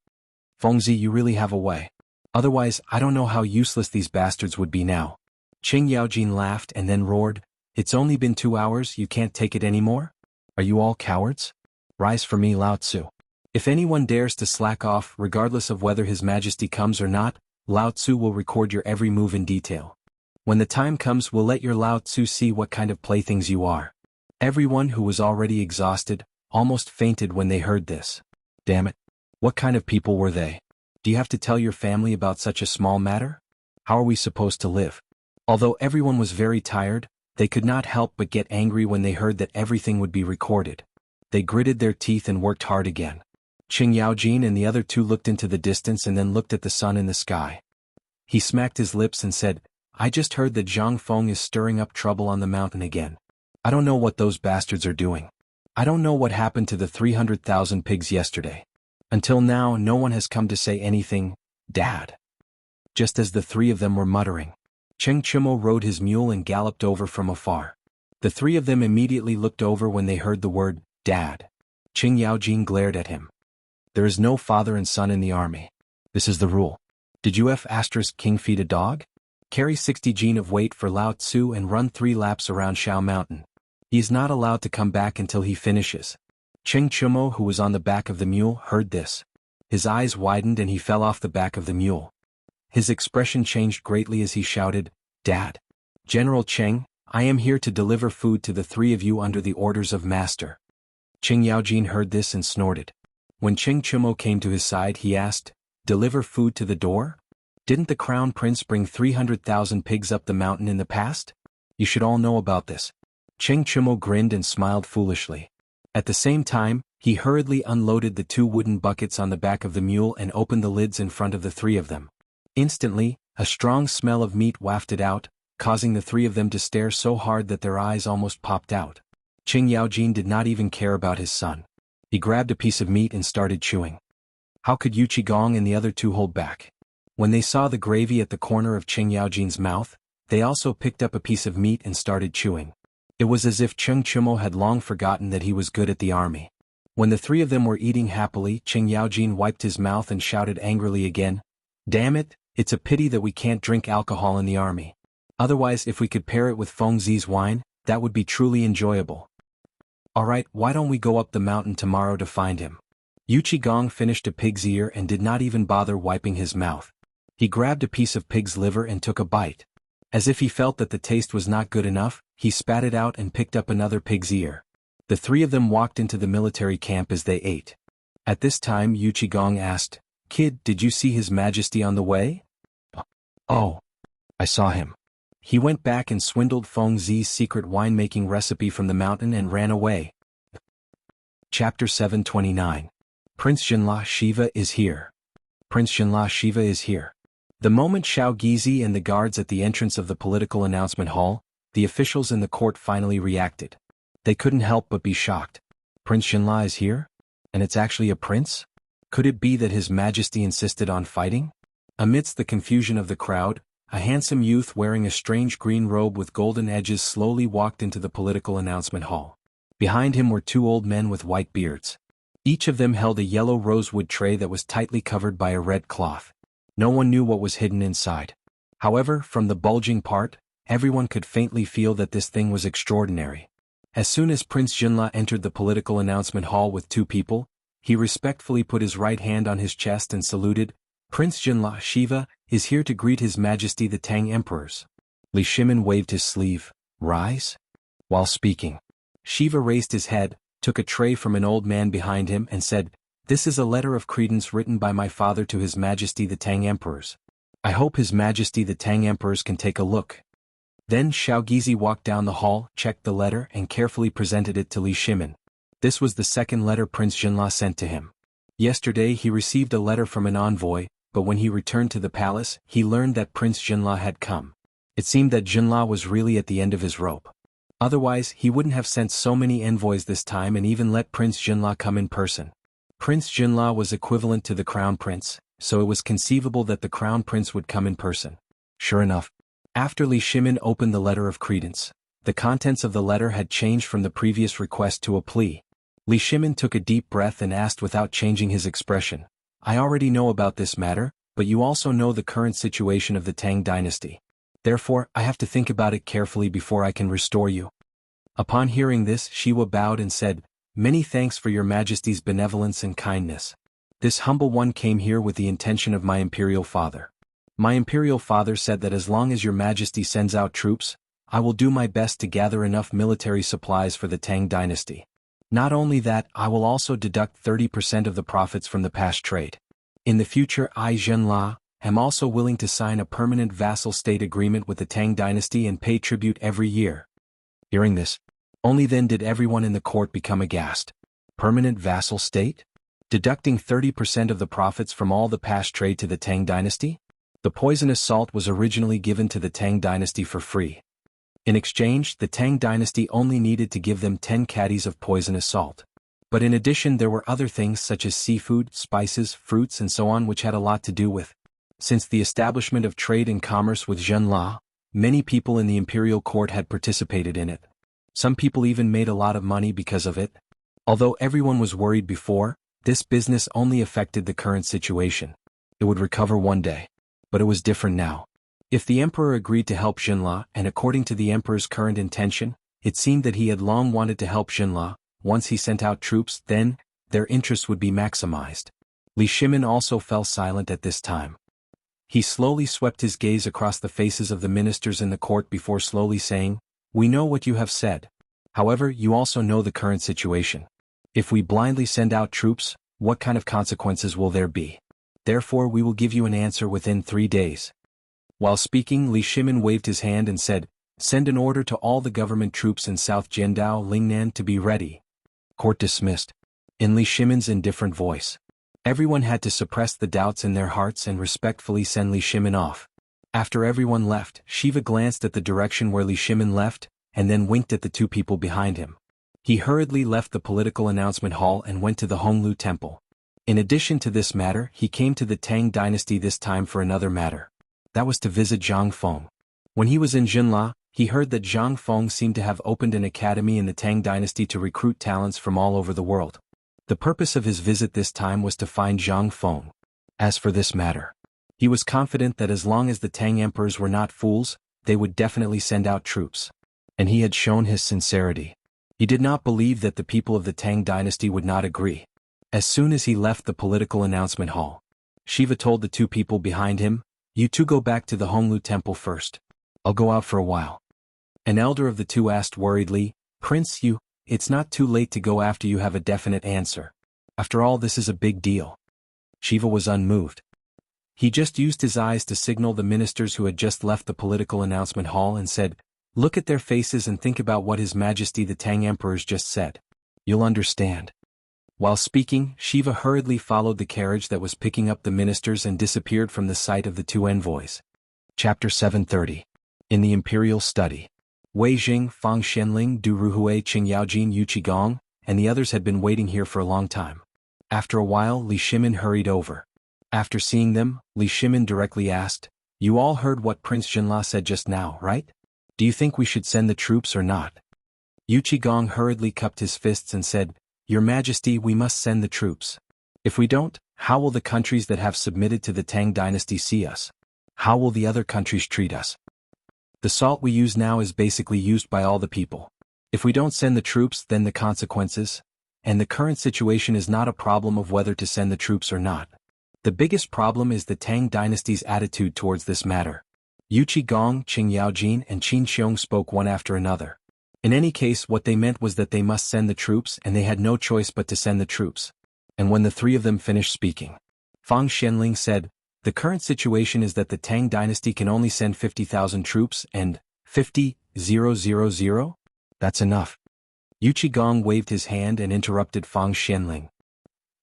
Fengzi, you really have a way. Otherwise, I don't know how useless these bastards would be now. Qing Yaojin laughed and then roared, It's only been 2 hours, you can't take it anymore? Are you all cowards? Rise for me, Lao Tzu. If anyone dares to slack off, regardless of whether His Majesty comes or not, Lao Tzu will record your every move in detail. When the time comes, we'll let your Lao Tzu see what kind of playthings you are. Everyone who was already exhausted, almost fainted when they heard this. Damn it. What kind of people were they? Do you have to tell your family about such a small matter? How are we supposed to live? Although everyone was very tired, they could not help but get angry when they heard that everything would be recorded. They gritted their teeth and worked hard again. Qing Yaojin and the other two looked into the distance and then looked at the sun in the sky. He smacked his lips and said, I just heard that Zhang Feng is stirring up trouble on the mountain again. I don't know what those bastards are doing. I don't know what happened to the 300,000 pigs yesterday. Until now, no one has come to say anything, Dad. Just as the three of them were muttering, Cheng Chimo rode his mule and galloped over from afar. The three of them immediately looked over when they heard the word, Dad. Qing Yaojin glared at him. There is no father and son in the army. This is the rule. Did you King feed a dog? Carry 60 jin of weight for Lao Tzu and run 3 laps around Shao Mountain. He is not allowed to come back until he finishes. Cheng Chimo, who was on the back of the mule, heard this. His eyes widened and he fell off the back of the mule. His expression changed greatly as he shouted, Dad. General Cheng, I am here to deliver food to the 3 of you under the orders of Master. Qing Yaojin heard this and snorted. When Cheng Chimo came to his side, he asked, Deliver food to the door? Didn't the Crown Prince bring 300,000 pigs up the mountain in the past? You should all know about this. Cheng Chimo grinned and smiled foolishly. At the same time, he hurriedly unloaded the 2 wooden buckets on the back of the mule and opened the lids in front of the 3 of them. Instantly, a strong smell of meat wafted out, causing the 3 of them to stare so hard that their eyes almost popped out. Qing Yaojin did not even care about his son. He grabbed a piece of meat and started chewing. How could Yu Qigong and the other 2 hold back? When they saw the gravy at the corner of Qing Yaojin's mouth, they also picked up a piece of meat and started chewing. It was as if Cheng Chimo had long forgotten that he was good at the army. When the 3 of them were eating happily, Qing Yaojin wiped his mouth and shouted angrily again, Damn it, it's a pity that we can't drink alcohol in the army. Otherwise, if we could pair it with Fengzi's wine, that would be truly enjoyable. Alright, why don't we go up the mountain tomorrow to find him? Yu Qigong finished a pig's ear and did not even bother wiping his mouth. He grabbed a piece of pig's liver and took a bite. As if he felt that the taste was not good enough, he spat it out and picked up another pig's ear. The 3 of them walked into the military camp as they ate. At this time Yu Qigong asked, Kid, did you see His Majesty on the way? Oh. I saw him. He went back and swindled Fengzi's secret winemaking recipe from the mountain and ran away. Chapter 729. Prince Jinla Shiva is here. Prince Jinla Shiva is here. The moment Shao Gizi and the guards at the entrance of the political announcement hall, the officials in the court finally reacted. They couldn't help but be shocked. Prince Jinla is here? And it's actually a prince? Could it be that His Majesty insisted on fighting? Amidst the confusion of the crowd, a handsome youth wearing a strange green robe with golden edges slowly walked into the political announcement hall. Behind him were 2 old men with white beards. Each of them held a yellow rosewood tray that was tightly covered by a red cloth. No one knew what was hidden inside. However, from the bulging part, everyone could faintly feel that this thing was extraordinary. As soon as Prince Jinla entered the political announcement hall with 2 people, he respectfully put his right hand on his chest and saluted, Prince Jinla Shiva is here to greet His Majesty the Tang Emperors. Li Shimin waved his sleeve, rise? While speaking, Shiva raised his head, took a tray from an old man behind him and said, This is a letter of credence written by my father to His Majesty the Tang Emperors. I hope His Majesty the Tang Emperors can take a look. Then Shao Gizi walked down the hall, checked the letter and carefully presented it to Li Shimin. This was the second letter Prince Jinla sent to him. Yesterday he received a letter from an envoy, but when he returned to the palace, he learned that Prince Jinla had come. It seemed that Jinla was really at the end of his rope. Otherwise, he wouldn't have sent so many envoys this time and even let Prince Jinla come in person. Prince Jinla was equivalent to the crown prince, so it was conceivable that the crown prince would come in person. Sure enough, after Li Shimin opened the letter of credence, the contents of the letter had changed from the previous request to a plea. Li Shimin took a deep breath and asked without changing his expression, "I already know about this matter, but you also know the current situation of the Tang dynasty. Therefore, I have to think about it carefully before I can restore you." Upon hearing this, Shiva bowed and said, "Many thanks for your majesty's benevolence and kindness. This humble one came here with the intention of my imperial father. My imperial father said that as long as your majesty sends out troops, I will do my best to gather enough military supplies for the Tang dynasty. Not only that, I will also deduct 30% of the profits from the past trade. In the future, I, Zhenla, am also willing to sign a permanent vassal state agreement with the Tang dynasty and pay tribute every year." Hearing this, only then did everyone in the court become aghast. Permanent vassal state? Deducting 30% of the profits from all the past trade to the Tang dynasty? The poisonous salt was originally given to the Tang dynasty for free. In exchange, the Tang dynasty only needed to give them 10 caddies of poisonous salt. But in addition there were other things such as seafood, spices, fruits and so on which had a lot to do with. Since the establishment of trade and commerce with Zhenla, many people in the imperial court had participated in it. Some people even made a lot of money because of it. Although everyone was worried before, this business only affected the current situation. It would recover one day. But it was different now. If the emperor agreed to help Zhenla, and according to the emperor's current intention, it seemed that he had long wanted to help Zhenla, once he sent out troops, then, their interest would be maximized. Li Shimin also fell silent at this time. He slowly swept his gaze across the faces of the ministers in the court before slowly saying, "We know what you have said. However, you also know the current situation. If we blindly send out troops, what kind of consequences will there be? Therefore we will give you an answer within 3 days." While speaking, Li Shimin waved his hand and said, "Send an order to all the government troops in South Jiandao Lingnan to be ready." Court dismissed. In Li Shimin's indifferent voice. Everyone had to suppress the doubts in their hearts and respectfully send Li Shimin off. After everyone left, Shiva glanced at the direction where Li Shimin left, and then winked at the two people behind him. He hurriedly left the political announcement hall and went to the Honglu temple. In addition to this matter, he came to the Tang dynasty this time for another matter. That was to visit Zhang Feng. When he was in Jinla, he heard that Zhang Feng seemed to have opened an academy in the Tang dynasty to recruit talents from all over the world. The purpose of his visit this time was to find Zhang Feng. As for this matter, he was confident that as long as the Tang emperors were not fools, they would definitely send out troops. And he had shown his sincerity. He did not believe that the people of the Tang dynasty would not agree. As soon as he left the political announcement hall, Shiva told the two people behind him, "You two go back to the Honglu temple first. I'll go out for a while." An elder of the two asked worriedly, "Prince, it's not too late to go after you have a definite answer. After all, this is a big deal." Shiva was unmoved. He just used his eyes to signal the ministers who had just left the political announcement hall and said, "Look at their faces and think about what His Majesty the Tang Emperors just said. You'll understand." While speaking, Shiva hurriedly followed the carriage that was picking up the ministers and disappeared from the sight of the two envoys. Chapter 730. In the Imperial Study. Wei Jing, Fang Xianling, Du Ruhui, Qing Yaojin, Yu Qigong, and the others had been waiting here for a long time. After a while, Li Shimin hurried over. After seeing them, Li Shimin directly asked, "You all heard what Prince Jinla said just now, right? Do you think we should send the troops or not?" Yu Qigong hurriedly cupped his fists and said, "Your Majesty, we must send the troops. If we don't, how will the countries that have submitted to the Tang dynasty see us? How will the other countries treat us? The salt we use now is basically used by all the people. If we don't send the troops, then the consequences, and the current situation is not a problem of whether to send the troops or not. The biggest problem is the Tang dynasty's attitude towards this matter." Yu Qigong, Qing Yaojin, and Qin Xiong spoke one after another. In any case, what they meant was that they must send the troops and they had no choice but to send the troops. And when the three of them finished speaking, Fang Xianling said, "The current situation is that the Tang dynasty can only send 50,000 troops and 50,000? That's enough." Yu Qigong waved his hand and interrupted Fang Xianling.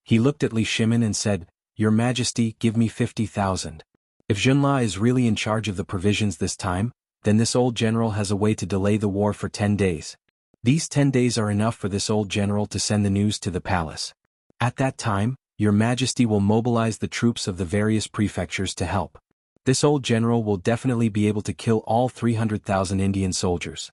He looked at Li Shimin and said, "Your Majesty, give me 50,000. If Zhenla is really in charge of the provisions this time, then this old general has a way to delay the war for 10 days. These 10 days are enough for this old general to send the news to the palace. At that time, your majesty will mobilize the troops of the various prefectures to help. This old general will definitely be able to kill all 300,000 Indian soldiers.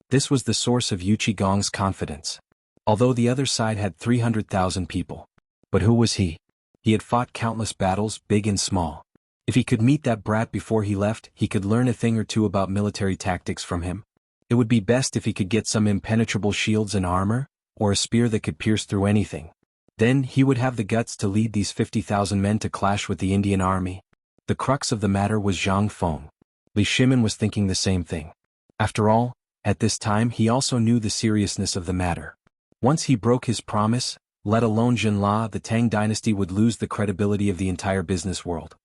This was the source of Yuchi Gong's confidence. Although the other side had 300,000 people. But who was he? He had fought countless battles, big and small. If he could meet that brat before he left, he could learn a thing or two about military tactics from him. It would be best if he could get some impenetrable shields and armor, or a spear that could pierce through anything. Then he would have the guts to lead these 50,000 men to clash with the Indian army. The crux of the matter was Zhang Feng. Li Shimin was thinking the same thing. After all, at this time he also knew the seriousness of the matter. Once he broke his promise, let alone Jinla, the Tang dynasty would lose the credibility of the entire business world.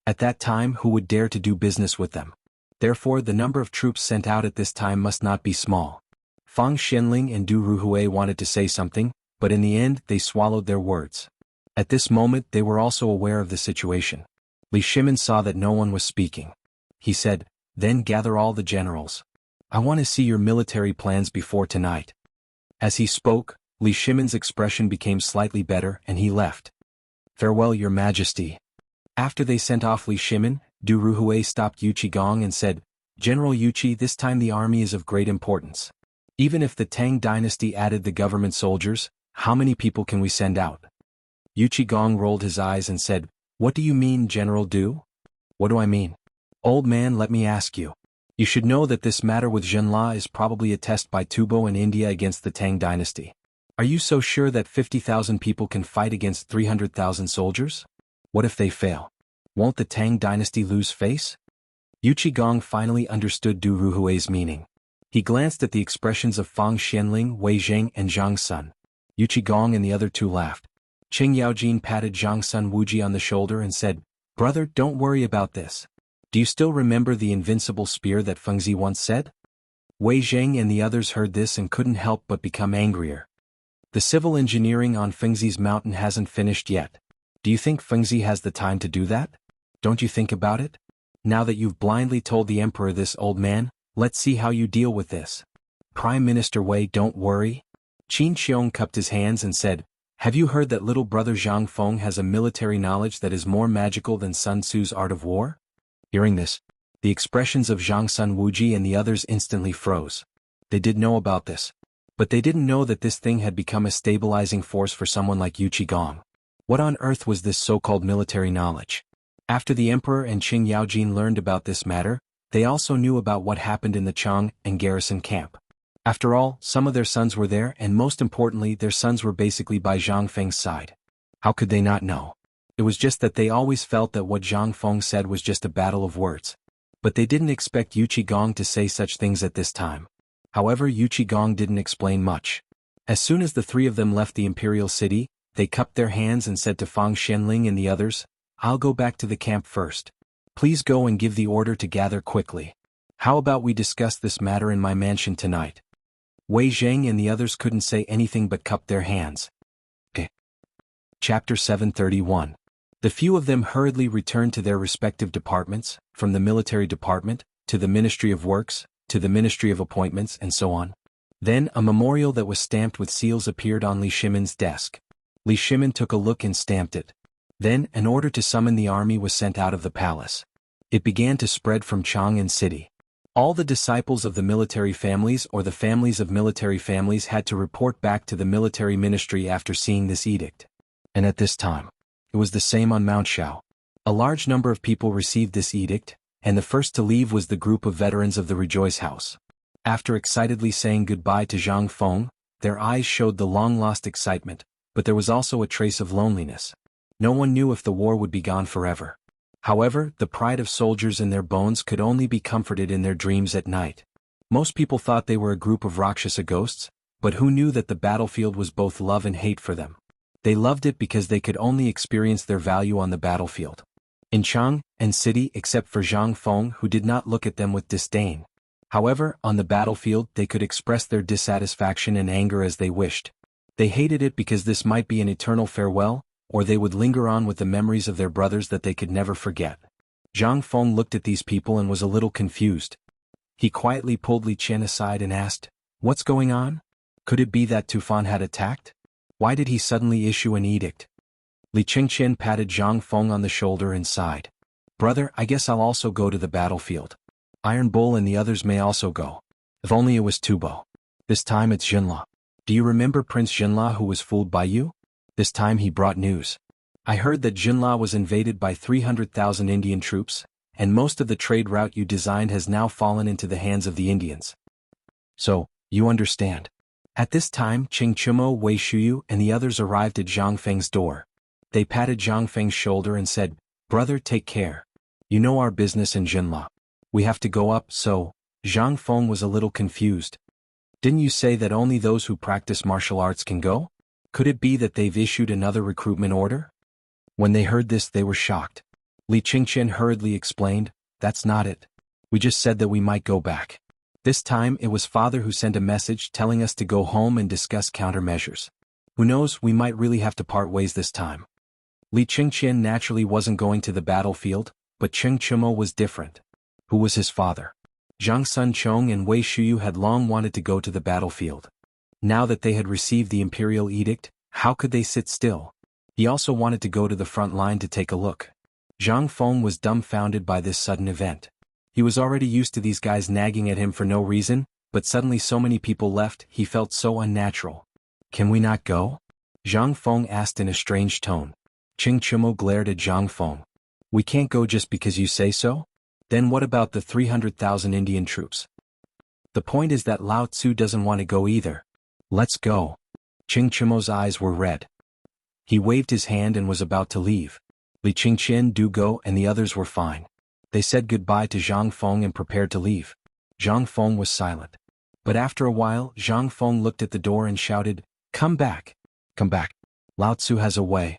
At that time, who would dare to do business with them? Therefore, the number of troops sent out at this time must not be small. Fang Xianling and Du Ruhui wanted to say something, but in the end they swallowed their words. At this moment they were also aware of the situation. Li Shimin saw that no one was speaking. He said, "Then gather all the generals. I want to see your military plans before tonight." As he spoke, Li Shimin's expression became slightly better and he left. "Farewell, your majesty." After they sent off Li Shimin, Du Ruhui stopped Yuchi Gong and said, "General Yuchi, this time the army is of great importance. Even if the Tang dynasty added the government soldiers, how many people can we send out?" Yuchi Gong rolled his eyes and said, "What do you mean, General Du?" "What do I mean? Old man, let me ask you. You should know that this matter with Jinla is probably a test by Tubo and India against the Tang dynasty. Are you so sure that 50,000 people can fight against 300,000 soldiers? What if they fail? Won't the Tang dynasty lose face?" Yuchi Gong finally understood Du Ruhui's meaning. He glanced at the expressions of Fang Xianling, Wei Zheng and Zhang Sun. Yuchi Gong and the other two laughed. Qing Yaojin patted Zhang Sun Wuji on the shoulder and said, "Brother, don't worry about this. Do you still remember the invincible spear that Fengzi once said?" Wei Zheng and the others heard this and couldn't help but become angrier. "The civil engineering on Fengzi's mountain hasn't finished yet. Do you think Fengzi has the time to do that? Don't you think about it? Now that you've blindly told the emperor this, old man, let's see how you deal with this." Prime Minister Wei, don't worry. Qin Xiong cupped his hands and said, "Have you heard that little brother Zhang Feng has a military knowledge that is more magical than Sun Tzu's art of war?" Hearing this, the expressions of Zhang Sun Wuji and the others instantly froze. They did know about this. But they didn't know that this thing had become a stabilizing force for someone like Yuchi Gong. What on earth was this so-called military knowledge? After the emperor and Qing Yaojin learned about this matter, they also knew about what happened in the Chang and garrison camp. After all, some of their sons were there and most importantly their sons were basically by Zhang Feng's side. How could they not know? It was just that they always felt that what Zhang Feng said was just a battle of words. But they didn't expect Yuchi Gong to say such things at this time. However, Yuchi Gong didn't explain much. As soon as the three of them left the imperial city, they cupped their hands and said to Fang Xianling and the others, "I'll go back to the camp first. Please go and give the order to gather quickly. How about we discuss this matter in my mansion tonight?" Wei Zheng and the others couldn't say anything but cupped their hands. Chapter 731. The few of them hurriedly returned to their respective departments, from the military department, to the Ministry of Works, to the Ministry of Appointments and so on. Then a memorial that was stamped with seals appeared on Li Shimin's desk. Li Shimin took a look and stamped it. Then an order to summon the army was sent out of the palace. It began to spread from Chang'an City. All the disciples of the military families or the families of military families had to report back to the military ministry after seeing this edict. And at this time, it was the same on Mount Shao. A large number of people received this edict, and the first to leave was the group of veterans of the Rejoice House. After excitedly saying goodbye to Zhang Feng, their eyes showed the long-lost excitement, but there was also a trace of loneliness. No one knew if the war would be gone forever. However, the pride of soldiers in their bones could only be comforted in their dreams at night. Most people thought they were a group of Rakshasa ghosts, but who knew that the battlefield was both love and hate for them? They loved it because they could only experience their value on the battlefield. In Chang'an City, except for Zhang Feng, who did not look at them with disdain. However, on the battlefield they could express their dissatisfaction and anger as they wished. They hated it because this might be an eternal farewell, or they would linger on with the memories of their brothers that they could never forget. Zhang Feng looked at these people and was a little confused. He quietly pulled Li Chen aside and asked, "What's going on? Could it be that Tufan had attacked?" Why did he suddenly issue an edict? Li Qingqian patted Zhang Feng on the shoulder and sighed. Brother, I guess I'll also go to the battlefield. Iron Bull and the others may also go. If only it was Tubo. This time it's Jinla. Do you remember Prince Jinla who was fooled by you? This time he brought news. I heard that Jinla was invaded by 300,000 Indian troops, and most of the trade route you designed has now fallen into the hands of the Indians. So, you understand. At this time Qing Chumo, Wei Shuyu and the others arrived at Zhang Feng's door. They patted Zhang Feng's shoulder and said, Brother, take care. You know our business in Jinla. We have to go up, so. Zhang Feng was a little confused. Didn't you say that only those who practice martial arts can go? Could it be that they've issued another recruitment order? When they heard this they were shocked. Li Qingqian hurriedly explained, that's not it. We just said that we might go back. This time it was father who sent a message telling us to go home and discuss countermeasures. Who knows, we might really have to part ways this time. Li Qingqian naturally wasn't going to the battlefield, but Qing Chumo was different. Who was his father? Zhang Sunchong and Wei Shuyu had long wanted to go to the battlefield. Now that they had received the imperial edict, how could they sit still? He also wanted to go to the front line to take a look. Zhang Feng was dumbfounded by this sudden event. He was already used to these guys nagging at him for no reason, but suddenly so many people left, he felt so unnatural. Can we not go? Zhang Feng asked in a strange tone. Qing Chumo glared at Zhang Feng. We can't go just because you say so? Then what about the 300,000 Indian troops? The point is that Lao Tzu doesn't want to go either. Let's go. Qing Chumo's eyes were red. He waved his hand and was about to leave. Li Qingqian, do go, and the others were fine. They said goodbye to Zhang Feng and prepared to leave. Zhang Feng was silent. But after a while, Zhang Feng looked at the door and shouted, Come back. Come back. Lao Tzu has a way.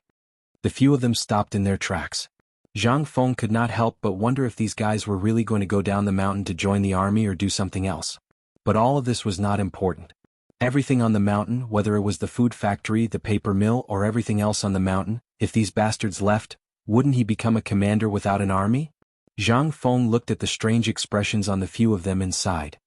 The few of them stopped in their tracks. Zhang Feng could not help but wonder if these guys were really going to go down the mountain to join the army or do something else. But all of this was not important. Everything on the mountain, whether it was the food factory, the paper mill, or everything else on the mountain, if these bastards left, wouldn't he become a commander without an army? Zhang Feng looked at the strange expressions on the few of them and sighed.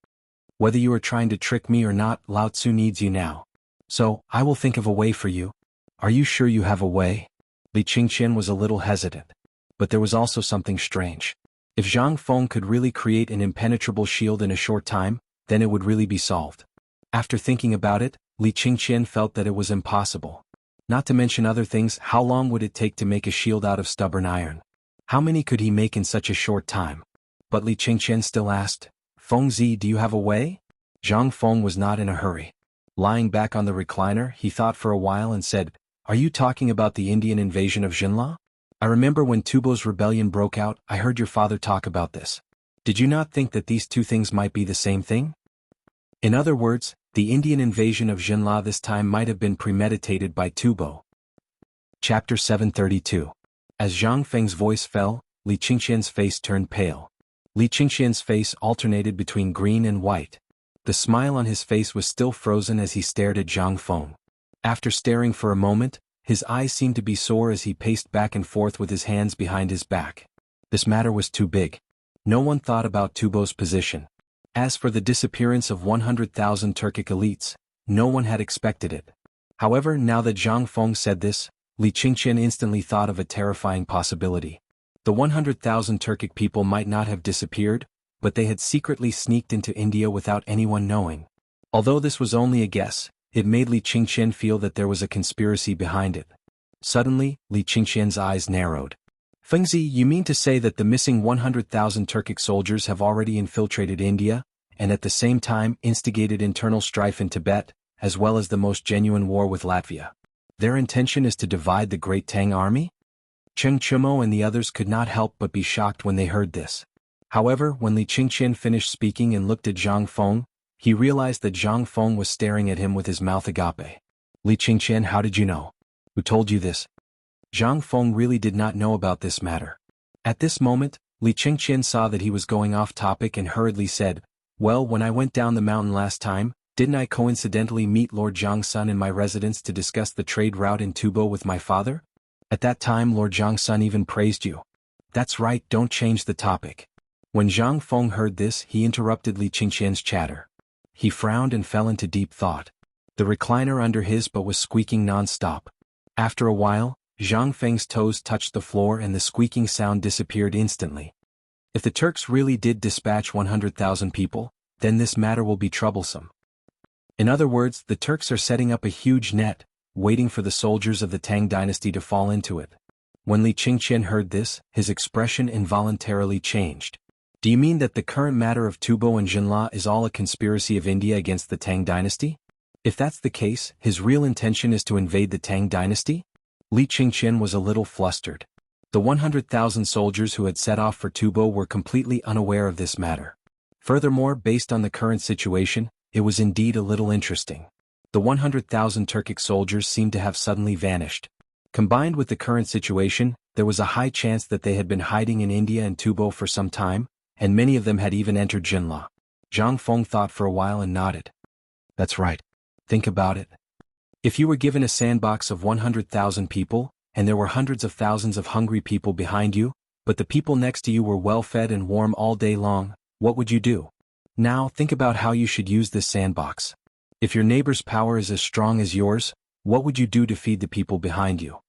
Whether you are trying to trick me or not, Lao Tzu needs you now. So, I will think of a way for you. Are you sure you have a way? Li Qingqian was a little hesitant. But there was also something strange. If Zhang Feng could really create an impenetrable shield in a short time, then it would really be solved. After thinking about it, Li Qingqian felt that it was impossible. Not to mention other things, how long would it take to make a shield out of stubborn iron? How many could he make in such a short time? But Li Qingqian still asked, Fengzi, do you have a way? Zhang Feng was not in a hurry. Lying back on the recliner, he thought for a while and said, Are you talking about the Indian invasion of Jinla? I remember when Tubo's rebellion broke out, I heard your father talk about this. Did you not think that these two things might be the same thing? In other words, the Indian invasion of Jinla this time might have been premeditated by Tubo. Chapter 732. As Zhang Feng's voice fell, Li Qingqian's face turned pale. Li Qingqian's face alternated between green and white. The smile on his face was still frozen as he stared at Zhang Feng. After staring for a moment, his eyes seemed to be sore as he paced back and forth with his hands behind his back. This matter was too big. No one thought about Tubo's position. As for the disappearance of 100,000 Turkic elites, no one had expected it. However, now that Zhang Feng said this, Li Qingqian instantly thought of a terrifying possibility. The 100,000 Turkic people might not have disappeared, but they had secretly sneaked into India without anyone knowing. Although this was only a guess, it made Li Qingqian feel that there was a conspiracy behind it. Suddenly, Li Qingqian's eyes narrowed. Fengzi, you mean to say that the missing 100,000 Turkic soldiers have already infiltrated India, and at the same time instigated internal strife in Tibet, as well as the most genuine war with Latvia? Their intention is to divide the great Tang army? Cheng Chumo and the others could not help but be shocked when they heard this. However, when Li Qingqian finished speaking and looked at Zhang Feng, he realized that Zhang Feng was staring at him with his mouth agape. Li Qingqian, how did you know? Who told you this? Zhang Feng really did not know about this matter. At this moment, Li Qingqian saw that he was going off topic and hurriedly said, Well, when I went down the mountain last time, didn't I coincidentally meet Lord Zhangsun in my residence to discuss the trade route in Tubo with my father? At that time Lord Zhangsun even praised you. That's right, don't change the topic. When Zhang Feng heard this, he interrupted Li Qingqian's chatter. He frowned and fell into deep thought. The recliner under his butt was squeaking non-stop. After a while, Zhang Feng's toes touched the floor and the squeaking sound disappeared instantly. If the Turks really did dispatch 100,000 people, then this matter will be troublesome. In other words, the Turks are setting up a huge net, waiting for the soldiers of the Tang dynasty to fall into it. When Li Qingqian heard this, his expression involuntarily changed. Do you mean that the current matter of Tubo and Jinla is all a conspiracy of India against the Tang dynasty? If that's the case, his real intention is to invade the Tang dynasty? Li Qingqian was a little flustered. The 100,000 soldiers who had set off for Tubo were completely unaware of this matter. Furthermore, based on the current situation, it was indeed a little interesting. The 100,000 Turkic soldiers seemed to have suddenly vanished. Combined with the current situation, there was a high chance that they had been hiding in India and Tubo for some time, and many of them had even entered Jinla. Zhang Feng thought for a while and nodded. That's right. Think about it. If you were given a sandbox of 100,000 people, and there were hundreds of thousands of hungry people behind you, but the people next to you were well-fed and warm all day long, what would you do? Now think about how you should use this sandbox. If your neighbor's power is as strong as yours, what would you do to feed the people behind you?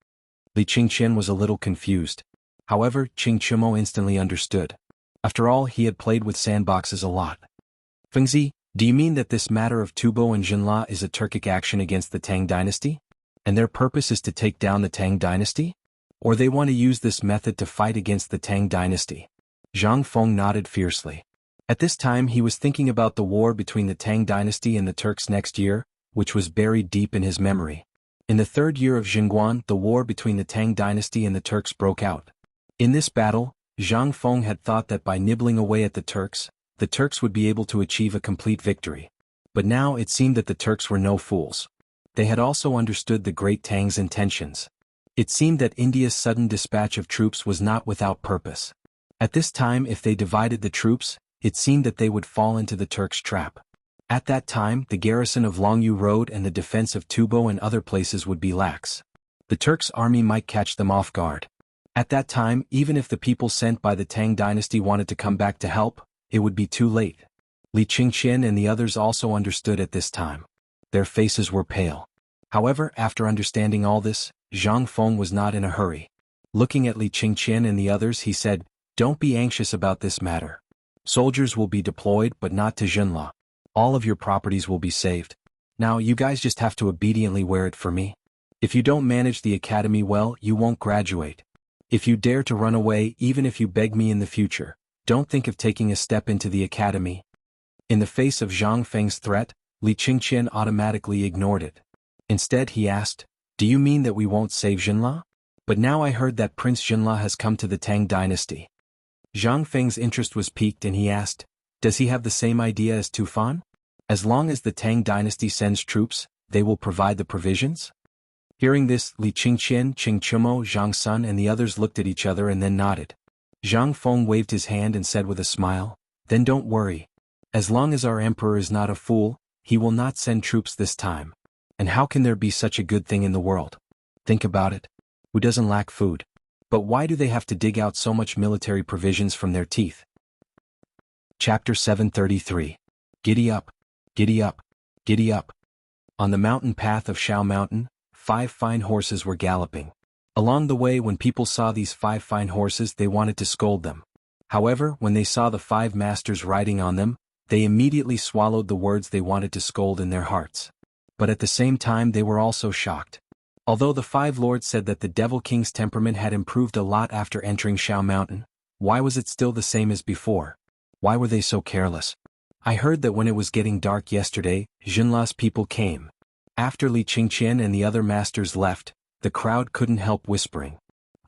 Li Qingqian was a little confused. However, Qing Chumo instantly understood. After all, he had played with sandboxes a lot. Fengzi, do you mean that this matter of Tubo and Jinla is a Turkic action against the Tang dynasty? And their purpose is to take down the Tang dynasty? Or they want to use this method to fight against the Tang dynasty? Zhang Feng nodded fiercely. At this time he was thinking about the war between the Tang dynasty and the Turks next year, which was buried deep in his memory. In the third year of Jingguan, the war between the Tang dynasty and the Turks broke out. In this battle, Zhang Feng had thought that by nibbling away at the Turks would be able to achieve a complete victory. But now it seemed that the Turks were no fools. They had also understood the great Tang's intentions. It seemed that India's sudden dispatch of troops was not without purpose. At this time, if they divided the troops, it seemed that they would fall into the Turks' trap. At that time, the garrison of Longyu Road and the defense of Tubo and other places would be lax. The Turks' army might catch them off guard. At that time, even if the people sent by the Tang dynasty wanted to come back to help, it would be too late. Li Qingqian and the others also understood at this time. Their faces were pale. However, after understanding all this, Zhang Feng was not in a hurry. Looking at Li Qingqian and the others, he said, "Don't be anxious about this matter. Soldiers will be deployed but not to Jinla. All of your properties will be saved. Now you guys just have to obediently wear it for me. If you don't manage the academy well, you won't graduate. If you dare to run away, even if you beg me in the future, don't think of taking a step into the academy." In the face of Zhang Feng's threat, Li Qingqian automatically ignored it. Instead he asked, "Do you mean that we won't save Jinla? But now I heard that Prince Jinla has come to the Tang dynasty." Zhang Feng's interest was piqued and he asked, "Does he have the same idea as Tufan? As long as the Tang dynasty sends troops, they will provide the provisions?" Hearing this, Li Qingqian, Qing Chumo, Zhang Sun and the others looked at each other and then nodded. Zhang Feng waved his hand and said with a smile, "Then don't worry. As long as our emperor is not a fool, he will not send troops this time. And how can there be such a good thing in the world? Think about it. Who doesn't lack food? But why do they have to dig out so much military provisions from their teeth?" Chapter 733. Giddy up, giddy up, giddy up. On the mountain path of Shao Mountain, 5 fine horses were galloping. Along the way, when people saw these 5 fine horses, they wanted to scold them. However, when they saw the 5 masters riding on them, they immediately swallowed the words they wanted to scold in their hearts. But at the same time they were also shocked. Although the 5 lords said that the Devil King's temperament had improved a lot after entering Shao Mountain, why was it still the same as before? Why were they so careless? I heard that when it was getting dark yesterday, Jinla's people came. After Li Qingqian and the other masters left, the crowd couldn't help whispering,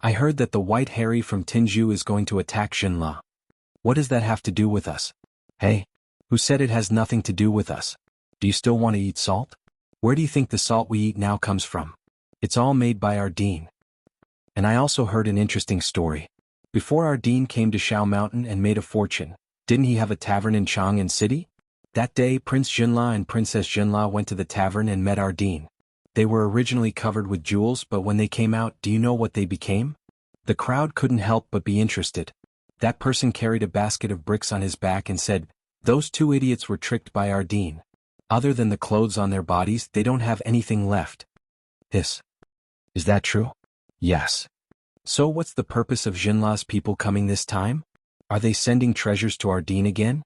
"I heard that the White Harry from Tinju is going to attack Jinla. What does that have to do with us?" "Hey, who said it has nothing to do with us? Do you still want to eat salt? Where do you think the salt we eat now comes from? It's all made by our dean." And I also heard an interesting story. Before our dean came to Shao Mountain and made a fortune, didn't he have a tavern in Chang'an City? That day Prince Jinla and Princess Jinla went to the tavern and met our dean. They were originally covered with jewels, but when they came out, do you know what they became? The crowd couldn't help but be interested. That person carried a basket of bricks on his back and said, "Those 2 idiots were tricked by our dean. Other than the clothes on their bodies, they don't have anything left. Hiss. Is that true? Yes. So what's the purpose of Jinla's people coming this time? Are they sending treasures to Ardeen again?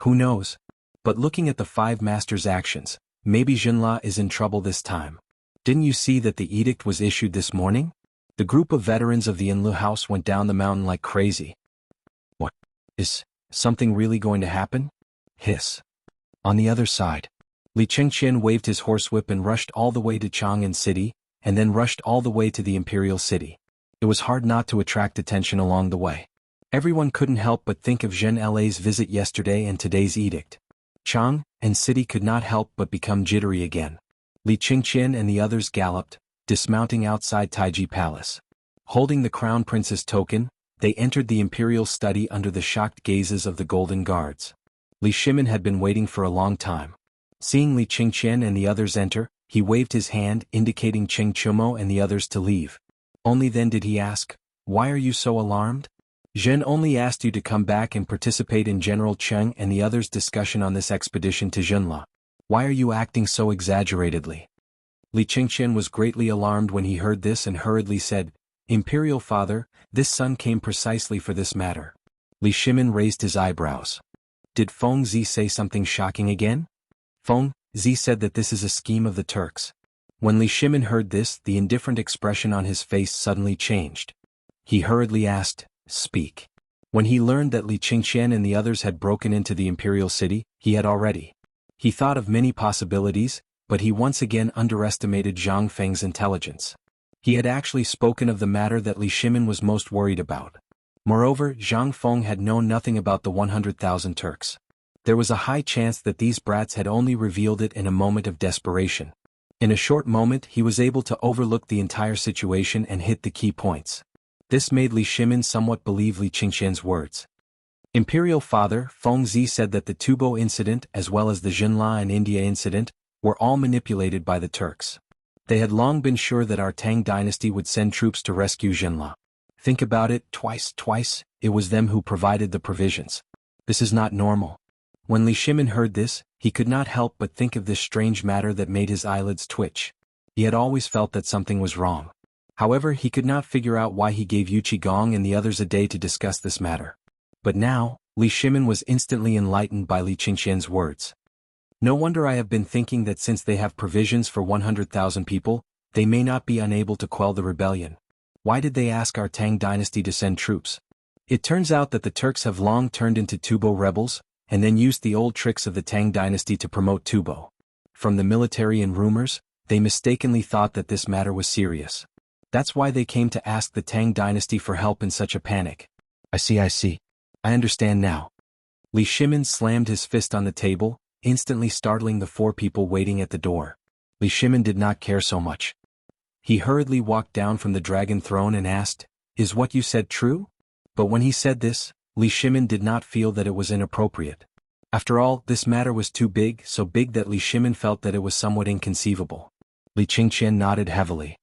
Who knows? But looking at the 5 masters' actions, maybe Jinla is in trouble this time. Didn't you see that the edict was issued this morning? The group of veterans of the Inlu house went down the mountain like crazy. What? Is something really going to happen? Hiss. On the other side, Li Chengqian waved his horsewhip and rushed all the way to Chang'an City, and then rushed all the way to the Imperial City. It was hard not to attract attention along the way. Everyone couldn't help but think of Zhen La's visit yesterday and today's edict. Chang'an City could not help but become jittery again. Li Chengqian and the others galloped, dismounting outside Taiji Palace. Holding the Crown Prince's token, they entered the Imperial study under the shocked gazes of the Golden Guards. Li Shimin had been waiting for a long time. Seeing Li Chengqian and the others enter, he waved his hand indicating Cheng Chumo and the others to leave. Only then did he ask, "Why are you so alarmed? Zhen only asked you to come back and participate in General Cheng and the others' discussion on this expedition to Jinla. Why are you acting so exaggeratedly?" Li Chengqian was greatly alarmed when he heard this and hurriedly said, "Imperial Father, this son came precisely for this matter." Li Shimin raised his eyebrows. Did Feng Zi say something shocking again? Feng Zi said that this is a scheme of the Turks. When Li Shimin heard this, the indifferent expression on his face suddenly changed. He hurriedly asked, "Speak." When he learned that Li Chengqian and the others had broken into the Imperial City, he had already. He thought of many possibilities, but he once again underestimated Zhang Feng's intelligence. He had actually spoken of the matter that Li Shimin was most worried about. Moreover, Zhang Feng had known nothing about the 100,000 Turks. There was a high chance that these brats had only revealed it in a moment of desperation. In a short moment he was able to overlook the entire situation and hit the key points. This made Li Shimin somewhat believe Li Chengqian's words. Imperial Father, Feng Zi said that the Tubo incident as well as the Jinla and India incident were all manipulated by the Turks. They had long been sure that our Tang dynasty would send troops to rescue Jinla. Think about it, twice, it was them who provided the provisions. This is not normal. When Li Shimin heard this, he could not help but think of this strange matter that made his eyelids twitch. He had always felt that something was wrong. However, he could not figure out why he gave Yu Qigong and the others a day to discuss this matter. But now, Li Shimin was instantly enlightened by Li Chengqian's words. No wonder I have been thinking that since they have provisions for 100,000 people, they may not be unable to quell the rebellion. Why did they ask our Tang dynasty to send troops? It turns out that the Turks have long turned into Tubo rebels, and then used the old tricks of the Tang dynasty to promote Tubo. From the military and rumors, they mistakenly thought that this matter was serious. That's why they came to ask the Tang dynasty for help in such a panic. I see. I understand now. Li Shimin slammed his fist on the table, instantly startling the 4 people waiting at the door. Li Shimin did not care so much. He hurriedly walked down from the dragon throne and asked, "Is what you said true?" But when he said this, Li Shimin did not feel that it was inappropriate. After all, this matter was too big, so big that Li Shimin felt that it was somewhat inconceivable. Li Chengqian nodded heavily.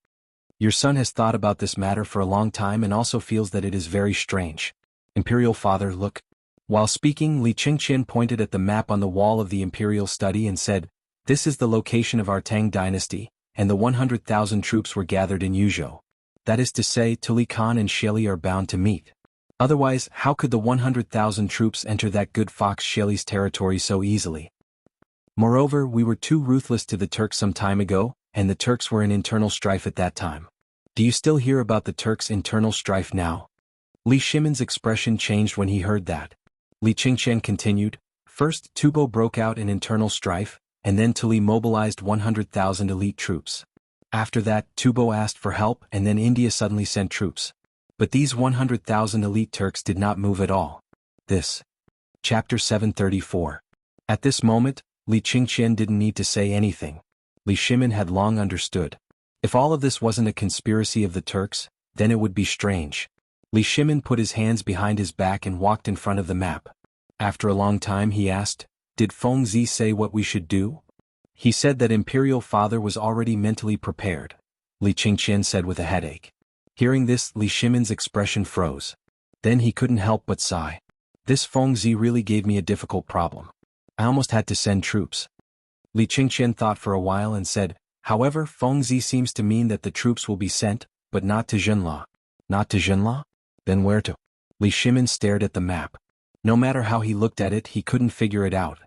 Your son has thought about this matter for a long time and also feels that it is very strange. Imperial Father, look. While speaking, Li Chengqian pointed at the map on the wall of the Imperial study and said, "This is the location of our Tang dynasty, and the 100,000 troops were gathered in Yuzhou. That is to say, Tuli Khan and Shelly are bound to meet. Otherwise, how could the 100,000 troops enter that good fox Shelly's territory so easily? Moreover, we were too ruthless to the Turks some time ago, and the Turks were in internal strife at that time. Do you still hear about the Turks' internal strife now?" Li Shimin's expression changed when he heard that. Li Chengqian continued, "First, Tubo broke out in internal strife, and then Tuli mobilized 100,000 elite troops. After that, Tubo asked for help and then India suddenly sent troops. But these 100,000 elite Turks did not move at all. This. Chapter 734. At this moment, Li Chengqian didn't need to say anything. Li Shimin had long understood. If all of this wasn't a conspiracy of the Turks, then it would be strange. Li Shimin put his hands behind his back and walked in front of the map. After a long time he asked, "Did Feng Zi say what we should do?" "He said that Imperial Father was already mentally prepared," Li Chengqian said with a headache. Hearing this, Li Shimin's expression froze. Then he couldn't help but sigh. This Feng Zi really gave me a difficult problem. I almost had to send troops. Li Qingqian thought for a while and said, however, Fengzi seems to mean that the troops will be sent, but not to Jinla. Not to Jinla? Then where to? Li Shimin stared at the map. No matter how he looked at it, he couldn't figure it out.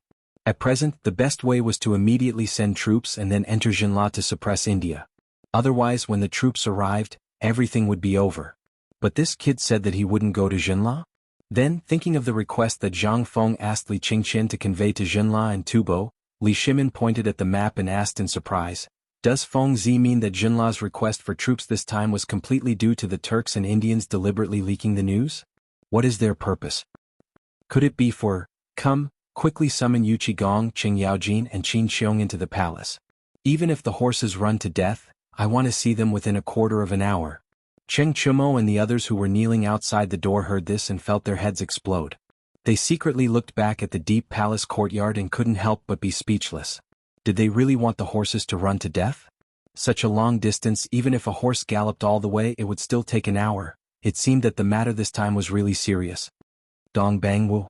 At present, the best way was to immediately send troops and then enter Jinla to suppress India. Otherwise, when the troops arrived, everything would be over. But this kid said that he wouldn't go to Jinla? Then, thinking of the request that Zhang Feng asked Li Qingqian to convey to Jinla and Tubo, Li Shimin pointed at the map and asked in surprise, does Feng Zi mean that Jinla's request for troops this time was completely due to the Turks and Indians deliberately leaking the news? What is their purpose? Could it be for, come, quickly summon Yu Qigong, Qing Yaojin and Qin Xiong into the palace. Even if the horses run to death, I want to see them within a quarter of an hour. Cheng Chumo and the others who were kneeling outside the door heard this and felt their heads explode. They secretly looked back at the deep palace courtyard and couldn't help but be speechless. Did they really want the horses to run to death? Such a long distance, even if a horse galloped all the way, it would still take an hour. It seemed that the matter this time was really serious. Dong Bang Wu.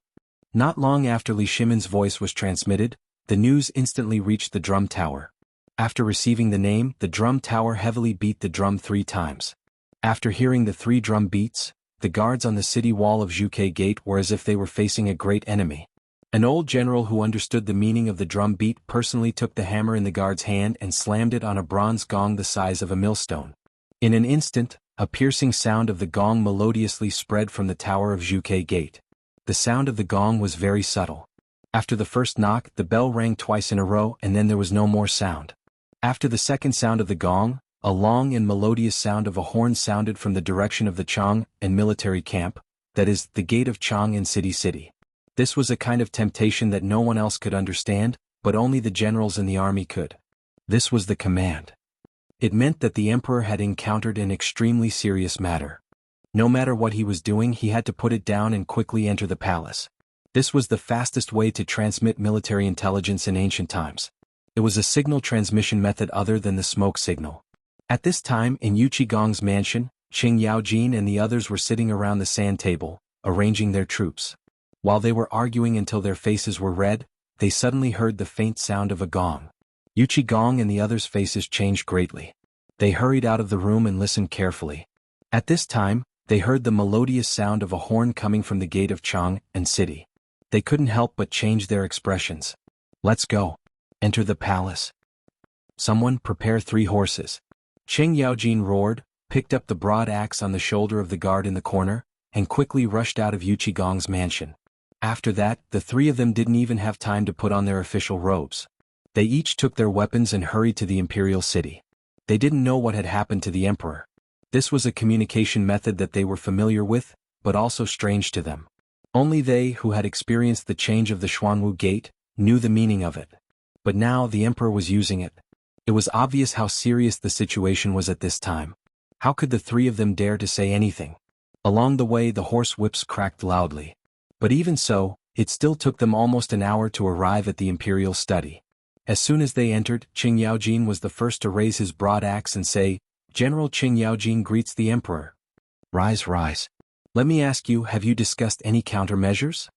Not long after Li Shimin's voice was transmitted, the news instantly reached the drum tower. After receiving the name, the drum tower heavily beat the drum 3 times. After hearing the 3 drum beats, the guards on the city wall of Zhuke Gate were as if they were facing a great enemy. An old general who understood the meaning of the drum beat personally took the hammer in the guard's hand and slammed it on a bronze gong the size of a millstone. In an instant, a piercing sound of the gong melodiously spread from the tower of Zhuke Gate. The sound of the gong was very subtle. After the first knock, the bell rang twice in a row and then there was no more sound. After the second sound of the gong, a long and melodious sound of a horn sounded from the direction of the Chang and military camp, that is, the gate of Chang in City. This was a kind of temptation that no one else could understand, but only the generals in the army could. This was the command. It meant that the emperor had encountered an extremely serious matter. No matter what he was doing, he had to put it down and quickly enter the palace. This was the fastest way to transmit military intelligence in ancient times. It was a signal transmission method other than the smoke signal. At this time, in Yu Qigong's mansion, Qing Yaojin and the others were sitting around the sand table, arranging their troops. While they were arguing until their faces were red, they suddenly heard the faint sound of a gong. Yu Qigong and the others' faces changed greatly. They hurried out of the room and listened carefully. At this time, they heard the melodious sound of a horn coming from the gate of Chang and City. They couldn't help but change their expressions. Let's go. Enter the palace. Someone prepare 3 horses. Qing Yaojin roared, picked up the broad axe on the shoulder of the guard in the corner, and quickly rushed out of Yu Qigong's mansion. After that, the 3 of them didn't even have time to put on their official robes. They each took their weapons and hurried to the imperial city. They didn't know what had happened to the emperor. This was a communication method that they were familiar with, but also strange to them. Only they who had experienced the change of the Xuanwu Gate knew the meaning of it. But now the emperor was using it. It was obvious how serious the situation was at this time. How could the 3 of them dare to say anything? Along the way the horse whips cracked loudly. But even so, it still took them almost an hour to arrive at the imperial study. As soon as they entered, Qing Yaojin was the first to raise his broad axe and say, General Qing Yaojin greets the emperor. Rise, rise. Let me ask you, have you discussed any countermeasures?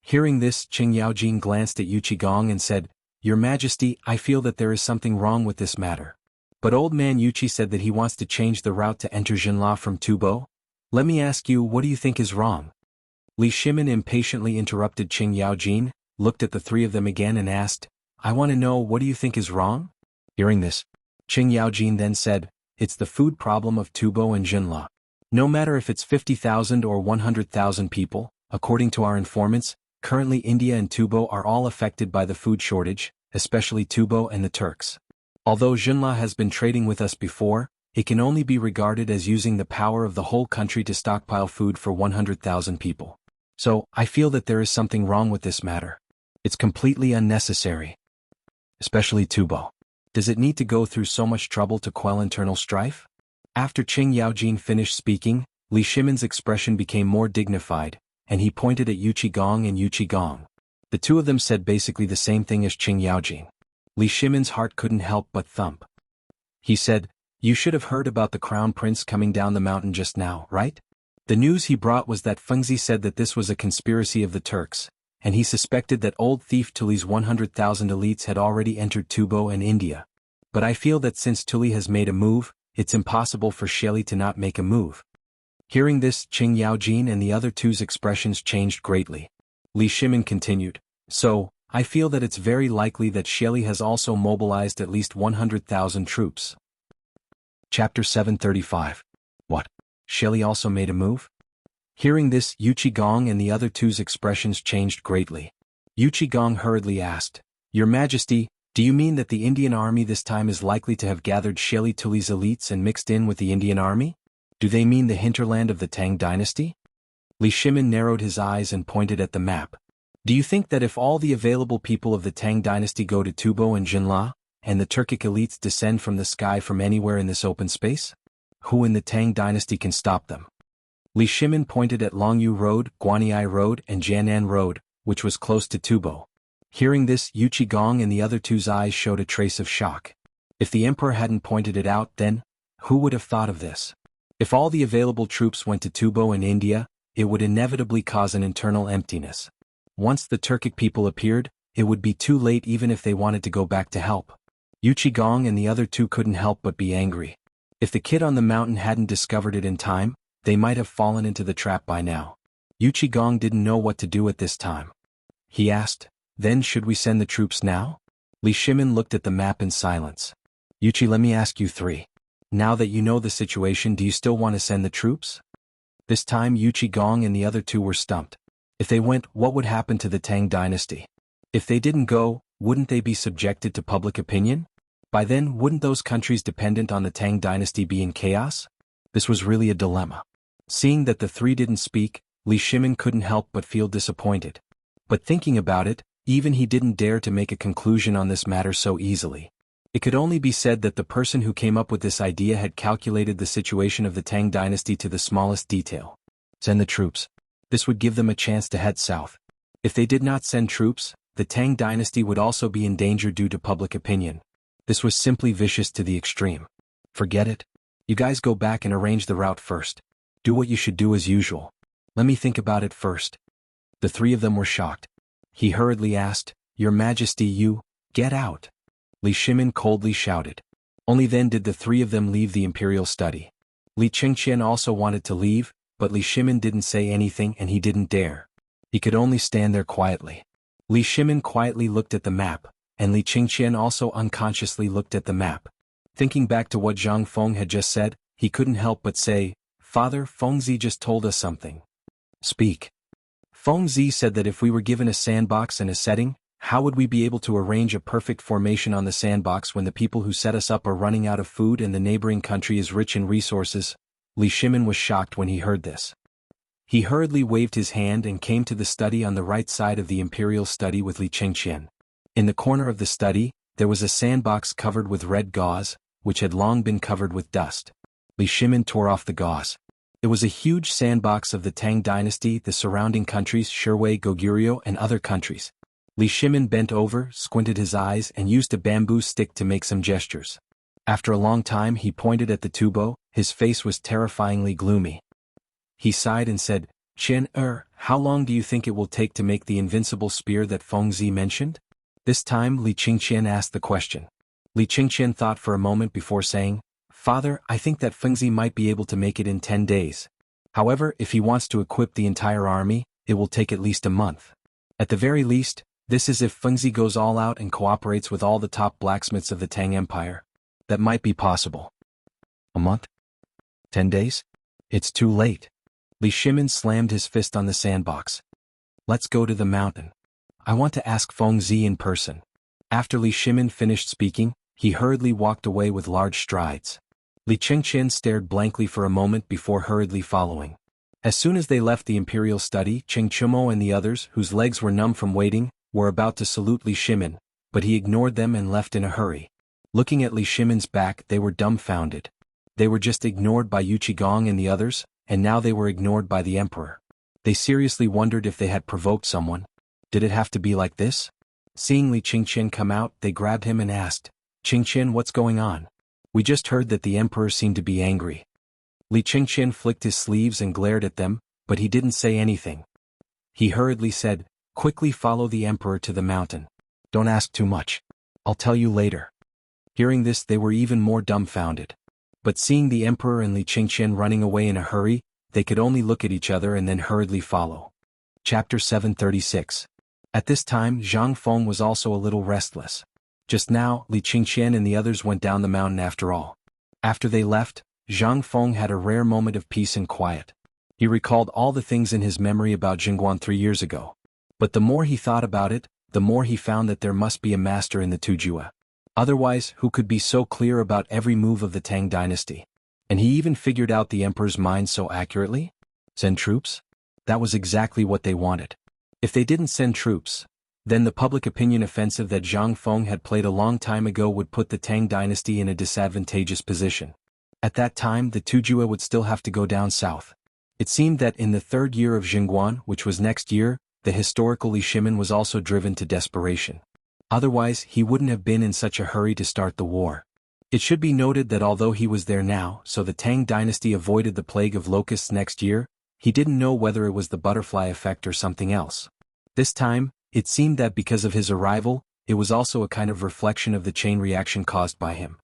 Hearing this, Qing Yaojin glanced at Yu Qigong and said, Your Majesty, I feel that there is something wrong with this matter. But old man Yuqi said that he wants to change the route to enter Jinla from Tubo. Let me ask you, what do you think is wrong? Li Shimin impatiently interrupted Qing Yaojin, looked at the 3 of them again and asked, I want to know, what do you think is wrong? Hearing this, Qing Yaojin then said, It's the food problem of Tubo and Jinla. No matter if it's 50,000 or 100,000 people, according to our informants, currently India and Tubo are all affected by the food shortage, especially Tubo and the Turks. Although Jinla has been trading with us before, it can only be regarded as using the power of the whole country to stockpile food for 100,000 people. So, I feel that there is something wrong with this matter. It's completely unnecessary. Especially Tubo. Does it need to go through so much trouble to quell internal strife? After Qing Yaojin finished speaking, Li Shimin's expression became more dignified, and he pointed at Yu Qigong and Yu Qigong. The 2 of them said basically the same thing as Qing Yaojin. Li Shimin's heart couldn't help but thump. He said, You should have heard about the crown prince coming down the mountain just now, right? The news he brought was that Fengzi said that this was a conspiracy of the Turks, and he suspected that old thief Tuli's 100,000 elites had already entered Tubo and India. But I feel that since Tuli has made a move, it's impossible for Shelly to not make a move. Hearing this, Qing Yaojin and the other two's expressions changed greatly. Li Shimin continued, so, I feel that it's very likely that Shelly has also mobilized at least 100,000 troops. Chapter 735. What? Shelly also made a move? Hearing this, Yu Qigong and the other two's expressions changed greatly. Yu Qigong hurriedly asked, Your Majesty, do you mean that the Indian army this time is likely to have gathered Shelly Tuli's elites and mixed in with the Indian army? Do they mean the hinterland of the Tang Dynasty? Li Shimin narrowed his eyes and pointed at the map. Do you think that if all the available people of the Tang Dynasty go to Tubo and Jinla, and the Turkic elites descend from the sky from anywhere in this open space? Who in the Tang Dynasty can stop them? Li Shimin pointed at Longyu Road, Guanyi Road and Jianan Road, which was close to Tubo. Hearing this, Yu Qigong and the other two's eyes showed a trace of shock. If the emperor hadn't pointed it out then, who would have thought of this? If all the available troops went to Tubo and India, it would inevitably cause an internal emptiness. Once the Turkic people appeared, it would be too late even if they wanted to go back to help. Yu Qigong and the other two couldn't help but be angry. If the kid on the mountain hadn't discovered it in time, they might have fallen into the trap by now. Yu Qigong didn't know what to do at this time. He asked, Then should we send the troops now? Li Shimin looked at the map in silence. Yuchi, let me ask you three. Now that you know the situation, do you still want to send the troops? This time Yu Qigong and the other two were stumped. If they went, what would happen to the Tang Dynasty? If they didn't go, wouldn't they be subjected to public opinion? By then, wouldn't those countries dependent on the Tang Dynasty be in chaos? This was really a dilemma. Seeing that the three didn't speak, Li Shimin couldn't help but feel disappointed. But thinking about it, even he didn't dare to make a conclusion on this matter so easily. It could only be said that the person who came up with this idea had calculated the situation of the Tang Dynasty to the smallest detail. Send the troops. This would give them a chance to head south. If they did not send troops, the Tang Dynasty would also be in danger due to public opinion. This was simply vicious to the extreme. Forget it. You guys go back and arrange the route first. Do what you should do as usual. Let me think about it first. The three of them were shocked. He hurriedly asked, Your Majesty, you, get out. Li Shimin coldly shouted. Only then did the three of them leave the imperial study. Li Chengqian also wanted to leave, but Li Shimin didn't say anything and he didn't dare. He could only stand there quietly. Li Shimin quietly looked at the map, and Li Chengqian also unconsciously looked at the map. Thinking back to what Zhang Feng had just said, he couldn't help but say, Father, Fengzi just told us something. Speak. Fengzi said that if we were given a sandbox and a setting, how would we be able to arrange a perfect formation on the sandbox when the people who set us up are running out of food and the neighboring country is rich in resources? Li Shimin was shocked when he heard this. He hurriedly waved his hand and came to the study on the right side of the imperial study with Li Chengqian. In the corner of the study, there was a sandbox covered with red gauze, which had long been covered with dust. Li Shimin tore off the gauze. It was a huge sandbox of the Tang Dynasty, the surrounding countries, Sherwei, Goguryeo, and other countries. Li Shimin bent over, squinted his eyes, and used a bamboo stick to make some gestures. After a long time he pointed at the tubo, his face was terrifyingly gloomy. He sighed and said, Qian, how long do you think it will take to make the invincible spear that Fengzi mentioned? This time Li Chengqian asked the question. Li Chengqian thought for a moment before saying, Father, I think that Fengzi might be able to make it in 10 days. However, if he wants to equip the entire army, it will take at least a month. At the very least, this is if Fengzi goes all out and cooperates with all the top blacksmiths of the Tang Empire. That might be possible. A month? 10 days? It's too late. Li Shimin slammed his fist on the sandbox. Let's go to the mountain. I want to ask Fengzi in person. After Li Shimin finished speaking, he hurriedly walked away with large strides. Li Chengqian stared blankly for a moment before hurriedly following. As soon as they left the imperial study, Cheng Chumo and the others, whose legs were numb from waiting, were about to salute Li Shimin, but he ignored them and left in a hurry. Looking at Li Shimin's back, they were dumbfounded. They were just ignored by Yu Qigong and the others, and now they were ignored by the emperor. They seriously wondered if they had provoked someone. Did it have to be like this? Seeing Li Chengqian come out, they grabbed him and asked, Chengqian, what's going on? We just heard that the emperor seemed to be angry. Li Chengqian flicked his sleeves and glared at them, but he didn't say anything. He hurriedly said, Quickly follow the emperor to the mountain. Don't ask too much. I'll tell you later. Hearing this, they were even more dumbfounded. But seeing the emperor and Li Qingqian running away in a hurry, they could only look at each other and then hurriedly follow. Chapter 736. At this time, Zhang Feng was also a little restless. Just now, Li Qingqian and the others went down the mountain after all. After they left, Zhang Feng had a rare moment of peace and quiet. He recalled all the things in his memory about Jingguan 3 years ago. But the more he thought about it, the more he found that there must be a master in the Tujue. Otherwise, who could be so clear about every move of the Tang dynasty? And he even figured out the emperor's mind so accurately? Send troops? That was exactly what they wanted. If they didn't send troops, then the public opinion offensive that Zhang Feng had played a long time ago would put the Tang dynasty in a disadvantageous position. At that time, the Tujue would still have to go down south. It seemed that in the 3rd year of Jingguan, which was next year, the historical Li Shimin was also driven to desperation. Otherwise, he wouldn't have been in such a hurry to start the war. It should be noted that although he was there now, so the Tang dynasty avoided the plague of locusts next year, he didn't know whether it was the butterfly effect or something else. This time, it seemed that because of his arrival, it was also a kind of reflection of the chain reaction caused by him.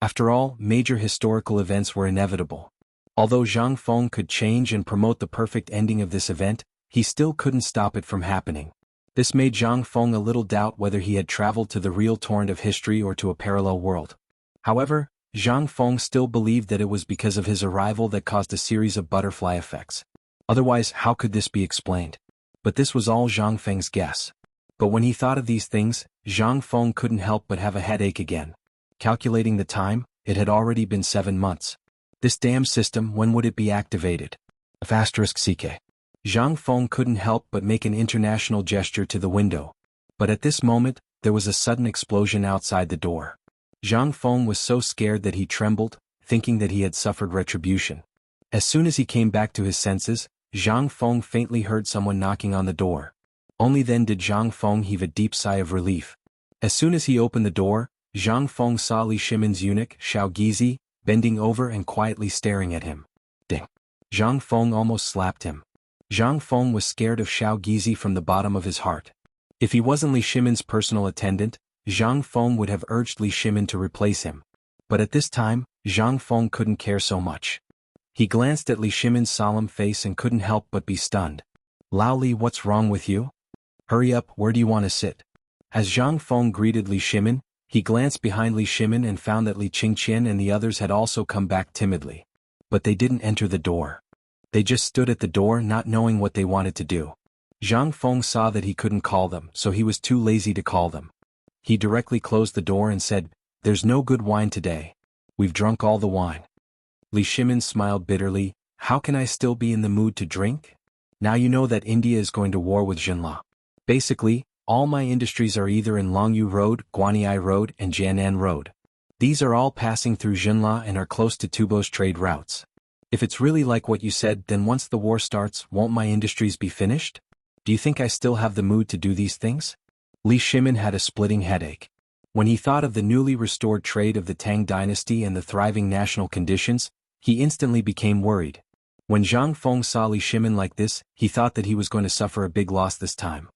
After all, major historical events were inevitable. Although Zhang Feng could change and promote the perfect ending of this event, he still couldn't stop it from happening. This made Zhang Feng a little doubt whether he had traveled to the real torrent of history or to a parallel world. However, Zhang Feng still believed that it was because of his arrival that caused a series of butterfly effects. Otherwise, how could this be explained? But this was all Zhang Feng's guess. But when he thought of these things, Zhang Feng couldn't help but have a headache again. Calculating the time, it had already been 7 months. This damn system, when would it be activated? *CK. Zhang Feng couldn't help but make an international gesture to the window. But at this moment, there was a sudden explosion outside the door. Zhang Feng was so scared that he trembled, thinking that he had suffered retribution. As soon as he came back to his senses, Zhang Feng faintly heard someone knocking on the door. Only then did Zhang Feng heave a deep sigh of relief. As soon as he opened the door, Zhang Feng saw Li Shimin's eunuch, Xiao Gizi, bending over and quietly staring at him. Ding! Zhang Feng almost slapped him. Zhang Feng was scared of Xiao Gizi from the bottom of his heart. If he wasn't Li Shimin's personal attendant, Zhang Feng would have urged Li Shimin to replace him. But at this time, Zhang Feng couldn't care so much. He glanced at Li Shimin's solemn face and couldn't help but be stunned. Lao Li, what's wrong with you? Hurry up, where do you want to sit? As Zhang Feng greeted Li Shimin, he glanced behind Li Shimin and found that Li Qingqian and the others had also come back timidly. But they didn't enter the door. They just stood at the door not knowing what they wanted to do. Zhang Feng saw that he couldn't call them, so he was too lazy to call them. He directly closed the door and said, "There's no good wine today. We've drunk all the wine." Li Shimin smiled bitterly. "How can I still be in the mood to drink? Now you know that India is going to war with Jinla. Basically, all my industries are either in Longyu Road, Guanyi Road, and Jianan Road. These are all passing through Jinla and are close to Tubo's trade routes. If it's really like what you said, then once the war starts, won't my industries be finished? Do you think I still have the mood to do these things?" Li Shimin had a splitting headache. When he thought of the newly restored trade of the Tang dynasty and the thriving national conditions, he instantly became worried. When Zhang Feng saw Li Shimin like this, he thought that he was going to suffer a big loss this time.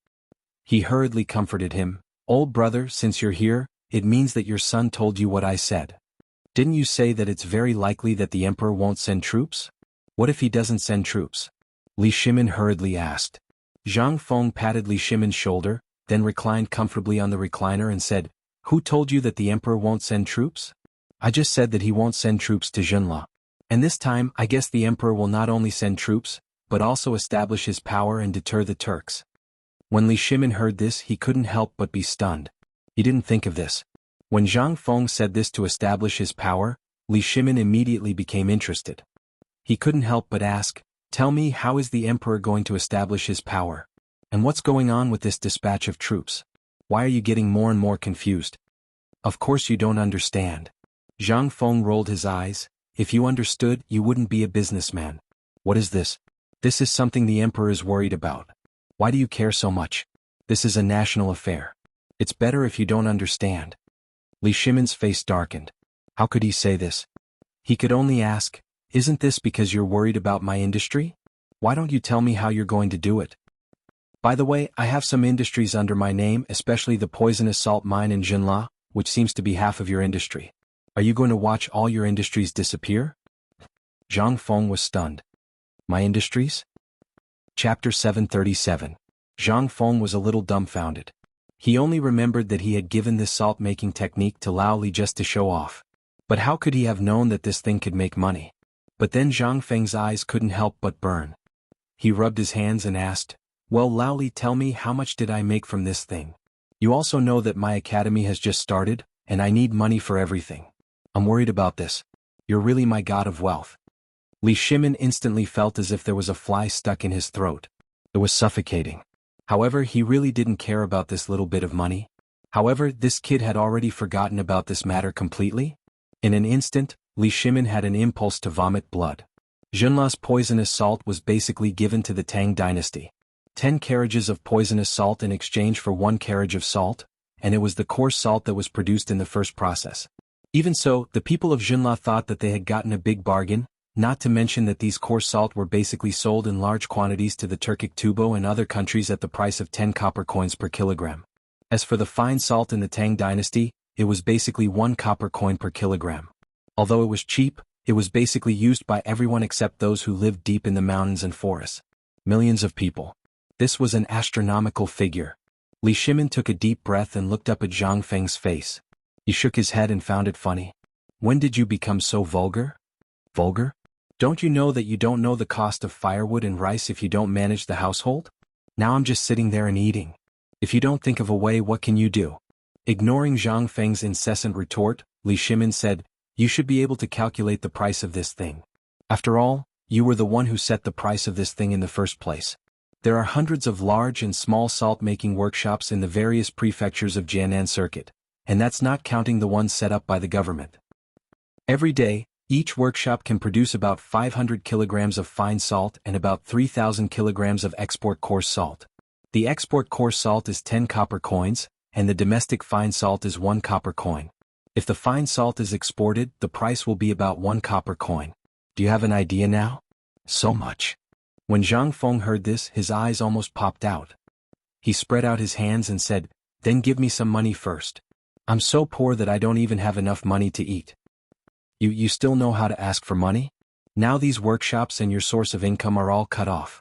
He hurriedly comforted him. "Old brother, since you're here, it means that your son told you what I said. Didn't you say that it's very likely that the emperor won't send troops? What if he doesn't send troops?" Li Shimin hurriedly asked. Zhang Feng patted Li Shimin's shoulder, then reclined comfortably on the recliner and said, "Who told you that the emperor won't send troops? I just said that he won't send troops to Jinla. And this time, I guess the emperor will not only send troops, but also establish his power and deter the Turks." When Li Shimin heard this, he couldn't help but be stunned. He didn't think of this. When Zhang Feng said this to establish his power, Li Shimin immediately became interested. He couldn't help but ask, "Tell me, how is the emperor going to establish his power? And what's going on with this dispatch of troops? Why are you getting more and more confused?" "Of course you don't understand." Zhang Feng rolled his eyes. "If you understood, you wouldn't be a businessman." "What is this?" "This is something the emperor is worried about." "Why do you care so much? This is a national affair. It's better if you don't understand." Li Shimin's face darkened. How could he say this? He could only ask, "Isn't this because you're worried about my industry? Why don't you tell me how you're going to do it?" By the way, I have some industries under my name, especially the poisonous salt mine in Jinla, which seems to be half of your industry. Are you going to watch all your industries disappear? Zhang Feng was stunned. My industries? Chapter 737. Zhang Feng was a little dumbfounded. He only remembered that he had given this salt-making technique to Lao Li just to show off. But how could he have known that this thing could make money? But then Zhang Feng's eyes couldn't help but burn. He rubbed his hands and asked, "Well, Lao Li, tell me, how much did I make from this thing? You also know that my academy has just started, and I need money for everything. I'm worried about this. You're really my god of wealth." Li Shimin instantly felt as if there was a fly stuck in his throat. It was suffocating. However, he really didn't care about this little bit of money. However, this kid had already forgotten about this matter completely. In an instant, Li Shimin had an impulse to vomit blood. Jinla's poisonous salt was basically given to the Tang Dynasty. 10 carriages of poisonous salt in exchange for 1 carriage of salt, and it was the coarse salt that was produced in the first process. Even so, the people of Jinla thought that they had gotten a big bargain, not to mention that these coarse salt were basically sold in large quantities to the Turkic Tubo and other countries at the price of 10 copper coins per kilogram. As for the fine salt in the Tang Dynasty, it was basically 1 copper coin per kilogram. Although it was cheap, it was basically used by everyone except those who lived deep in the mountains and forests. Millions of people. This was an astronomical figure. Li Shimin took a deep breath and looked up at Zhang Feng's face. He shook his head and found it funny. When did you become so vulgar? Vulgar? Don't you know that you don't know the cost of firewood and rice if you don't manage the household? Now I'm just sitting there and eating. If you don't think of a way, what can you do? Ignoring Zhang Feng's incessant retort, Li Shimin said, "You should be able to calculate the price of this thing. After all, you were the one who set the price of this thing in the first place. There are hundreds of large and small salt-making workshops in the various prefectures of Jianan Circuit, and that's not counting the ones set up by the government. Every day, each workshop can produce about 500 kilograms of fine salt and about 3,000 kilograms of export coarse salt. The export coarse salt is 10 copper coins, and the domestic fine salt is 1 copper coin. If the fine salt is exported, the price will be about 1 copper coin. Do you have an idea now? So much." When Zhang Feng heard this, his eyes almost popped out. He spread out his hands and said, "Then give me some money first. I'm so poor that I don't even have enough money to eat." You still know how to ask for money? Now these workshops and your source of income are all cut off.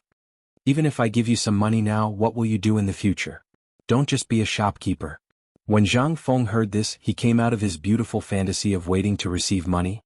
Even if I give you some money now, what will you do in the future? Don't just be a shopkeeper. When Zhang Feng heard this, he came out of his beautiful fantasy of waiting to receive money.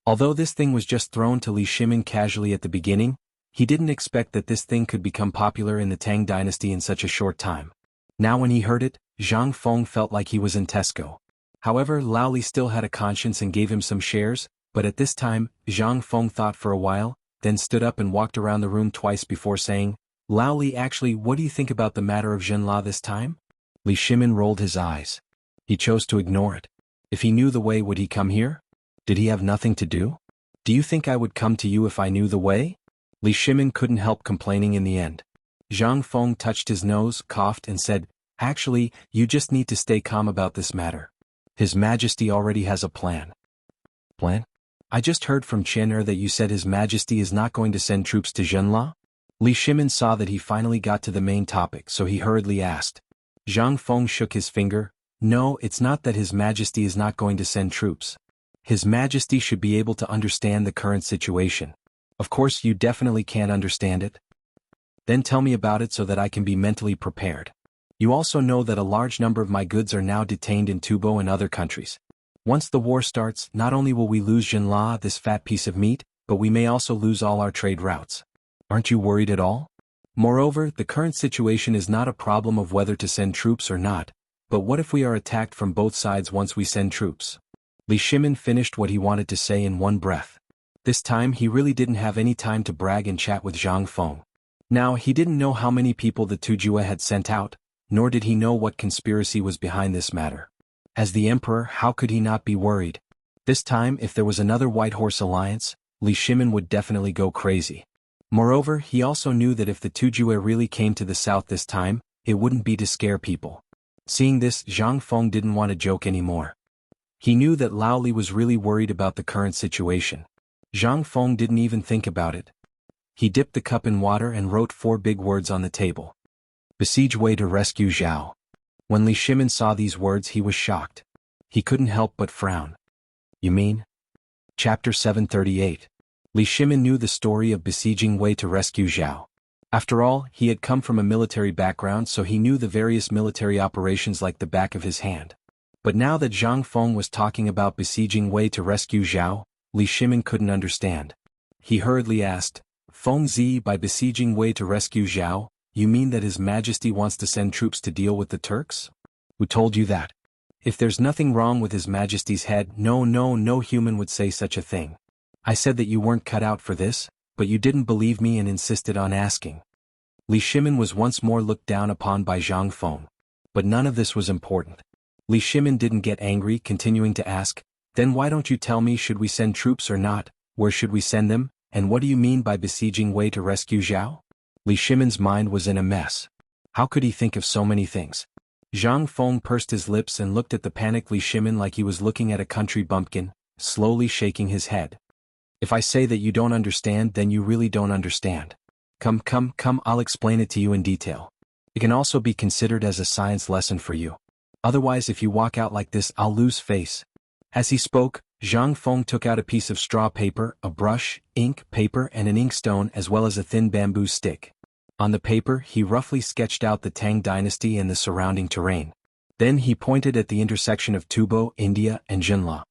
Although this thing was just thrown to Li Shimin casually at the beginning, he didn't expect that this thing could become popular in the Tang Dynasty in such a short time. Now when he heard it, Zhang Feng felt like he was in Tesco. However, Lao Li still had a conscience and gave him some shares, but at this time, Zhang Feng thought for a while, then stood up and walked around the room twice before saying, "Lao Li, actually, what do you think about the matter of Jinla this time?" Li Shimin rolled his eyes. He chose to ignore it. If he knew the way, would he come here? Did he have nothing to do? "Do you think I would come to you if I knew the way?" Li Shimin couldn't help complaining in the end. Zhang Feng touched his nose, coughed and said, "Actually, you just need to stay calm about this matter. His Majesty already has a plan." "Plan? I just heard from Chen that you said His Majesty is not going to send troops to Jinla?" Li Shimin saw that he finally got to the main topic, so he hurriedly asked. Zhang Feng shook his finger. "No, it's not that His Majesty is not going to send troops. His Majesty should be able to understand the current situation. Of course, you definitely can't understand it. Then tell me about it so that I can be mentally prepared. You also know that a large number of my goods are now detained in Tubo and other countries. Once the war starts, not only will we lose Jinla, this fat piece of meat, but we may also lose all our trade routes. Aren't you worried at all? Moreover, the current situation is not a problem of whether to send troops or not, but what if we are attacked from both sides once we send troops?" Li Shimin finished what he wanted to say in one breath. This time he really didn't have any time to brag and chat with Zhang Feng. Now, he didn't know how many people the Tujue had sent out, nor did he know what conspiracy was behind this matter. As the emperor, how could he not be worried? This time, if there was another White Horse Alliance, Li Shimin would definitely go crazy. Moreover, he also knew that if the Tujue really came to the south this time, it wouldn't be to scare people. Seeing this, Zhang Feng didn't want to joke anymore. He knew that Lao Li was really worried about the current situation. Zhang Feng didn't even think about it. He dipped the cup in water and wrote 4 big words on the table. Besiege Wei to rescue Zhao. When Li Shimin saw these words he was shocked. He couldn't help but frown. You mean? Chapter 738. Li Shimin knew the story of besieging Wei to rescue Zhao. After all, he had come from a military background, so he knew the various military operations like the back of his hand. But now that Zhang Feng was talking about besieging Wei to rescue Zhao, Li Shimin couldn't understand. He hurriedly asked, Feng Zi, by besieging Wei to rescue Zhao, you mean that His Majesty wants to send troops to deal with the Turks? Who told you that? If there's nothing wrong with His Majesty's head, no human would say such a thing. I said that you weren't cut out for this, but you didn't believe me and insisted on asking. Li Shimin was once more looked down upon by Zhang Feng. But none of this was important. Li Shimin didn't get angry, continuing to ask, then why don't you tell me, should we send troops or not, where should we send them, and what do you mean by besieging Wei to rescue Zhao? Li Shimin's mind was in a mess. How could he think of so many things? Zhang Feng pursed his lips and looked at the panicked Li Shimin like he was looking at a country bumpkin, slowly shaking his head. If I say that you don't understand, then you really don't understand. Come, I'll explain it to you in detail. It can also be considered as a science lesson for you. Otherwise, if you walk out like this, I'll lose face. As he spoke, Zhang Feng took out a piece of straw paper, a brush, ink, paper and an inkstone as well as a thin bamboo stick. On the paper he roughly sketched out the Tang Dynasty and the surrounding terrain. Then he pointed at the intersection of Tubo, India and Jinla.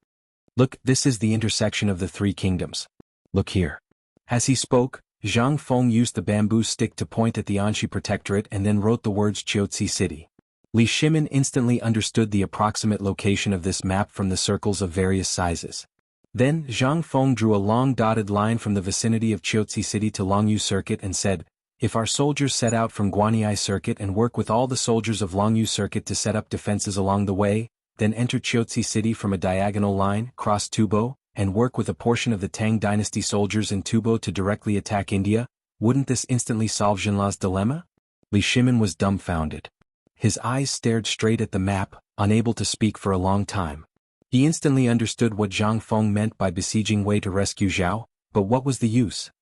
Look, this is the intersection of the three kingdoms. Look here. As he spoke, Zhang Feng used the bamboo stick to point at the Anxi Protectorate and then wrote the words Chiotsi City. Li Shimin instantly understood the approximate location of this map from the circles of various sizes. Then Zhang Feng drew a long dotted line from the vicinity of Chiotsi City to Longyu Circuit and said, if our soldiers set out from Guanyi Circuit and work with all the soldiers of Longyu Circuit to set up defenses along the way, then enter Chiotsi City from a diagonal line, cross Tubo, and work with a portion of the Tang Dynasty soldiers in Tubo to directly attack India, wouldn't this instantly solve Jinla's dilemma? Li Shimin was dumbfounded. His eyes stared straight at the map, unable to speak for a long time. He instantly understood what Zhang Feng meant by besieging Wei to rescue Zhao, but what was the use?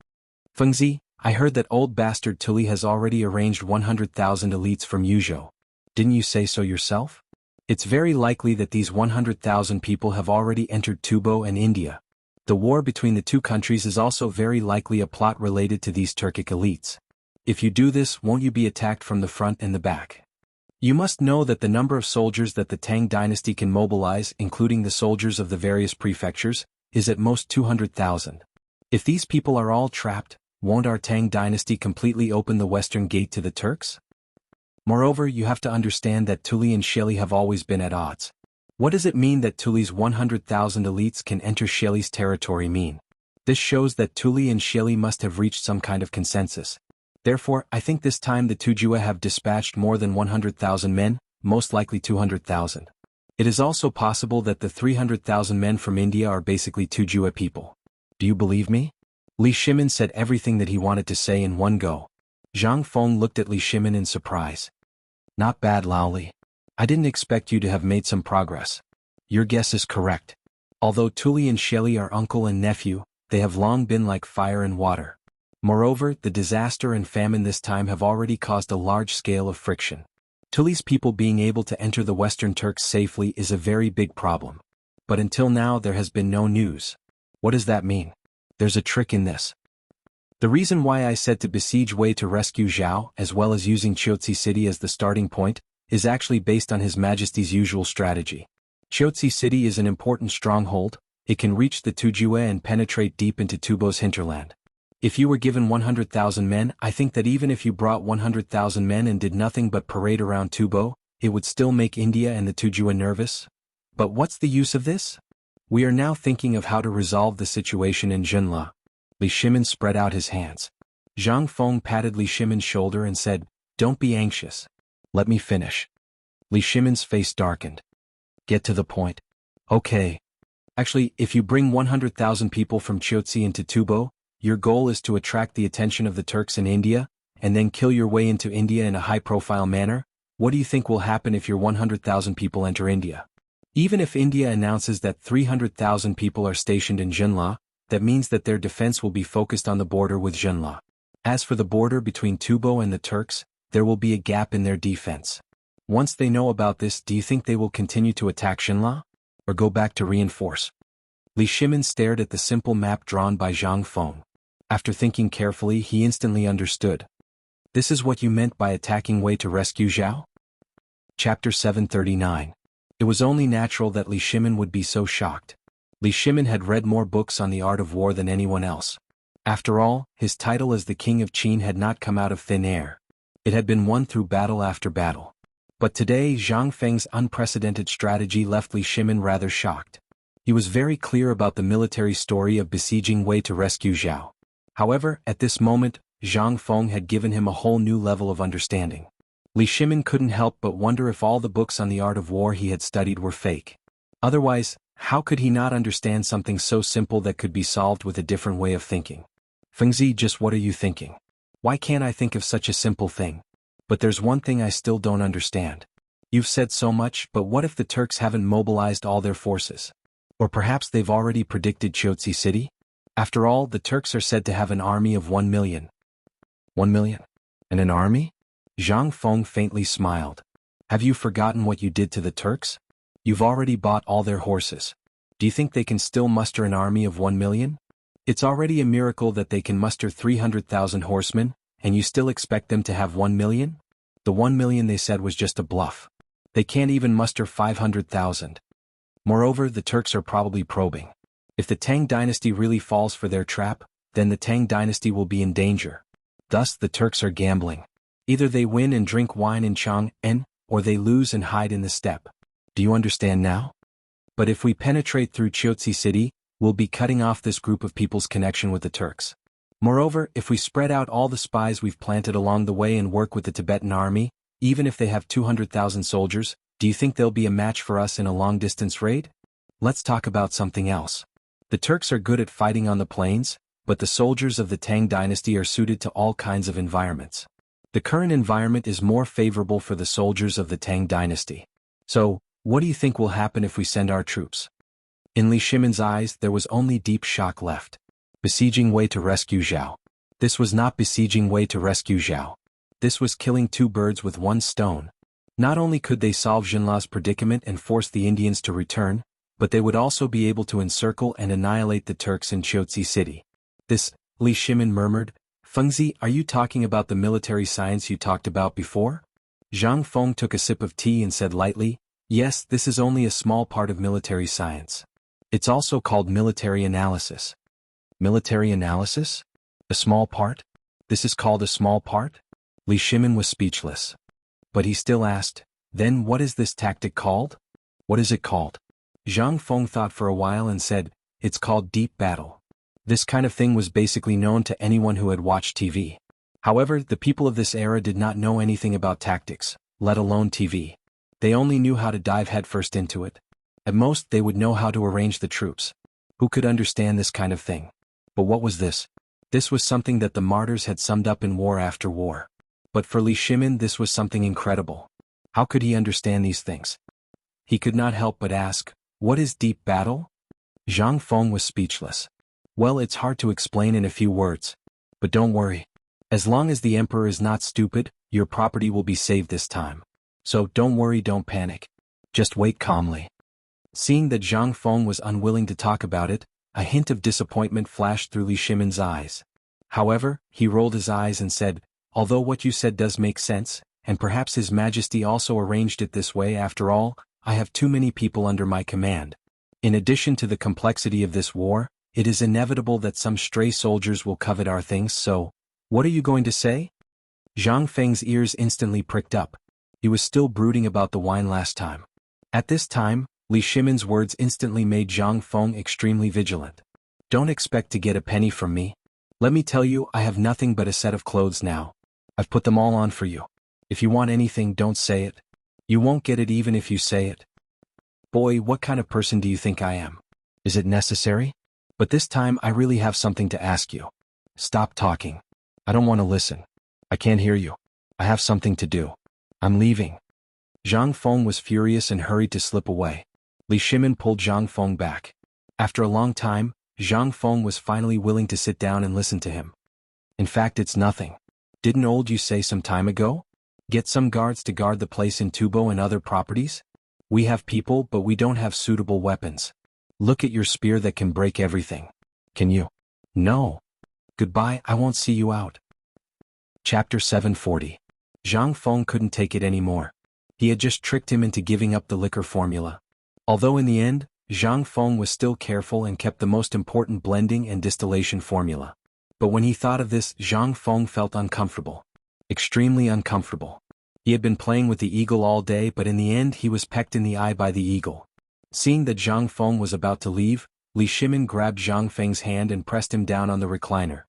Fengzi, I heard that old bastard Tuli has already arranged 100,000 elites from Yuzhou. Didn't you say so yourself? It's very likely that these 100,000 people have already entered Tubo and India. The war between the two countries is also very likely a plot related to these Turkic elites. If you do this, won't you be attacked from the front and the back? You must know that the number of soldiers that the Tang Dynasty can mobilize, including the soldiers of the various prefectures, is at most 200,000. If these people are all trapped, won't our Tang Dynasty completely open the western gate to the Turks? Moreover, you have to understand that Tuli and Sheli have always been at odds. What does it mean that Tuli's 100,000 elites can enter Sheli's territory mean? This shows that Tuli and Sheli must have reached some kind of consensus. Therefore, I think this time the Tujua have dispatched more than 100,000 men, most likely 200,000. It is also possible that the 300,000 men from India are basically Tujua people. Do you believe me? Li Shimin said everything that he wanted to say in one go. Zhang Feng looked at Li Shimin in surprise. Not bad, Laoli. I didn't expect you to have made some progress. Your guess is correct. Although Tuli and Sheli are uncle and nephew, they have long been like fire and water. Moreover, the disaster and famine this time have already caused a large scale of friction. Tuli's people being able to enter the Western Turks safely is a very big problem. But until now there has been no news. What does that mean? There's a trick in this. The reason why I said to besiege Wei to rescue Zhao, as well as using Chiotsi City as the starting point, is actually based on His Majesty's usual strategy. Chiotsi City is an important stronghold. It can reach the Tujua and penetrate deep into Tubo's hinterland. If you were given 100,000 men, I think that even if you brought 100,000 men and did nothing but parade around Tubo, it would still make India and the Tujua nervous. But what's the use of this? We are now thinking of how to resolve the situation in Jinla. Li Shimin spread out his hands. Zhang Feng patted Li Shimin's shoulder and said, don't be anxious. Let me finish. Li Shimin's face darkened. Get to the point. Okay. Actually, if you bring 100,000 people from Chiotsi into Tubo, your goal is to attract the attention of the Turks in India, and then kill your way into India in a high-profile manner. What do you think will happen if your 100,000 people enter India? Even if India announces that 300,000 people are stationed in Jinla, that means that their defense will be focused on the border with Jinla. As for the border between Tubo and the Turks, there will be a gap in their defense. Once they know about this, do you think they will continue to attack Xinla? Or go back to reinforce? Li Shimin stared at the simple map drawn by Zhang Feng. After thinking carefully, he instantly understood. This is what you meant by attacking Wei to rescue Zhao? Chapter 739. It was only natural that Li Shimin would be so shocked. Li Shimin had read more books on the art of war than anyone else. After all, his title as the King of Qin had not come out of thin air. It had been won through battle after battle. But today Zhang Feng's unprecedented strategy left Li Shimin rather shocked. He was very clear about the military story of besieging Wei to rescue Zhao. However, at this moment, Zhang Feng had given him a whole new level of understanding. Li Shimin couldn't help but wonder if all the books on the art of war he had studied were fake. Otherwise, how could he not understand something so simple that could be solved with a different way of thinking? Fengzi, just what are you thinking? Why can't I think of such a simple thing? But there's one thing I still don't understand. You've said so much, but what if the Turks haven't mobilized all their forces? Or perhaps they've already predicted Chotzi City? After all, the Turks are said to have an army of 1 million. 1 million? And an army? Zhang Feng faintly smiled. Have you forgotten what you did to the Turks? You've already bought all their horses. Do you think they can still muster an army of 1 million? It's already a miracle that they can muster 300,000 horsemen, and you still expect them to have 1 million? The 1 million they said was just a bluff. They can't even muster 500,000. Moreover, the Turks are probably probing. If the Tang Dynasty really falls for their trap, then the Tang Dynasty will be in danger. Thus the Turks are gambling. Either they win and drink wine in Chang'an, or they lose and hide in the steppe. Do you understand now? But if we penetrate through Chotzi City, we'll be cutting off this group of people's connection with the Turks. Moreover, if we spread out all the spies we've planted along the way and work with the Tibetan army, even if they have 200,000 soldiers, do you think they'll be a match for us in a long-distance raid? Let's talk about something else. The Turks are good at fighting on the plains, but the soldiers of the Tang Dynasty are suited to all kinds of environments. The current environment is more favorable for the soldiers of the Tang Dynasty. So, what do you think will happen if we send our troops? In Li Shimin's eyes, there was only deep shock left. Besieging Wei to rescue Zhao. This was not besieging Wei to rescue Zhao. This was killing two birds with one stone. Not only could they solve Xinla's predicament and force the Indians to return, but they would also be able to encircle and annihilate the Turks in Chotzi City. This, Li Shimin murmured. Fengzi, are you talking about the military science you talked about before? Zhang Feng took a sip of tea and said lightly, yes, this is only a small part of military science. It's also called military analysis. Military analysis? A small part? This is called a small part? Li Shimin was speechless. But he still asked, then what is this tactic called? What is it called? Zhang Feng thought for a while and said, it's called deep battle. This kind of thing was basically known to anyone who had watched TV. However, the people of this era did not know anything about tactics, let alone TV. They only knew how to dive headfirst into it. At most, they would know how to arrange the troops. Who could understand this kind of thing? But what was this? This was something that the martyrs had summed up in War After War. But for Li Shimin, this was something incredible. How could he understand these things? He could not help but ask, what is deep battle? Zhang Feng was speechless. Well, it's hard to explain in a few words. But don't worry. As long as the emperor is not stupid, your property will be saved this time. So don't worry, don't panic. Just wait calmly. Seeing that Zhang Feng was unwilling to talk about it, a hint of disappointment flashed through Li Shimin's eyes. However, he rolled his eyes and said, although what you said does make sense, and perhaps His Majesty also arranged it this way, after all, I have too many people under my command. In addition to the complexity of this war, it is inevitable that some stray soldiers will covet our things, so, what are you going to say? Zhang Feng's ears instantly pricked up. He was still brooding about the wine last time. At this time, Li Shimin's words instantly made Zhang Feng extremely vigilant. Don't expect to get a penny from me. Let me tell you, I have nothing but a set of clothes now. I've put them all on for you. If you want anything, don't say it. You won't get it even if you say it. Boy, what kind of person do you think I am? Is it necessary? But this time I really have something to ask you. Stop talking. I don't want to listen. I can't hear you. I have something to do. I'm leaving. Zhang Feng was furious and hurried to slip away. Li Shimin pulled Zhang Feng back. After a long time, Zhang Feng was finally willing to sit down and listen to him. In fact, it's nothing. Didn't old you say some time ago? Get some guards to guard the place in Tubo and other properties? We have people, but we don't have suitable weapons. Look at your spear that can break everything. Can you? No. Goodbye, I won't see you out. Chapter 740. Zhang Feng couldn't take it anymore. He had just tricked him into giving up the liquor formula. Although in the end, Zhang Feng was still careful and kept the most important blending and distillation formula. But when he thought of this, Zhang Feng felt uncomfortable. Extremely uncomfortable. He had been playing with the eagle all day, but in the end he was pecked in the eye by the eagle. Seeing that Zhang Feng was about to leave, Li Shimin grabbed Zhang Feng's hand and pressed him down on the recliner.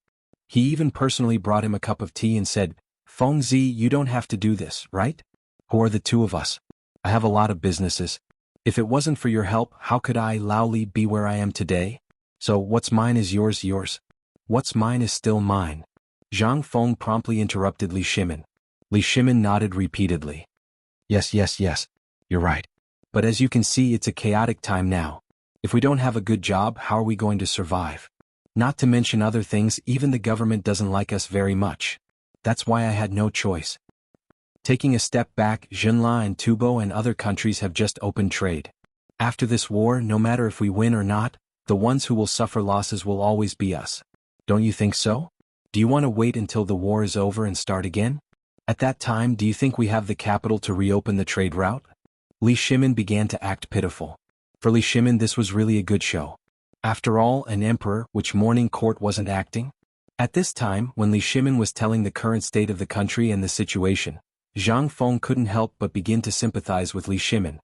He even personally brought him a cup of tea and said, "Feng Zi, you don't have to do this, right? Who are the two of us? I have a lot of businesses. If it wasn't for your help, how could I, Lao Li, be where I am today? So what's mine is yours, yours. What's mine is still mine." Zhang Feng promptly interrupted Li Shimin. Li Shimin nodded repeatedly. Yes, you're right. But as you can see, it's a chaotic time now. If we don't have a good job, how are we going to survive? Not to mention other things, even the government doesn't like us very much. That's why I had no choice. Taking a step back, Jinla and Tubo and other countries have just opened trade. After this war, no matter if we win or not, the ones who will suffer losses will always be us. Don't you think so? Do you want to wait until the war is over and start again? At that time, do you think we have the capital to reopen the trade route? Li Shimin began to act pitiful. For Li Shimin, this was really a good show. After all, an emperor, which morning court wasn't acting? At this time, when Li Shimin was telling the current state of the country and the situation, Zhang Feng couldn't help but begin to sympathize with Li Shimin.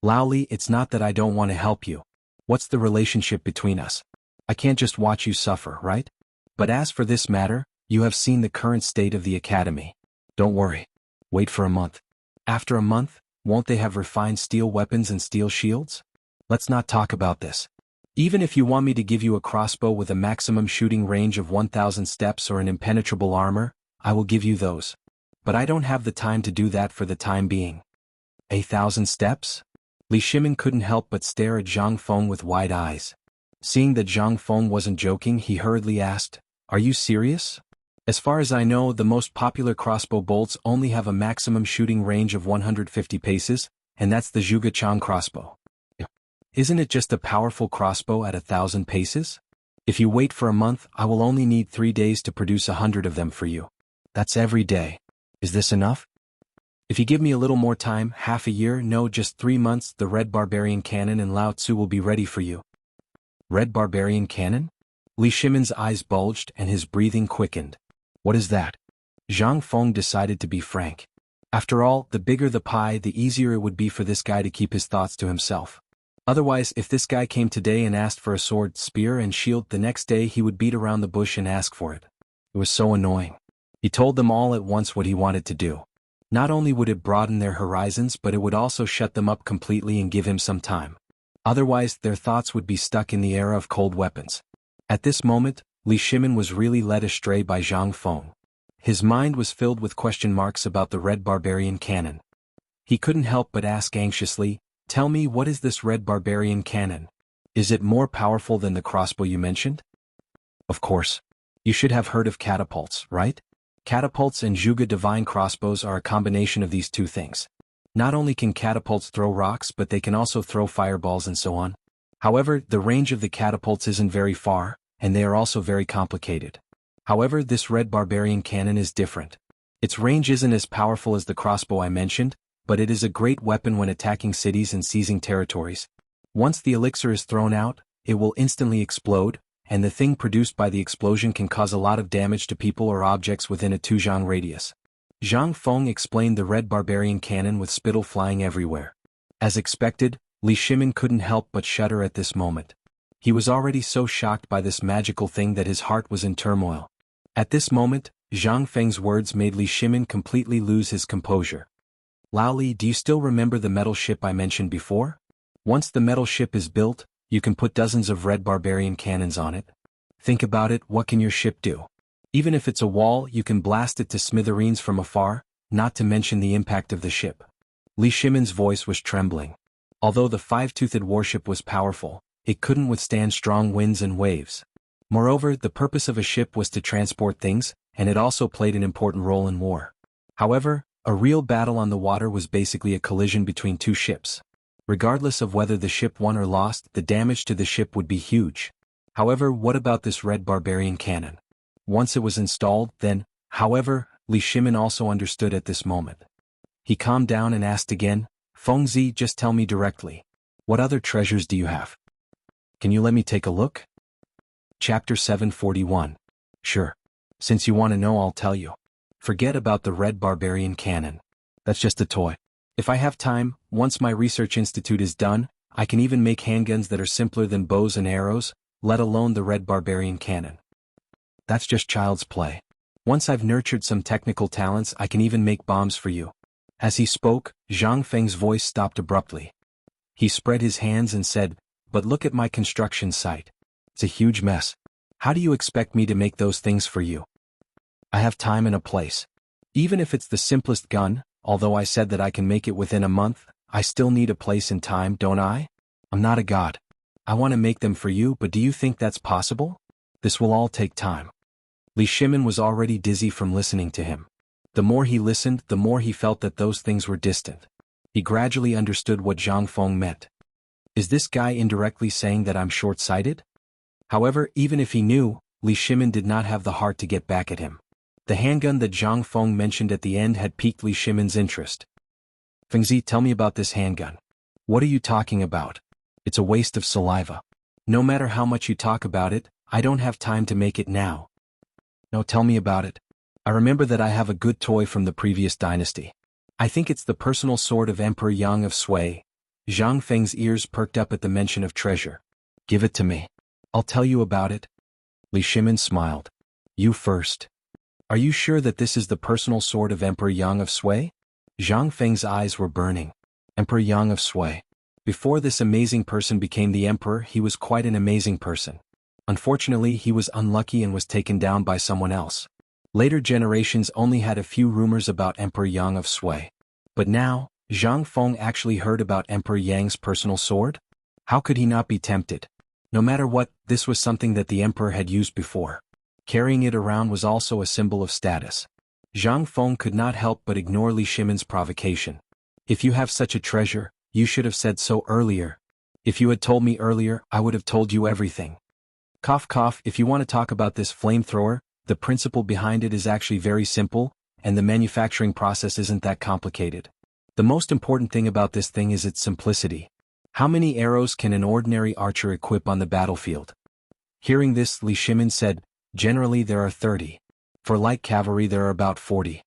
Lao Li, it's not that I don't want to help you. What's the relationship between us? I can't just watch you suffer, right? But as for this matter, you have seen the current state of the academy. Don't worry. Wait for a month. After a month, won't they have refined steel weapons and steel shields? Let's not talk about this. Even if you want me to give you a crossbow with a maximum shooting range of 1,000 steps or an impenetrable armor, I will give you those. But I don't have the time to do that for the time being. 1,000 steps? Li Shimin couldn't help but stare at Zhang Feng with wide eyes. Seeing that Zhang Feng wasn't joking, he hurriedly asked, "Are you serious? As far as I know, the most popular crossbow bolts only have a maximum shooting range of 150 paces, and that's the Zhuge crossbow. Isn't it just a powerful crossbow at 1,000 paces? If you wait for a month, I will only need 3 days to produce 100 of them for you. That's every day. Is this enough? If you give me a little more time, half a year, no, just 3 months, the Red Barbarian Cannon and Lao Tzu will be ready for you." Red Barbarian Cannon? Li Shimin's eyes bulged and his breathing quickened. What is that? Zhang Feng decided to be frank. After all, the bigger the pie, the easier it would be for this guy to keep his thoughts to himself. Otherwise, if this guy came today and asked for a sword, spear, and shield, the next day he would beat around the bush and ask for it. It was so annoying. He told them all at once what he wanted to do. Not only would it broaden their horizons, but it would also shut them up completely and give him some time. Otherwise, their thoughts would be stuck in the era of cold weapons. At this moment, Li Shimin was really led astray by Zhang Feng. His mind was filled with question marks about the Red Barbarian Cannon. He couldn't help but ask anxiously, "Tell me, what is this Red Barbarian Cannon? Is it more powerful than the crossbow you mentioned?" Of course. You should have heard of catapults, right? Catapults and Zhuge divine crossbows are a combination of these two things. Not only can catapults throw rocks, but they can also throw fireballs and so on. However, the range of the catapults isn't very far, and they are also very complicated. However, this Red Barbarian Cannon is different. Its range isn't as powerful as the crossbow I mentioned, but it is a great weapon when attacking cities and seizing territories. Once the elixir is thrown out, it will instantly explode, and the thing produced by the explosion can cause a lot of damage to people or objects within a 2-zhang radius. Zhang Feng explained the Red Barbarian Cannon with spittle flying everywhere. As expected, Li Shimin couldn't help but shudder at this moment. He was already so shocked by this magical thing that his heart was in turmoil. At this moment, Zhang Feng's words made Li Shimin completely lose his composure. "Lao Li, do you still remember the metal ship I mentioned before? Once the metal ship is built, you can put dozens of Red Barbarian cannons on it. Think about it, what can your ship do? Even if it's a wall, you can blast it to smithereens from afar, not to mention the impact of the ship." Li Shimin's voice was trembling. Although the five-toothed warship was powerful, it couldn't withstand strong winds and waves. Moreover, the purpose of a ship was to transport things, and it also played an important role in war. However, a real battle on the water was basically a collision between two ships. Regardless of whether the ship won or lost, the damage to the ship would be huge. However, what about this red barbarian cannon? Once it was installed, then, however, Li Shimin also understood at this moment. He calmed down and asked again, Fengzi, just tell me directly. What other treasures do you have? Can you let me take a look? Chapter 741. Sure. Since you want to know, I'll tell you. Forget about the red barbarian cannon. That's just a toy. If I have time, once my research institute is done, I can even make handguns that are simpler than bows and arrows, let alone the red barbarian cannon. That's just child's play. Once I've nurtured some technical talents, I can even make bombs for you. As he spoke, Zhang Feng's voice stopped abruptly. He spread his hands and said, But look at my construction site. It's a huge mess. How do you expect me to make those things for you? I have time and a place. Even if it's the simplest gun, although I said that I can make it within a month, I still need a place and time, don't I? I'm not a god. I want to make them for you, but do you think that's possible? This will all take time. Li Shimin was already dizzy from listening to him. The more he listened, the more he felt that those things were distant. He gradually understood what Zhang Feng meant. Is this guy indirectly saying that I'm short-sighted? However, even if he knew, Li Shimin did not have the heart to get back at him. The handgun that Zhang Feng mentioned at the end had piqued Li Shimin's interest. Fengzi, tell me about this handgun. What are you talking about? It's a waste of saliva. No matter how much you talk about it, I don't have time to make it now. No, tell me about it. I remember that I have a good toy from the previous dynasty. I think it's the personal sword of Emperor Yang of Sui. Zhang Feng's ears perked up at the mention of treasure. Give it to me. I'll tell you about it. Li Shimin smiled. You first. Are you sure that this is the personal sword of Emperor Yang of Sui? Zhang Feng's eyes were burning. Emperor Yang of Sui. Before this amazing person became the emperor, he was quite an amazing person. Unfortunately, he was unlucky and was taken down by someone else. Later generations only had a few rumors about Emperor Yang of Sui. But now, Zhang Feng actually heard about Emperor Yang's personal sword? How could he not be tempted? No matter what, this was something that the emperor had used before. Carrying it around was also a symbol of status. Zhang Feng could not help but ignore Li Shimin's provocation. If you have such a treasure, you should have said so earlier. If you had told me earlier, I would have told you everything. Cough cough, if you want to talk about this flamethrower, the principle behind it is actually very simple, and the manufacturing process isn't that complicated. The most important thing about this thing is its simplicity. How many arrows can an ordinary archer equip on the battlefield? Hearing this, Li Shimin said, Generally there are 30. For light cavalry there are about 40.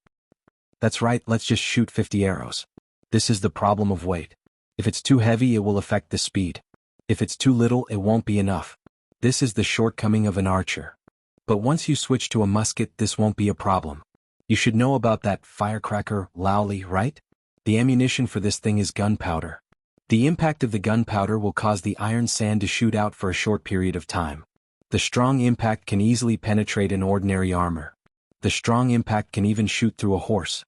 That's right, let's just shoot 50 arrows. This is the problem of weight. If it's too heavy, it will affect the speed. If it's too little, it won't be enough. This is the shortcoming of an archer. But once you switch to a musket, this won't be a problem. You should know about that firecracker, Laoli, right? The ammunition for this thing is gunpowder. The impact of the gunpowder will cause the iron sand to shoot out for a short period of time. The strong impact can easily penetrate an ordinary armor. The strong impact can even shoot through a horse.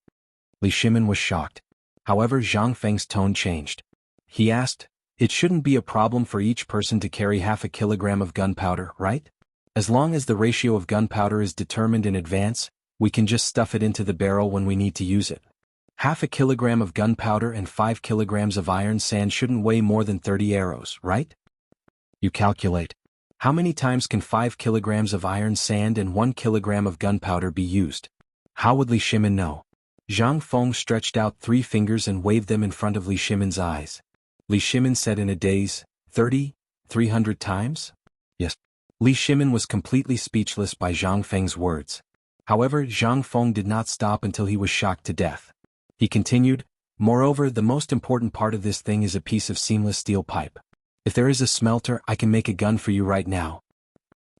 Li Shimin was shocked. However, Zhang Feng's tone changed. He asked, It shouldn't be a problem for each person to carry half a kilogram of gunpowder, right? As long as the ratio of gunpowder is determined in advance, we can just stuff it into the barrel when we need to use it. Half a kilogram of gunpowder and 5 kilograms of iron sand shouldn't weigh more than 30 arrows, right? You calculate. How many times can 5 kilograms of iron sand and 1 kilogram of gunpowder be used? How would Li Shimin know? Zhang Feng stretched out 3 fingers and waved them in front of Li Shimin's eyes. Li Shimin said in a daze, 30, 300 times? Yes. Li Shimin was completely speechless by Zhang Feng's words. However, Zhang Feng did not stop until he was shocked to death. He continued, Moreover, the most important part of this thing is a piece of seamless steel pipe. If there is a smelter, I can make a gun for you right now.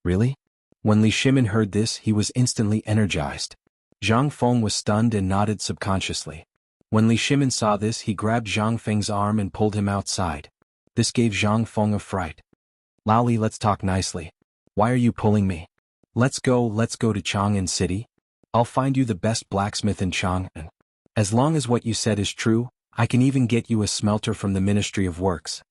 Really? When Li Shimin heard this, he was instantly energized. Zhang Feng was stunned and nodded subconsciously. When Li Shimin saw this, he grabbed Zhang Feng's arm and pulled him outside. This gave Zhang Feng a fright. Laoli, let's talk nicely. Why are you pulling me? Let's go to Chang'an City. I'll find you the best blacksmith in Chang'an. As long as what you said is true, I can even get you a smelter from the Ministry of Works.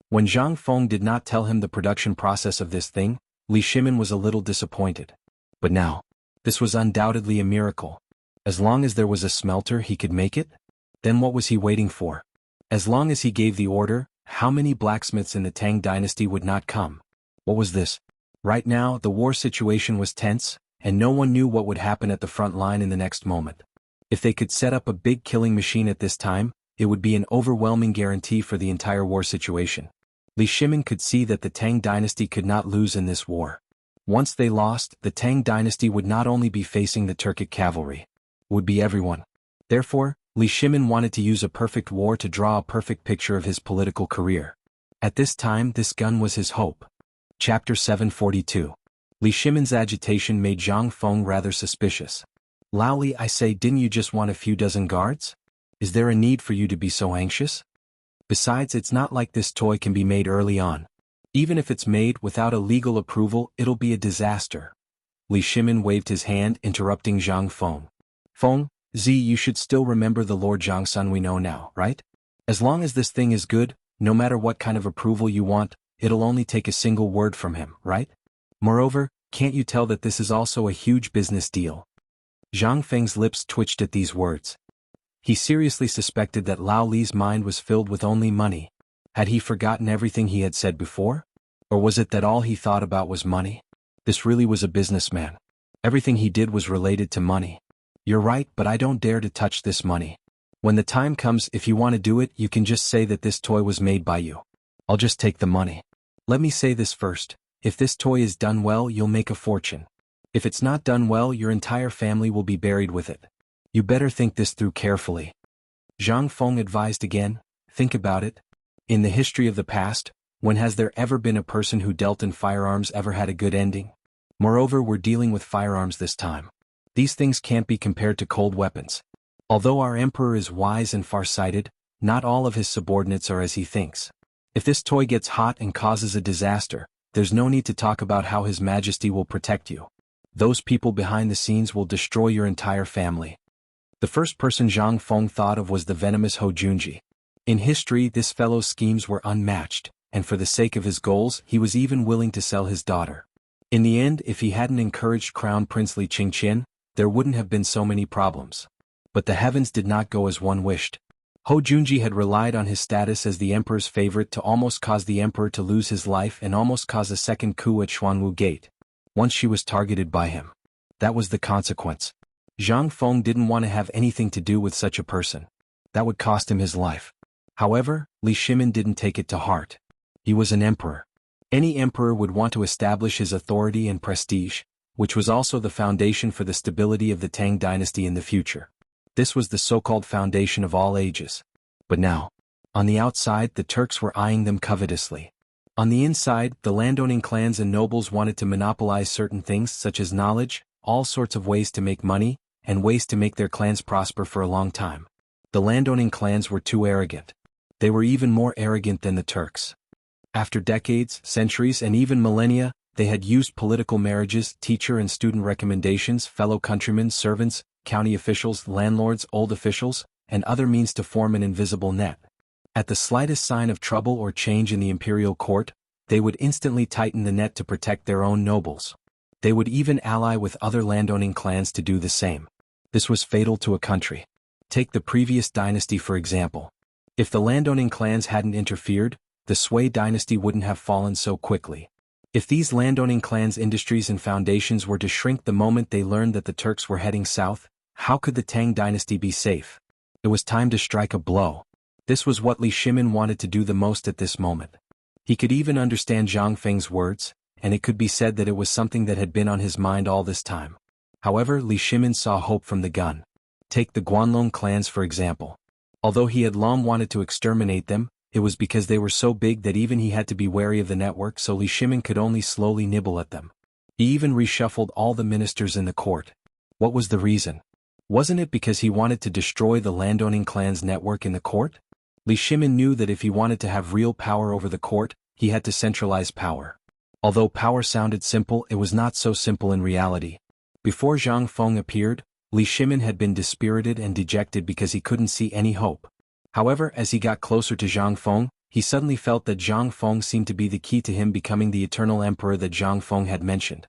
When Zhang Feng did not tell him the production process of this thing, Li Shimin was a little disappointed. But now, this was undoubtedly a miracle. As long as there was a smelter he could make it? Then what was he waiting for? As long as he gave the order, how many blacksmiths in the Tang dynasty would not come? What was this? Right now, the war situation was tense, and no one knew what would happen at the front line in the next moment. If they could set up a big killing machine at this time, it would be an overwhelming guarantee for the entire war situation. Li Shimin could see that the Tang dynasty could not lose in this war. Once they lost, the Tang dynasty would not only be facing the Turkic cavalry, it would be everyone. Therefore, Li Shimin wanted to use a perfect war to draw a perfect picture of his political career. At this time, this gun was his hope. Chapter 742. Li Shimin's agitation made Zhang Feng rather suspicious. Lao Li, I say, didn't you just want a few dozen guards? Is there a need for you to be so anxious? Besides, it's not like this toy can be made early on. Even if it's made without a legal approval, it'll be a disaster. Li Shimin waved his hand, interrupting Zhang Feng. Feng, Z, you should still remember the Lord Zhangsun we know now, right? As long as this thing is good, no matter what kind of approval you want, it'll only take a single word from him, right? Moreover, can't you tell that this is also a huge business deal? Zhang Feng's lips twitched at these words. He seriously suspected that Lao Li's mind was filled with only money. Had he forgotten everything he had said before? Or was it that all he thought about was money? This really was a businessman. Everything he did was related to money. You're right, but I don't dare to touch this money. When the time comes, if you want to do it, you can just say that this toy was made by you. I'll just take the money. Let me say this first. If this toy is done well, you'll make a fortune. If it's not done well, your entire family will be buried with it. You better think this through carefully. Zhang Feng advised again, think about it. In the history of the past, when has there ever been a person who dealt in firearms ever had a good ending? Moreover, we're dealing with firearms this time. These things can't be compared to cold weapons. Although our emperor is wise and far-sighted, not all of his subordinates are as he thinks. If this toy gets hot and causes a disaster, there's no need to talk about how His Majesty will protect you. Those people behind the scenes will destroy your entire family. The first person Zhang Feng thought of was the venomous Ho Junji. In history, this fellow's schemes were unmatched, and for the sake of his goals, he was even willing to sell his daughter. In the end, if he hadn't encouraged Crown Prince Li Qingqian, there wouldn't have been so many problems. But the heavens did not go as one wished. Ho Junji had relied on his status as the emperor's favorite to almost cause the emperor to lose his life and almost cause a second coup at Xuanwu Gate. Once she was targeted by him. That was the consequence. Zhang Feng didn't want to have anything to do with such a person. That would cost him his life. However, Li Shimin didn't take it to heart. He was an emperor. Any emperor would want to establish his authority and prestige, which was also the foundation for the stability of the Tang dynasty in the future. This was the so-called foundation of all ages. But now, on the outside, the Turks were eyeing them covetously. On the inside, the landowning clans and nobles wanted to monopolize certain things such as knowledge, all sorts of ways to make money, and ways to make their clans prosper for a long time. The landowning clans were too arrogant. They were even more arrogant than the Turks. After decades, centuries, and even millennia, they had used political marriages, teacher and student recommendations, fellow countrymen, servants, county officials, landlords, old officials, and other means to form an invisible net. At the slightest sign of trouble or change in the imperial court, they would instantly tighten the net to protect their own nobles. They would even ally with other landowning clans to do the same. This was fatal to a country. Take the previous dynasty for example. If the landowning clans hadn't interfered, the Sui dynasty wouldn't have fallen so quickly. If these landowning clans' industries and foundations were to shrink the moment they learned that the Turks were heading south, how could the Tang dynasty be safe? It was time to strike a blow. This was what Li Shimin wanted to do the most at this moment. He could even understand Zhang Feng's words, and it could be said that it was something that had been on his mind all this time. However, Li Shimin saw hope from the gun. Take the Guanlong clans for example. Although he had long wanted to exterminate them, it was because they were so big that even he had to be wary of the network, so Li Shimin could only slowly nibble at them. He even reshuffled all the ministers in the court. What was the reason? Wasn't it because he wanted to destroy the landowning clan's network in the court? Li Shimin knew that if he wanted to have real power over the court, he had to centralize power. Although power sounded simple, it was not so simple in reality. Before Zhang Feng appeared, Li Shimin had been dispirited and dejected because he couldn't see any hope. However, as he got closer to Zhang Feng, he suddenly felt that Zhang Feng seemed to be the key to him becoming the eternal emperor that Zhang Feng had mentioned.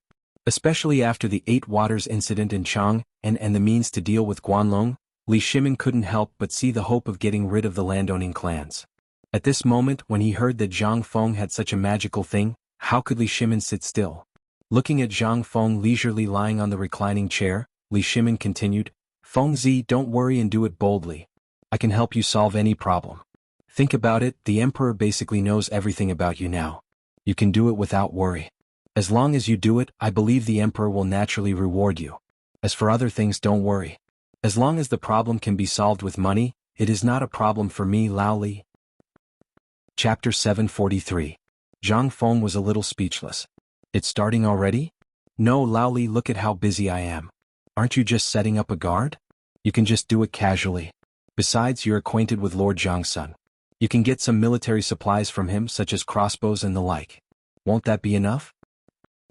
Especially after the 8 Waters incident in Chang and the means to deal with Guanlong, Li Shimin couldn't help but see the hope of getting rid of the landowning clans. At this moment when he heard that Zhang Feng had such a magical thing, how could Li Shimin sit still? Looking at Zhang Feng leisurely lying on the reclining chair, Li Shimin continued, Fengzi, don't worry and do it boldly. I can help you solve any problem. Think about it, the Emperor basically knows everything about you now. You can do it without worry. As long as you do it, I believe the Emperor will naturally reward you. As for other things, don't worry. As long as the problem can be solved with money, it is not a problem for me, Lao Li. Chapter 743. Zhang Feng was a little speechless. It's starting already? No, Lao Li, look at how busy I am. Aren't you just setting up a guard? You can just do it casually. Besides, you're acquainted with Lord Zhang's son. You can get some military supplies from him such as crossbows and the like. Won't that be enough?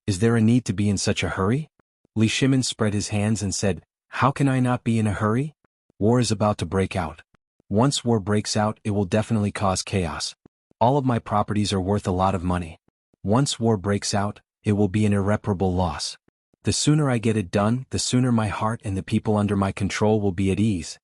Is there a need to be in such a hurry? Li Shimin spread his hands and said, How can I not be in a hurry? War is about to break out. Once war breaks out, it will definitely cause chaos. All of my properties are worth a lot of money. Once war breaks out, it will be an irreparable loss. The sooner I get it done, the sooner my heart and the people under my control will be at ease.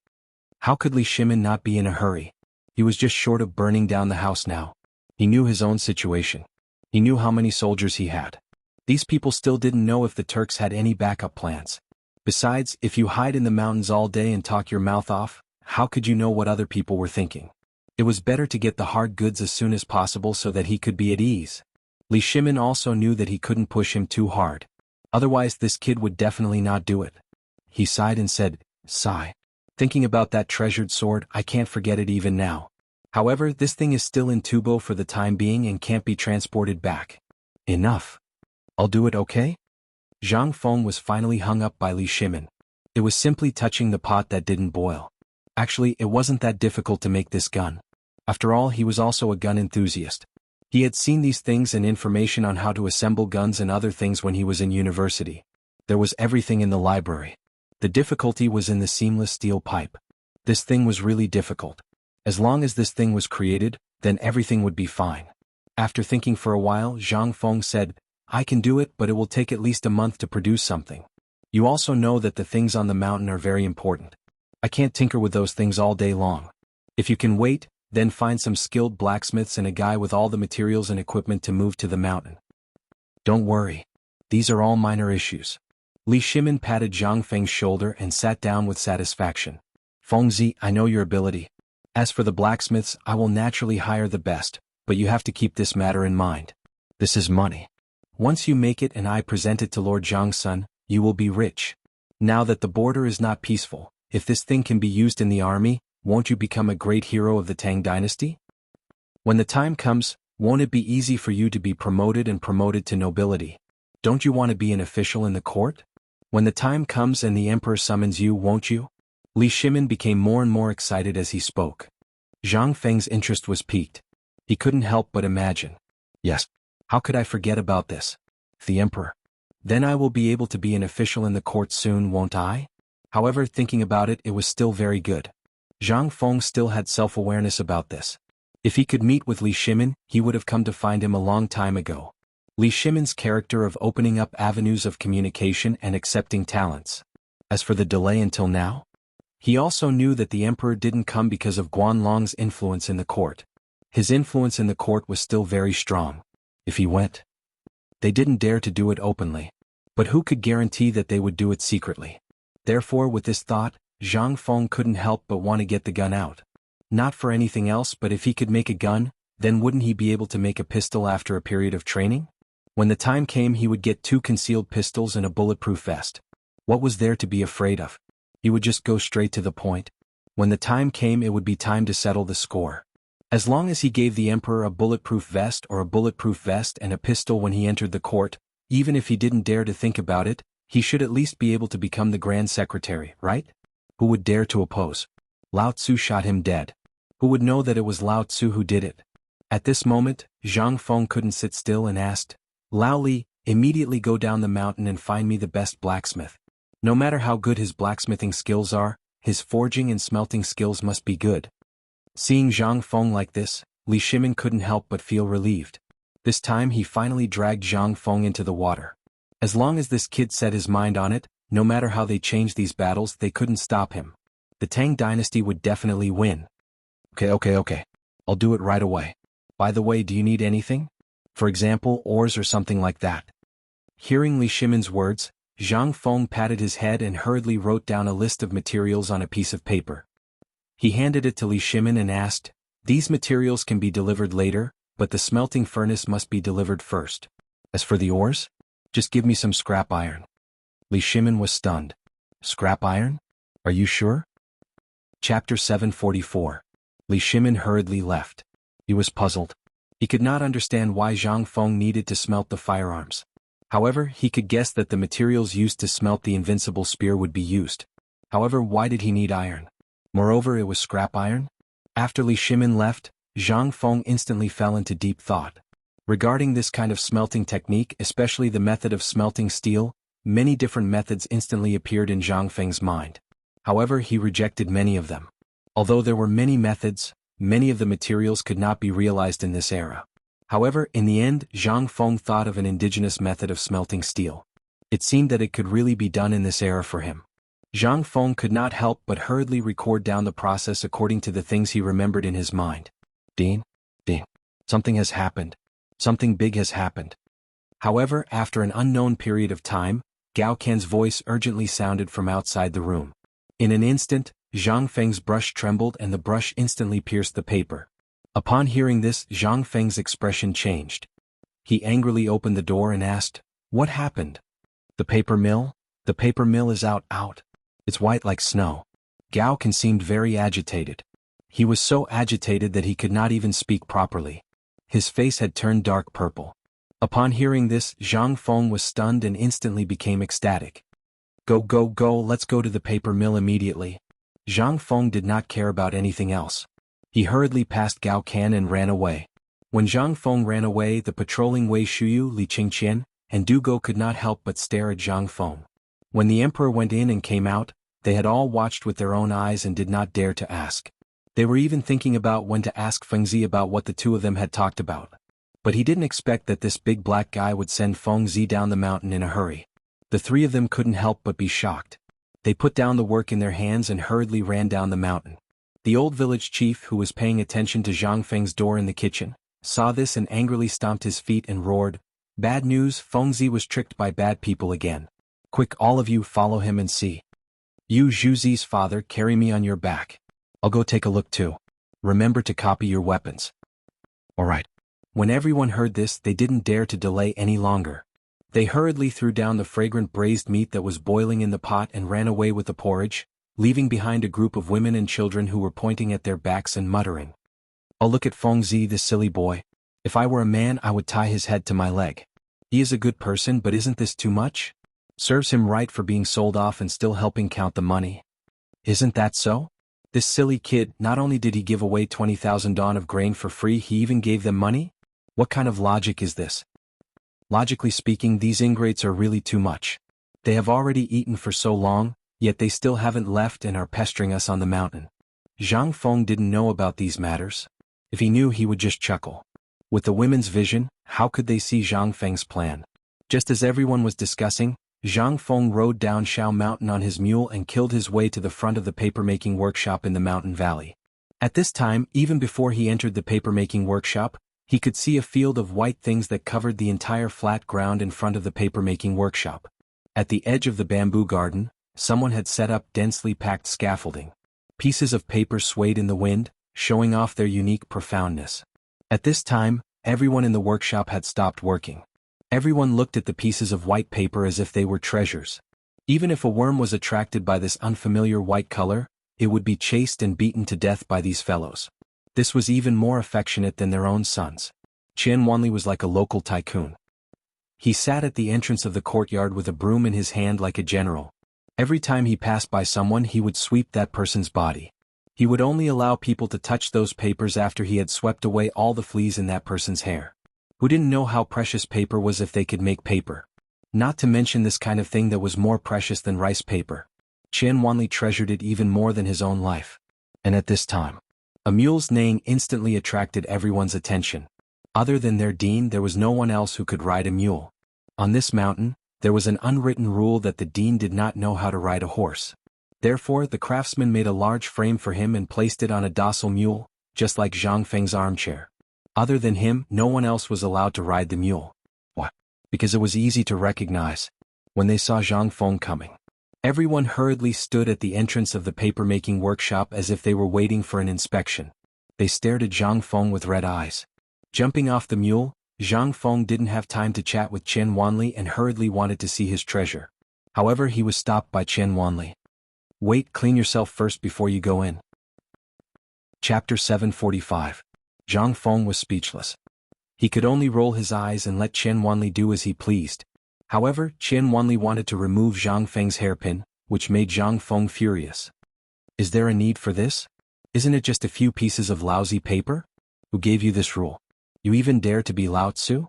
How could Li Shimin not be in a hurry? He was just short of burning down the house now. He knew his own situation. He knew how many soldiers he had. These people still didn't know if the Turks had any backup plans. Besides, if you hide in the mountains all day and talk your mouth off, how could you know what other people were thinking? It was better to get the hard goods as soon as possible so that he could be at ease. Li Shimin also knew that he couldn't push him too hard. Otherwise this kid would definitely not do it. He sighed and said, Sigh. Thinking about that treasured sword, I can't forget it even now. However, this thing is still in Tubo for the time being and can't be transported back. Enough. I'll do it, okay? Zhang Feng was finally hung up by Li Shimin. It was simply touching the pot that didn't boil. Actually, it wasn't that difficult to make this gun. After all, he was also a gun enthusiast. He had seen these things and information on how to assemble guns and other things when he was in university. There was everything in the library. The difficulty was in the seamless steel pipe. This thing was really difficult. As long as this thing was created, then everything would be fine. After thinking for a while, Zhang Feng said, I can do it, but it will take at least a month to produce something. You also know that the things on the mountain are very important. I can't tinker with those things all day long. If you can wait, then find some skilled blacksmiths and a guy with all the materials and equipment to move to the mountain. Don't worry. These are all minor issues. Li Shimin patted Zhang Feng's shoulder and sat down with satisfaction. Fengzi, I know your ability. As for the blacksmiths, I will naturally hire the best, but you have to keep this matter in mind. This is money. Once you make it and I present it to Lord Zhang's son, you will be rich. Now that the border is not peaceful, if this thing can be used in the army, won't you become a great hero of the Tang Dynasty? When the time comes, won't it be easy for you to be promoted to nobility? Don't you want to be an official in the court? When the time comes and the emperor summons you, won't you? Li Shimin became more and more excited as he spoke. Zhang Feng's interest was piqued. He couldn't help but imagine. Yes, how could I forget about this? The emperor. Then I will be able to be an official in the court soon, won't I? However, thinking about it, it was still very good. Zhang Feng still had self-awareness about this. If he could meet with Li Shimin, he would have come to find him a long time ago. Li Shimin's character of opening up avenues of communication and accepting talents. As for the delay until now, he also knew that the emperor didn't come because of Guanlong's influence in the court. His influence in the court was still very strong. If he went, they didn't dare to do it openly. But who could guarantee that they would do it secretly? Therefore, with this thought, Zhang Feng couldn't help but want to get the gun out. Not for anything else, but if he could make a gun, then wouldn't he be able to make a pistol after a period of training? When the time came, he would get 2 concealed pistols and a bulletproof vest. What was there to be afraid of? He would just go straight to the point. When the time came, it would be time to settle the score. As long as he gave the emperor a bulletproof vest and a pistol when he entered the court, even if he didn't dare to think about it, he should at least be able to become the Grand Secretary, right? Who would dare to oppose? Lao Tzu shot him dead. Who would know that it was Lao Tzu who did it? At this moment, Zhang Feng couldn't sit still and asked, Lao Li, immediately go down the mountain and find me the best blacksmith. No matter how good his blacksmithing skills are, his forging and smelting skills must be good. Seeing Zhang Feng like this, Li Shimin couldn't help but feel relieved. This time he finally dragged Zhang Feng into the water. As long as this kid set his mind on it, no matter how they changed these battles, they couldn't stop him. The Tang Dynasty would definitely win. Okay. I'll do it right away. By the way, do you need anything? For example, oars or something like that. Hearing Li Shimin's words, Zhang Feng patted his head and hurriedly wrote down a list of materials on a piece of paper. He handed it to Li Shimin and asked, "These materials can be delivered later, but the smelting furnace must be delivered first. As for the oars, just give me some scrap iron." Li Shimin was stunned. Scrap iron? Are you sure? Chapter 744. Li Shimin hurriedly left. He was puzzled. He could not understand why Zhang Feng needed to smelt the firearms. However, he could guess that the materials used to smelt the invincible spear would be used. However, why did he need iron? Moreover, it was scrap iron? After Li Shimin left, Zhang Feng instantly fell into deep thought. Regarding this kind of smelting technique, especially the method of smelting steel, many different methods instantly appeared in Zhang Feng's mind. However, he rejected many of them. Although there were many methods, many of the materials could not be realized in this era. However, in the end, Zhang Feng thought of an indigenous method of smelting steel. It seemed that it could really be done in this era for him. Zhang Feng could not help but hurriedly record down the process according to the things he remembered in his mind. Dean, something has happened. Something big has happened. However, after an unknown period of time, Gao Can's voice urgently sounded from outside the room. In an instant, Zhang Feng's brush trembled and the brush instantly pierced the paper. Upon hearing this, Zhang Feng's expression changed. He angrily opened the door and asked, "What happened?" "The paper mill? The paper mill is out. It's white like snow." Gao Can seemed very agitated. He was so agitated that he could not even speak properly. His face had turned dark purple. Upon hearing this, Zhang Feng was stunned and instantly became ecstatic. Go, let's go to the paper mill immediately." Zhang Feng did not care about anything else. He hurriedly passed Gao Can and ran away. When Zhang Feng ran away, the patrolling Wei Shuyu, Li Qingqian, and Du Go could not help but stare at Zhang Feng. When the emperor went in and came out, they had all watched with their own eyes and did not dare to ask. They were even thinking about when to ask Fengzi about what the two of them had talked about. But he didn't expect that this big black guy would send Fengzi down the mountain in a hurry. The three of them couldn't help but be shocked. They put down the work in their hands and hurriedly ran down the mountain. The old village chief, who was paying attention to Zhang Feng's door in the kitchen, saw this and angrily stomped his feet and roared, "Bad news, Fengzi was tricked by bad people again. Quick, all of you, follow him and see. You, Zhuzi's father, carry me on your back. I'll go take a look too. Remember to copy your weapons." "All right." When everyone heard this, they didn't dare to delay any longer. They hurriedly threw down the fragrant braised meat that was boiling in the pot and ran away with the porridge, leaving behind a group of women and children who were pointing at their backs and muttering, "Oh, look at Fengzi, this silly boy. If I were a man, I would tie his head to my leg. He is a good person, but isn't this too much? Serves him right for being sold off and still helping count the money. Isn't that so? This silly kid, not only did he give away 20,000 dawn of grain for free, he even gave them money? What kind of logic is this? Logically speaking, these ingrates are really too much. They have already eaten for so long, yet they still haven't left and are pestering us on the mountain." Zhang Feng didn't know about these matters. If he knew, he would just chuckle. With the women's vision, how could they see Zhang Feng's plan? Just as everyone was discussing, Zhang Feng rode down Shao Mountain on his mule and killed his way to the front of the papermaking workshop in the mountain valley. At this time, even before he entered the papermaking workshop, he could see a field of white things that covered the entire flat ground in front of the papermaking workshop. At the edge of the bamboo garden, someone had set up densely packed scaffolding. Pieces of paper swayed in the wind, showing off their unique profoundness. At this time, everyone in the workshop had stopped working. Everyone looked at the pieces of white paper as if they were treasures. Even if a worm was attracted by this unfamiliar white color, it would be chased and beaten to death by these fellows. This was even more affectionate than their own sons. Qian Wanli was like a local tycoon. He sat at the entrance of the courtyard with a broom in his hand like a general. Every time he passed by someone, he would sweep that person's body. He would only allow people to touch those papers after he had swept away all the fleas in that person's hair. Who didn't know how precious paper was if they could make paper? Not to mention this kind of thing that was more precious than rice paper. Qian Wanli treasured it even more than his own life. And at this time, a mule's neighing instantly attracted everyone's attention. Other than their dean, there was no one else who could ride a mule. On this mountain, There was an unwritten rule that the dean did not know how to ride a horse. Therefore, the craftsman made a large frame for him and placed it on a docile mule, just like Zhang Feng's armchair. Other than him, no one else was allowed to ride the mule. Why? Because it was easy to recognize. When they saw Zhang Feng coming, everyone hurriedly stood at the entrance of the paper-making workshop as if they were waiting for an inspection. They stared at Zhang Feng with red eyes. Jumping off the mule, Zhang Feng didn't have time to chat with Chen Wanli and hurriedly wanted to see his treasure. However, he was stopped by Chen Wanli. Wait, clean yourself first before you go in. Chapter 745. Zhang Feng was speechless. He could only roll his eyes and let Chen Wanli do as he pleased. However, Chen Wanli wanted to remove Zhang Feng's hairpin, which made Zhang Feng furious. Is there a need for this? Isn't it just a few pieces of lousy paper? Who gave you this rule? You even dare to be Lao Tzu?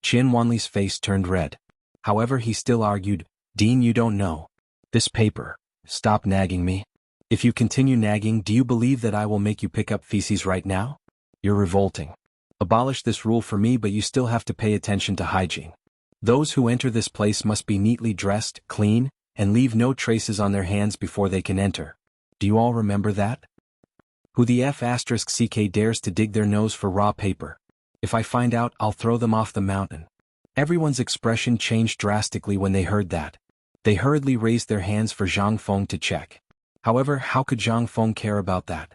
Chen Wanli's face turned red. However, he still argued, Dean, you don't know. This paper. Stop nagging me. If you continue nagging, do you believe that I will make you pick up feces right now? You're revolting. Abolish this rule for me, but you still have to pay attention to hygiene. Those who enter this place must be neatly dressed, clean, and leave no traces on their hands before they can enter. Do you all remember that? Who the F***ck dares to dig their nose for raw paper? If I find out, I'll throw them off the mountain. Everyone's expression changed drastically when they heard that. They hurriedly raised their hands for Zhang Feng to check. However, how could Zhang Feng care about that?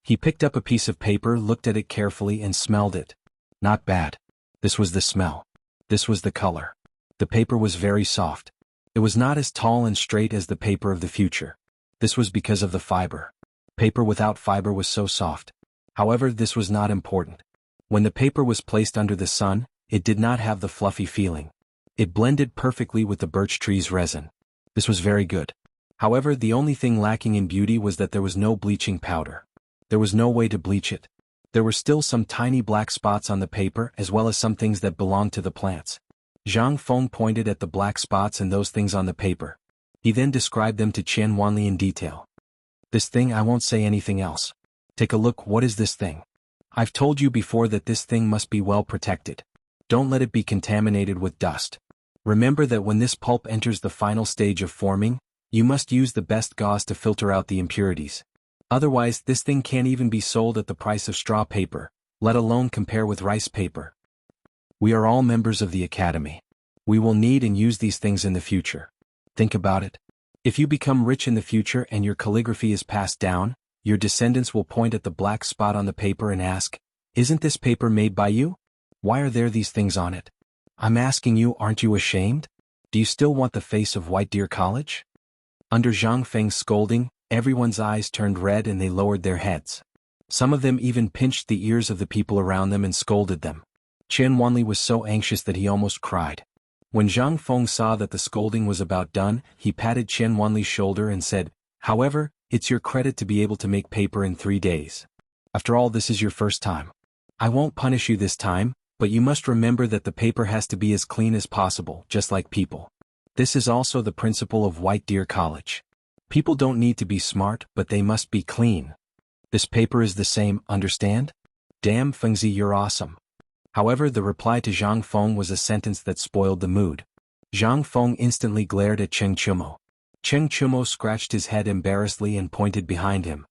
He picked up a piece of paper, looked at it carefully and smelled it. Not bad. This was the smell. This was the color. The paper was very soft. It was not as tall and straight as the paper of the future. This was because of the fiber. Paper without fiber was so soft. However, this was not important. When the paper was placed under the sun, it did not have the fluffy feeling. It blended perfectly with the birch tree's resin. This was very good. However, the only thing lacking in beauty was that there was no bleaching powder. There was no way to bleach it. There were still some tiny black spots on the paper as well as some things that belonged to the plants. Zhang Feng pointed at the black spots and those things on the paper. He then described them to Chen Wanli in detail. This thing, I won't say anything else. Take a look, what is this thing? I've told you before that this thing must be well protected. Don't let it be contaminated with dust. Remember that when this pulp enters the final stage of forming, you must use the best gauze to filter out the impurities. Otherwise, this thing can't even be sold at the price of straw paper, let alone compare with rice paper. We are all members of the academy. We will need and use these things in the future. Think about it. If you become rich in the future and your calligraphy is passed down, your descendants will point at the black spot on the paper and ask, "Isn't this paper made by you? Why are there these things on it?" I'm asking you, aren't you ashamed? Do you still want the face of White Deer College? Under Zhang Feng's scolding, everyone's eyes turned red and they lowered their heads. Some of them even pinched the ears of the people around them and scolded them. Chen Wanli was so anxious that he almost cried. When Zhang Feng saw that the scolding was about done, he patted Chen Wanli's shoulder and said, "However, it's your credit to be able to make paper in 3 days. After all, this is your first time. I won't punish you this time, but you must remember that the paper has to be as clean as possible, just like people. This is also the principle of White Deer College. People don't need to be smart, but they must be clean. This paper is the same, understand? Damn, Fengzi, you're awesome." However, the reply to Zhang Feng was a sentence that spoiled the mood. Zhang Feng instantly glared at Cheng Chumo. Cheng Chumo scratched his head embarrassedly and pointed behind him.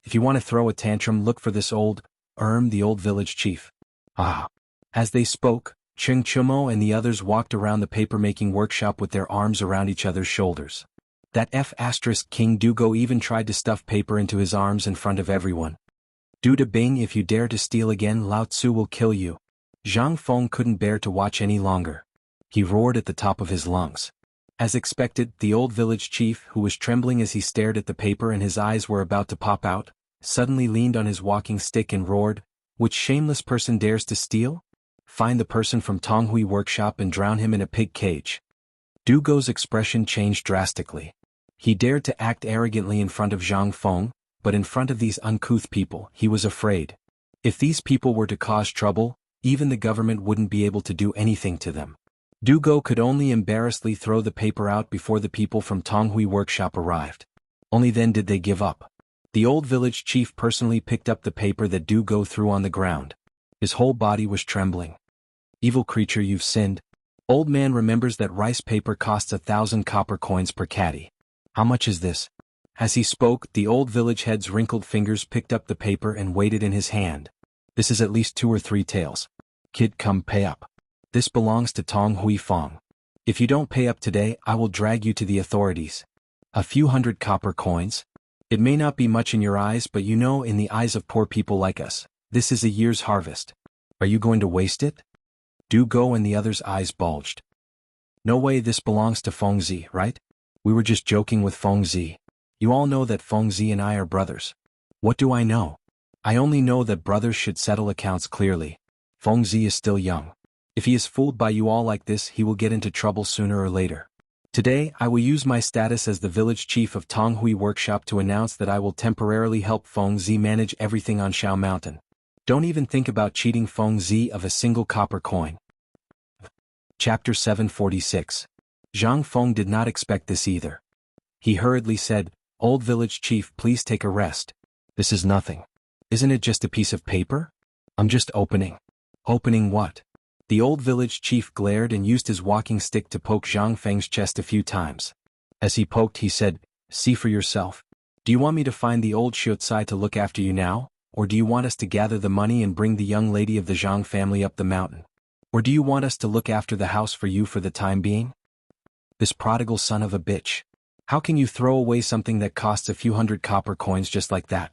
"If you want to throw a tantrum, look for this old, the old village chief." Ah. As they spoke, Cheng Chumo and the others walked around the paper-making workshop with their arms around each other's shoulders. That King Dugo even tried to stuff paper into his arms in front of everyone. "Du de Bing, if you dare to steal again, Lao Tzu will kill you." Zhang Feng couldn't bear to watch any longer. He roared at the top of his lungs. As expected, the old village chief, who was trembling as he stared at the paper and his eyes were about to pop out, suddenly leaned on his walking stick and roared, "Which shameless person dares to steal? Find the person from Tonghui workshop and drown him in a pig cage." Dugo's expression changed drastically. He dared to act arrogantly in front of Zhang Feng, but in front of these uncouth people, he was afraid. If these people were to cause trouble, even the government wouldn't be able to do anything to them. Dugo could only embarrassedly throw the paper out before the people from Tonghui workshop arrived. Only then did they give up. The old village chief personally picked up the paper that Dugo threw on the ground. His whole body was trembling. "Evil creature, you've sinned. Old man remembers that rice paper costs 1,000 copper coins per caddy. How much is this? As he spoke, the old village head's wrinkled fingers picked up the paper and weighed it in his hand. This is at least 2 or 3 taels. Kid, come pay up. This belongs to Tong Hui Fong. If you don't pay up today, I will drag you to the authorities. A few hundred copper coins? It may not be much in your eyes, but you know, in the eyes of poor people like us, this is a year's harvest. Are you going to waste it? Do go. And the other's eyes bulged. No way, this belongs to Feng Zi, right? We were just joking with Feng Zi. You all know that Feng Zi and I are brothers. What do I know? I only know that brothers should settle accounts clearly. Feng Zi is still young. If he is fooled by you all like this, he will get into trouble sooner or later. Today, I will use my status as the village chief of Tong Hui Workshop to announce that I will temporarily help Feng Zi manage everything on Shao Mountain. Don't even think about cheating Feng Zi of a single copper coin. Chapter 746. Zhang Feng did not expect this either. He hurriedly said, "Old village chief, please take a rest. This is nothing. Isn't it just a piece of paper? I'm just opening." Opening what? The old village chief glared and used his walking stick to poke Zhang Feng's chest a few times. As he poked, he said, "See for yourself. Do you want me to find the old Shuotsai to look after you now, or do you want us to gather the money and bring the young lady of the Zhang family up the mountain? Or do you want us to look after the house for you for the time being? This prodigal son of a bitch. How can you throw away something that costs a few hundred copper coins just like that?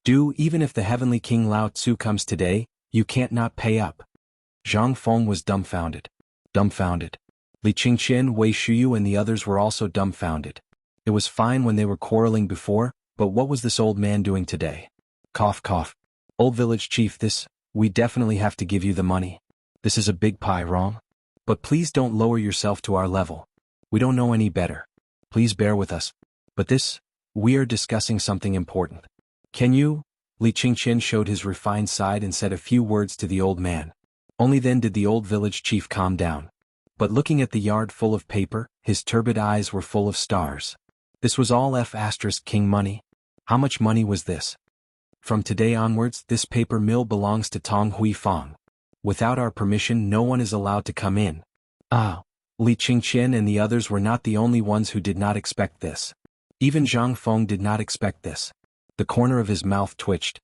Even if the heavenly King Lao Tzu comes today, you can't not pay up." Zhang Feng was dumbfounded. Dumbfounded. Li Qingqian, Wei Shuyu and the others were also dumbfounded. It was fine when they were quarreling before, but what was this old man doing today? Cough cough. Old village chief, we definitely have to give you the money. This is a big pie, wrong? But please don't lower yourself to our level. We don't know any better. Please bear with us. But we are discussing something important. Can you? Li Qingqian showed his refined side and said a few words to the old man. Only then did the old village chief calm down. But looking at the yard full of paper, his turbid eyes were full of stars. This was all King money. How much money was this? From today onwards, this paper mill belongs to Tong Hui Fong. Without our permission, no one is allowed to come in. Li Qingqian and the others were not the only ones who did not expect this. Even Zhang Feng did not expect this. The corner of his mouth twitched.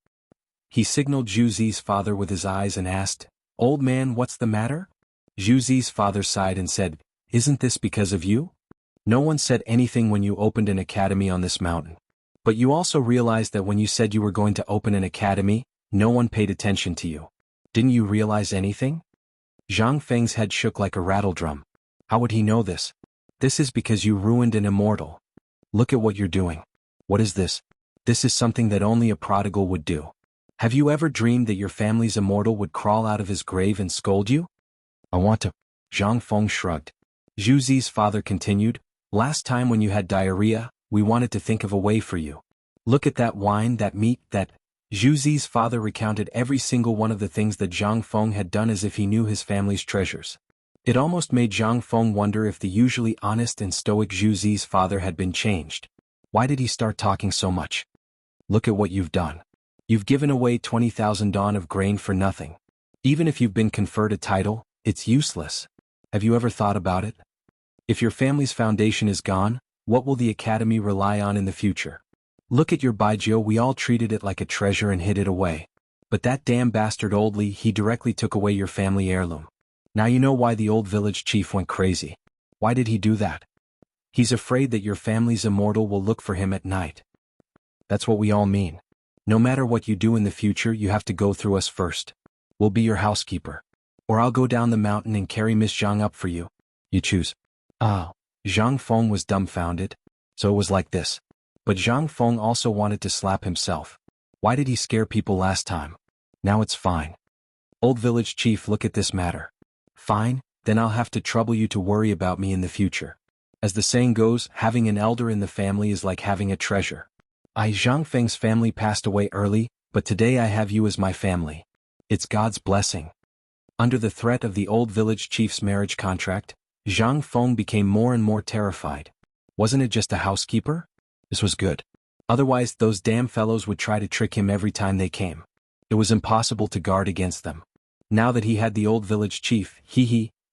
He signaled Zhu Zi's father with his eyes and asked, "Old man, what's the matter?" Zhu Zi's father sighed and said, "Isn't this because of you? No one said anything when you opened an academy on this mountain. But you also realized that when you said you were going to open an academy, no one paid attention to you. Didn't you realize anything?" Zhang Feng's head shook like a rattledrum. How would he know this? This is because you ruined an immortal. Look at what you're doing. What is this? This is something that only a prodigal would do. Have you ever dreamed that your family's immortal would crawl out of his grave and scold you? I want to. Zhang Feng shrugged. Zhu Zi's father continued, "Last time when you had diarrhea, we wanted to think of a way for you. Look at that wine, that meat, that..." Zhu Zi's father recounted every single one of the things that Zhang Feng had done as if he knew his family's treasures. It almost made Zhang Feng wonder if the usually honest and stoic Zhu Zi's father had been changed. Why did he start talking so much? Look at what you've done. You've given away 20,000 dawn of grain for nothing. Even if you've been conferred a title, it's useless. Have you ever thought about it? If your family's foundation is gone, what will the academy rely on in the future? Look at your Baijiu, we all treated it like a treasure and hid it away. But that damn bastard old Li, he directly took away your family heirloom. Now you know why the old village chief went crazy. Why did he do that? He's afraid that your family's immortal will look for him at night. That's what we all mean. No matter what you do in the future, you have to go through us first. We'll be your housekeeper. Or I'll go down the mountain and carry Miss Zhang up for you. You choose. Zhang Feng was dumbfounded. So it was like this. But Zhang Feng also wanted to slap himself. Why did he scare people last time? Now it's fine. Old village chief, look at this matter. Fine, then I'll have to trouble you to worry about me in the future. As the saying goes, having an elder in the family is like having a treasure. Zhang Feng's family passed away early, but today I have you as my family. It's God's blessing. Under the threat of the old village chief's marriage contract, Zhang Feng became more and more terrified. Wasn't it just a housekeeper? This was good. Otherwise, those damn fellows would try to trick him every time they came. It was impossible to guard against them. Now that he had the old village chief,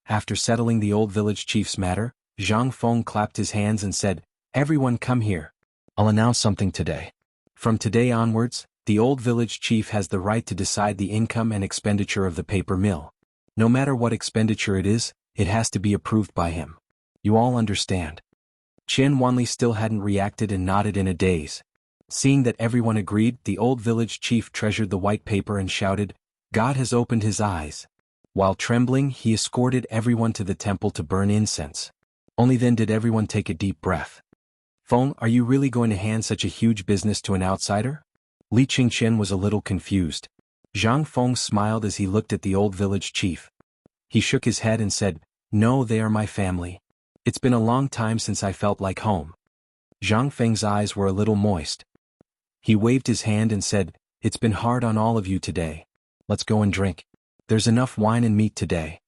After settling the old village chief's matter, Zhang Feng clapped his hands and said, "Everyone come here. I'll announce something today. From today onwards, the old village chief has the right to decide the income and expenditure of the paper mill. No matter what expenditure it is, it has to be approved by him. You all understand?" Chen Wanli still hadn't reacted and nodded in a daze. Seeing that everyone agreed, the old village chief treasured the white paper and shouted, "God has opened his eyes." While trembling, he escorted everyone to the temple to burn incense. Only then did everyone take a deep breath. "Feng, are you really going to hand such a huge business to an outsider?" Li Qingqian was a little confused. Zhang Feng smiled as he looked at the old village chief. He shook his head and said, "No, they are my family. It's been a long time since I felt like home." Zhang Feng's eyes were a little moist. He waved his hand and said, "It's been hard on all of you today. Let's go and drink. There's enough wine and meat today."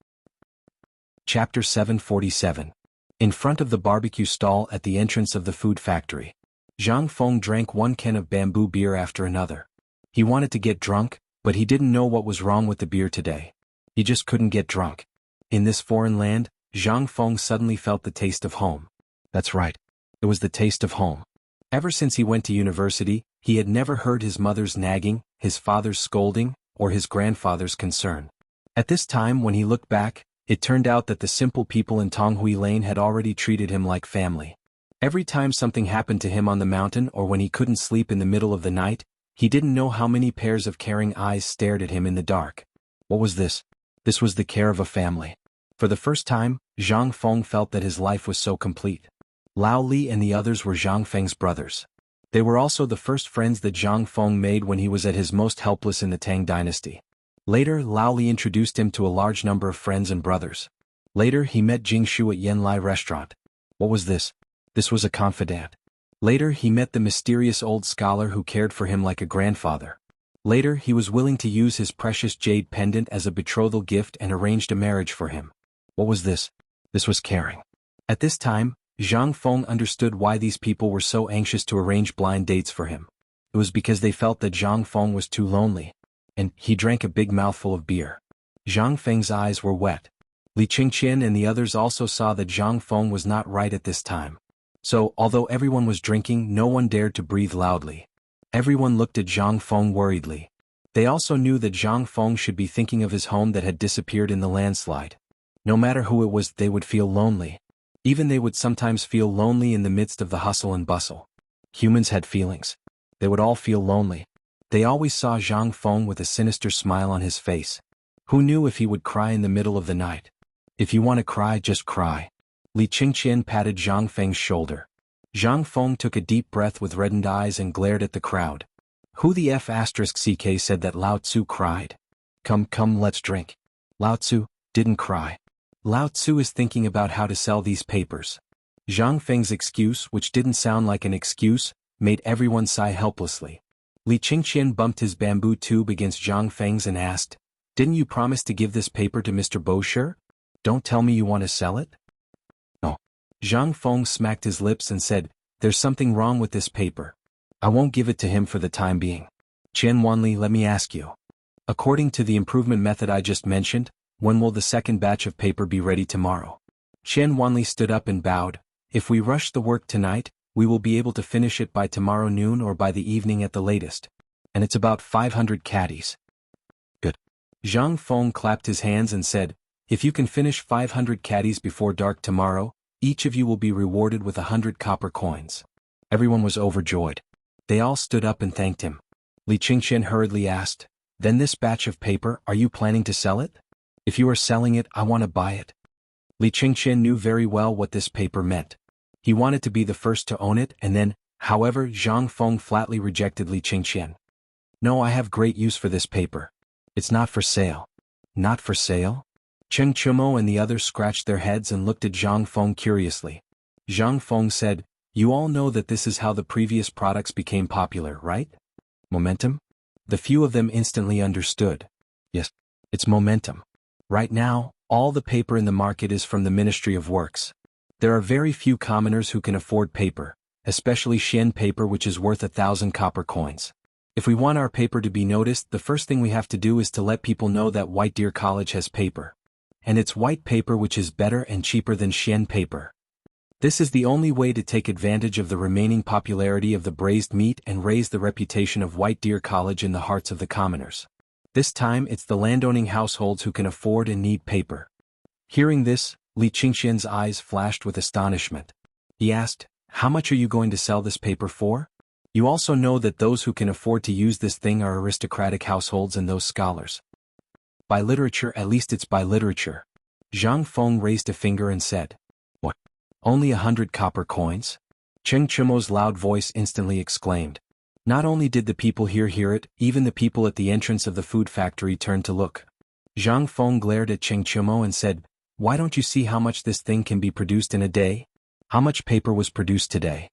Chapter 747. In front of the barbecue stall at the entrance of the food factory, Zhang Feng drank one can of bamboo beer after another. He wanted to get drunk, but he didn't know what was wrong with the beer today. He just couldn't get drunk. In this foreign land, Zhang Feng suddenly felt the taste of home. That's right. It was the taste of home. Ever since he went to university, he had never heard his mother's nagging, his father's scolding, or his grandfather's concern. At this time, when he looked back, it turned out that the simple people in Tonghui Lane had already treated him like family. Every time something happened to him on the mountain or when he couldn't sleep in the middle of the night, he didn't know how many pairs of caring eyes stared at him in the dark. What was this? This was the care of a family. For the first time, Zhang Feng felt that his life was so complete. Lao Li and the others were Zhang Feng's brothers. They were also the first friends that Zhang Feng made when he was at his most helpless in the Tang Dynasty. Later, Lao Li introduced him to a large number of friends and brothers. Later, he met Jing Shu at Yanlai restaurant. What was this? This was a confidant. Later, he met the mysterious old scholar who cared for him like a grandfather. Later, he was willing to use his precious jade pendant as a betrothal gift and arranged a marriage for him. What was this? This was caring. At this time, Zhang Feng understood why these people were so anxious to arrange blind dates for him. It was because they felt that Zhang Feng was too lonely. And he drank a big mouthful of beer. Zhang Feng's eyes were wet. Li Qingqian and the others also saw that Zhang Feng was not right at this time. So, although everyone was drinking, no one dared to breathe loudly. Everyone looked at Zhang Feng worriedly. They also knew that Zhang Feng should be thinking of his home that had disappeared in the landslide. No matter who it was, they would feel lonely. Even they would sometimes feel lonely in the midst of the hustle and bustle. Humans had feelings. They would all feel lonely. They always saw Zhang Feng with a sinister smile on his face. Who knew if he would cry in the middle of the night? If you want to cry, just cry. Li Qingqian patted Zhang Feng's shoulder. Zhang Feng took a deep breath with reddened eyes and glared at the crowd. Who the F***ck said that Lao Tzu cried? Come, let's drink. Lao Tzu didn't cry. Lao Tzu is thinking about how to sell these papers. Zhang Feng's excuse, which didn't sound like an excuse, made everyone sigh helplessly. Li Qingqian bumped his bamboo tube against Zhang Feng's and asked, "Didn't you promise to give this paper to Mr. Bosher? Don't tell me you want to sell it?" "No." Zhang Feng smacked his lips and said, "There's something wrong with this paper. I won't give it to him for the time being. Chen Wanli, let me ask you. According to the improvement method I just mentioned, when will the second batch of paper be ready tomorrow?" Chen Wanli stood up and bowed. "If we rush the work tonight, we will be able to finish it by tomorrow noon or by the evening at the latest. And it's about 500 caddies." "Good." Zhang Feng clapped his hands and said, "If you can finish 500 caddies before dark tomorrow, each of you will be rewarded with 100 copper coins." Everyone was overjoyed. They all stood up and thanked him. Li Qingqian hurriedly asked, "Then this batch of paper, are you planning to sell it?" "If you are selling it, I want to buy it." Li Qingqian knew very well what this paper meant. He wanted to be the first to own it and then, however, Zhang Feng flatly rejected Li Qingqian. "No, I have great use for this paper. It's not for sale." "Not for sale?" Cheng Chumo and the others scratched their heads and looked at Zhang Feng curiously. Zhang Feng said, "You all know that this is how the previous products became popular, right? Momentum?" The few of them instantly understood. Yes, it's momentum. Right now, all the paper in the market is from the Ministry of Works. There are very few commoners who can afford paper, especially Xian paper, which is worth 1,000 copper coins. If we want our paper to be noticed, the first thing we have to do is to let people know that White Deer College has paper. and it's white paper which is better and cheaper than Xian paper. This is the only way to take advantage of the remaining popularity of the braised meat and raise the reputation of White Deer College in the hearts of the commoners. This time it's the landowning households who can afford and need paper. Hearing this, Li Qingxian's eyes flashed with astonishment. He asked, "How much are you going to sell this paper for? You also know that those who can afford to use this thing are aristocratic households and those scholars." "By literature, at least it's by literature." Zhang Feng raised a finger and said. "What? Only 100 copper coins?" Cheng Chimo's loud voice instantly exclaimed. Not only did the people here hear it, even the people at the entrance of the food factory turned to look. Zhang Feng glared at Cheng Chimo and said, "Why don't you see how much this thing can be produced in a day? How much paper was produced today?"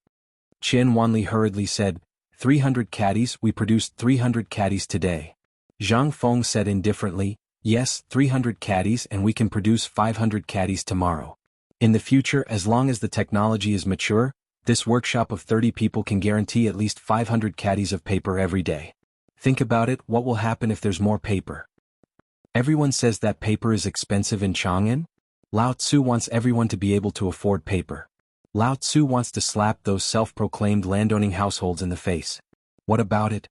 Qian Wanli hurriedly said, 300 caddies, we produced 300 caddies today. Zhang Feng said indifferently, "Yes, 300 caddies and we can produce 500 caddies tomorrow. In the future, as long as the technology is mature, this workshop of 30 people can guarantee at least 500 caddies of paper every day. Think about it, what will happen if there's more paper? Everyone says that paper is expensive in Chang'an. Lao Tzu wants everyone to be able to afford paper. Lao Tzu wants to slap those self-proclaimed landowning households in the face. What about it?